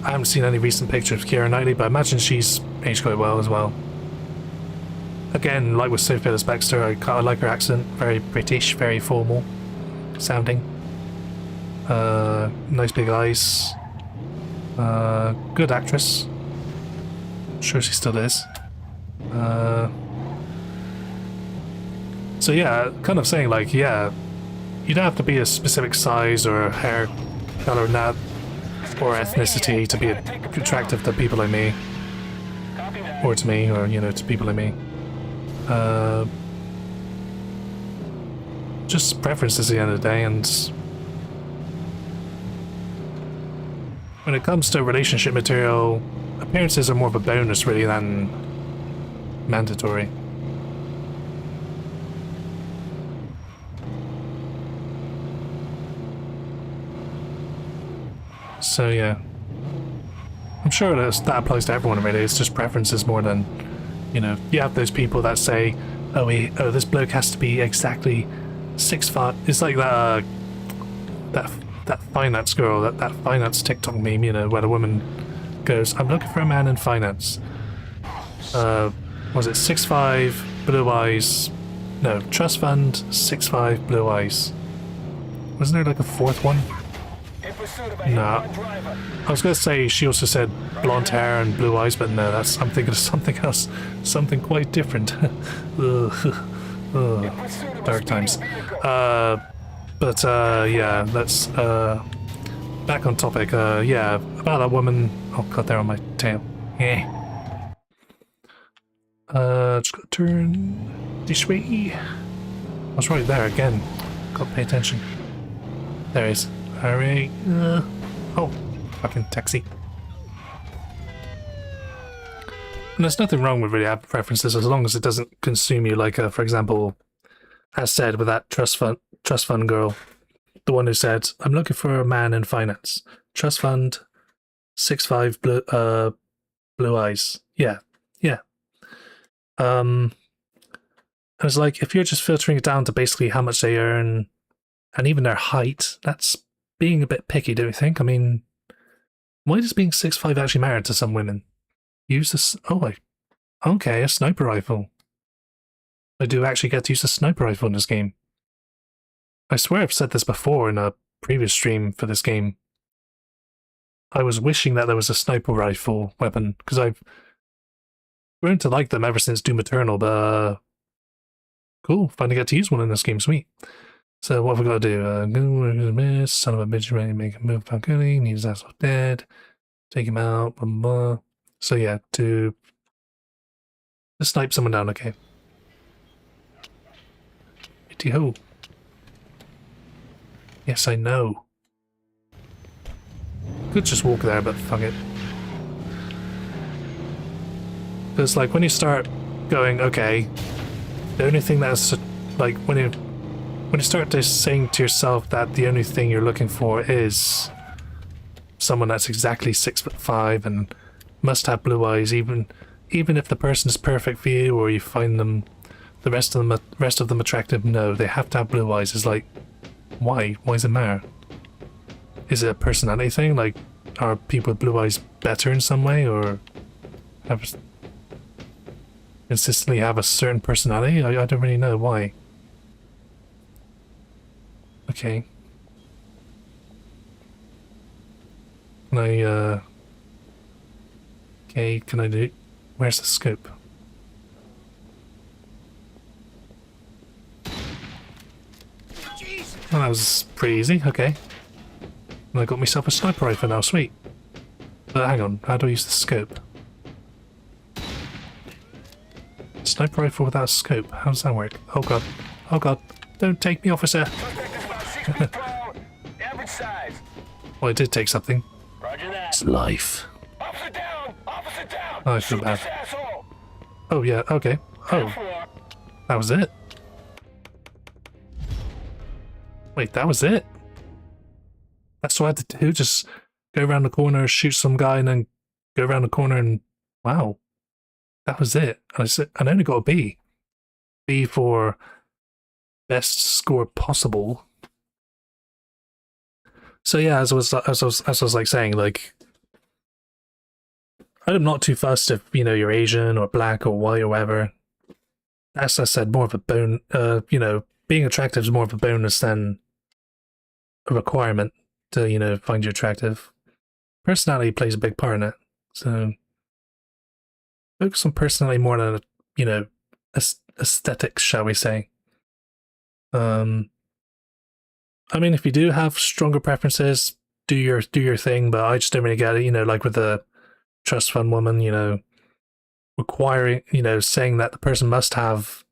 haven't seen any recent pictures of Keira Knightley, but I imagine she's aged quite well as well. Again, like with Sophia Ellis-Bextor, I like her accent, very British, very formal sounding. Nice big eyes. Good actress. I'm sure she still is. So yeah, kind of saying like, yeah, you don't have to be a specific size or hair color or ethnicity to be attractive to people like me. Or to me, or, you know, to people like me. Just preferences at the end of the day, and when it comes to relationship material, appearances are more of a bonus really than mandatory. So yeah, I'm sure that applies to everyone really. It's just preferences more than, you know, you have those people that say, oh this bloke has to be exactly 6'5". It's like that that finance girl, that finance TikTok meme, you know, where the woman goes, I'm looking for a man in finance. Was it 6'5", blue eyes? No, trust fund, 6'5", blue eyes. Wasn't there like a fourth one? No. I was gonna say she also said blonde hair and blue eyes, but no, that's, I'm thinking of something else, something quite different. Dark times. Yeah, let's back on topic. Yeah, about that woman. Oh god, they're on my tail. Yeah. Just gotta turn this way. I was right there again. Gotta pay attention. There he is. Alright. Oh, fucking taxi. And there's nothing wrong with really having preferences as long as it doesn't consume you, like, for example, as said with that trust fund girl, the one who said, I'm looking for a man in finance. Trust fund, 6'5", blue eyes. Yeah. And it's like, if you're just filtering it down to basically how much they earn and even their height, that's being a bit picky, don't you think? I mean, why does being 6'5" actually matter to some women? Use this. Okay, a sniper rifle. I do actually get to use a sniper rifle in this game. I swear I've said this before in a previous stream for this game. I was wishing that there was a sniper rifle weapon, because I've grown to like them ever since Doom Eternal, but cool, finally get to use one in this game, sweet. So what have we got to do? Go, son of a bitch, ready to make a move, Falcone, needs his ass off dead, take him out, blah, blah, blah. So yeah, to snipe someone down, okay. Itty-ho. Yes, I know. Could just walk there, but fuck it. Because, like, when you start going, okay, the only thing that's, like, when you start just saying to yourself that the only thing you're looking for is someone that's exactly 6'5" and must have blue eyes, even if the person is perfect for you or you find them, the rest of them attractive, no, they have to have blue eyes. It's like, why? Why does it matter? Is it a personality thing? Like, are people with blue eyes better in some way, or consistently have a certain personality? I don't really know why. Okay. Can I, okay, can I do... Where's the scope? Well, that was pretty easy, okay. And I got myself a sniper rifle now, sweet. But hang on, how do I use the scope? Sniper rifle without a scope, how does that work? Oh god, don't take me, officer! Well, it did take something. Roger that. It's life. Officer down! Officer down! Oh, I feel bad. Oh, yeah, okay. Oh, that was it? Wait, that was it? That's what I had to do? Just go around the corner, shoot some guy, and then go around the corner and... Wow. That was it. And I only got a B. B for best score possible. So yeah, as I was like saying, like, I'm not too fussed if, you know, you're Asian or black or white or whatever. As I said, more of a you know, being attractive is more of a bonus than a requirement to, you know, find you attractive. Personality plays a big part in it. So focus on personality more than, you know, aesthetics, shall we say. I mean, if you do have stronger preferences, do your thing, but I just don't really get it, you know, like with the trust fund woman, you know, requiring, you know, saying that the person must have,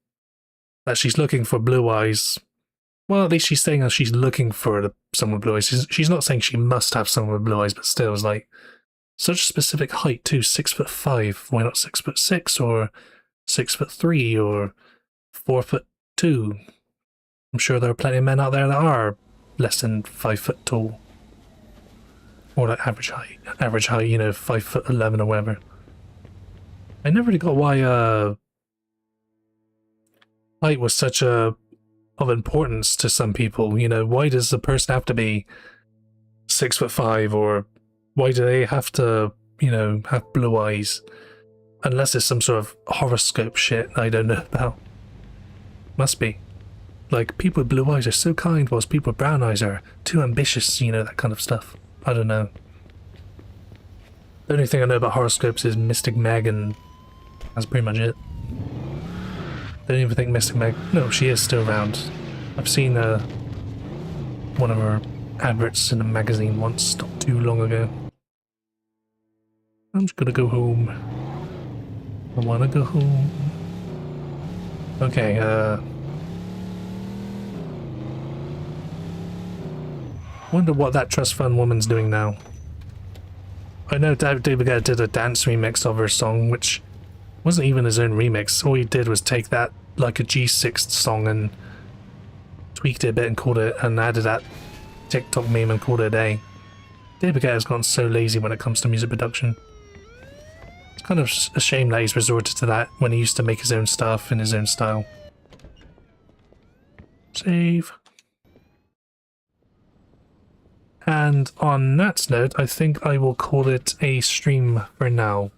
that she's looking for blue eyes. Well, at least she's saying that she's looking for someone with blue eyes. She's not saying she must have someone with blue eyes, but still, it's like, such a specific height too, 6'5". Why not 6'6" or 6'3" or 4'2"? I'm sure there are plenty of men out there that are less than 5 foot tall, or like average height, you know, 5'11" or whatever. I never really got why height was such of importance to some people. You know, why does the person have to be 6'5", or why do they have to, you know, have blue eyes? Unless it's some sort of horoscope shit I don't know about. Must be. Like, people with blue eyes are so kind, whilst people with brown eyes are too ambitious, you know, that kind of stuff. I don't know. The only thing I know about horoscopes is Mystic Meg, and that's pretty much it. Don't even think Mystic Meg... No, she is still around. I've seen one of her adverts in a magazine once, not too long ago. I'm just gonna go home. I wanna go home. Okay, wonder what that trust fund woman's doing now. I know David Guetta did a dance remix of her song, which wasn't even his own remix. All he did was take that, like a G6 song, and tweaked it a bit and called it, and added that TikTok meme and called it a day. David Guetta's gotten so lazy when it comes to music production. It's kind of a shame that he's resorted to that when he used to make his own stuff in his own style. Save. And on that note, I think I will call it a stream for now.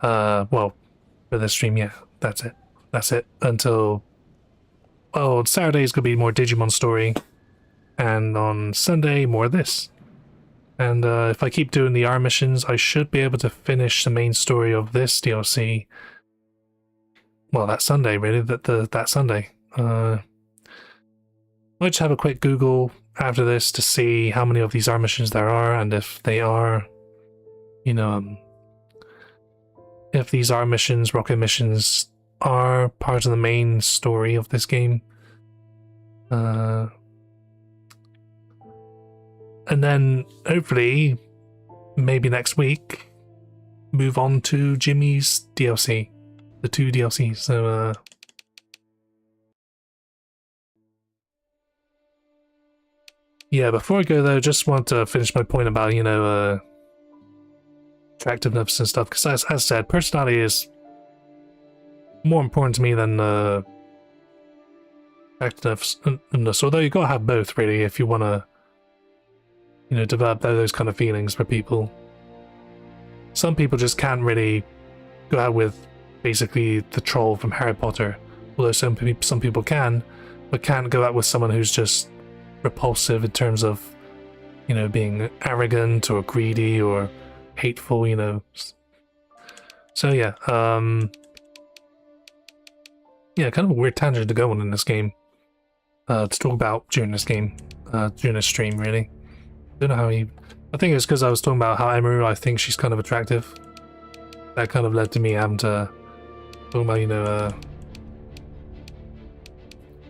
Well, for the stream, yeah, that's it. That's it. Until... Oh, Saturday's gonna be more Digimon story. And on Sunday, more of this. And if I keep doing the R missions, I should be able to finish the main story of this DLC. Well, that Sunday, really. That Sunday. I'll just have a quick Google after this to see how many of these R missions there are, and if they are, you know, if these R missions, rocket missions, are part of the main story of this game. And then, hopefully, maybe next week, move on to Jimmy's DLC. The 2 DLCs, so, yeah, before I go though, just want to finish my point about, you know, attractiveness and stuff, because as I said, personality is more important to me than attractiveness, although you gotta have both, really, if you want to, you know, develop those kind of feelings for people. Some people just can't really go out with basically the troll from Harry Potter, although some people can, but can't go out with someone who's just repulsive in terms of, you know, being arrogant or greedy or hateful, you know. So yeah, yeah, kind of a weird tangent to go on in this game, to talk about during this game, during this stream, really. Don't know how he... I think it's because I was talking about how Emery, I think she's kind of attractive. That kind of led to me having to talk about, you know,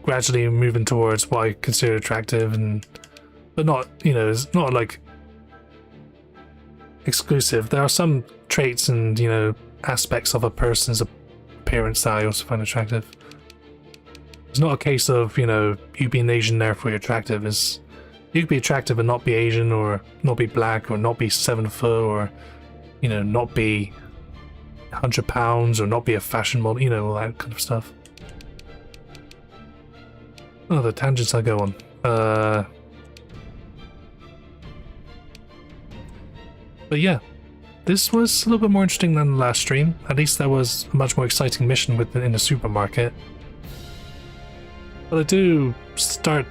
gradually moving towards what I consider attractive, and but not, you know, it's not like exclusive. There are some traits and, you know, aspects of a person's appearance that I also find attractive. It's not a case of, you know, you being Asian therefore you're attractive. It's, you could be attractive and not be Asian, or not be black, or not be 7 foot, or, you know, not be 100 pounds, or not be a fashion model, you know, all that kind of stuff. Oh, the tangents I go on. But yeah, this was a little bit more interesting than the last stream. At least that was a much more exciting mission in the supermarket. But I'm starting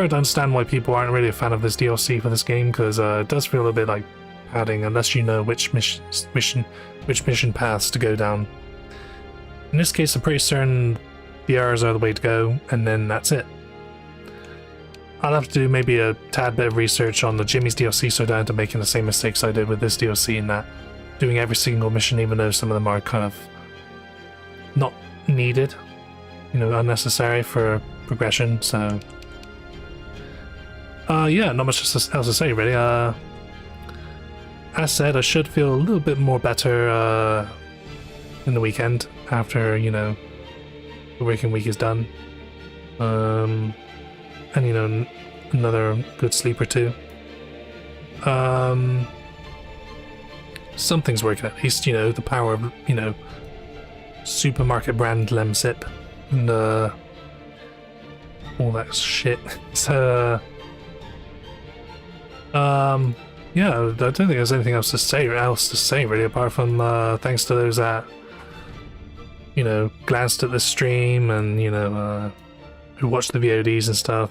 to understand why people aren't really a fan of this DLC for this game, because it does feel a bit like padding unless you know which mission paths to go down. In this case, I'm pretty certain the errors are the way to go, and then that's it. I'll have to do maybe a tad bit of research on the Jimmy's DLC so I don't end up making the same mistakes I did with this DLC, in that doing every single mission, even though some of them are kind of not needed, you know, unnecessary for progression. So yeah, not much else to say really. As said, I should feel a little bit more better in the weekend after, you know, the working week is done, and you know, another good sleep or two. Something's working, at least, you know, the power of, you know, supermarket brand Lemsip and all that shit. So yeah, I don't think there's anything else to say really, apart from thanks to those that, you know, glanced at the stream and, you know, who watched the VODs and stuff.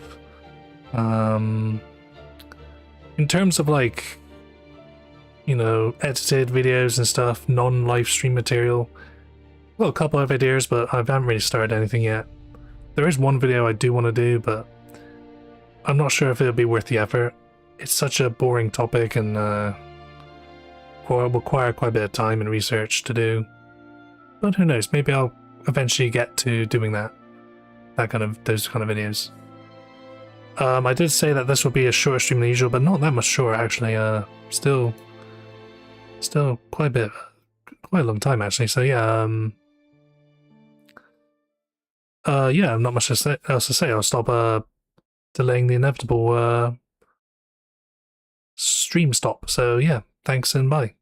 In terms of, like, you know, edited videos and stuff, non-live stream material, well, a couple of ideas, but I haven't really started anything yet. There is one video I do want to do, but I'm not sure if it'll be worth the effort. It's such a boring topic and will require quite a bit of time and research to do. But who knows, maybe I'll eventually get to doing those kind of videos. I did say that this would be a shorter stream than usual, but not that much shorter actually. Still quite a long time actually. So yeah, yeah, not much else to say. I'll stop delaying the inevitable stream stop. So yeah, thanks and bye.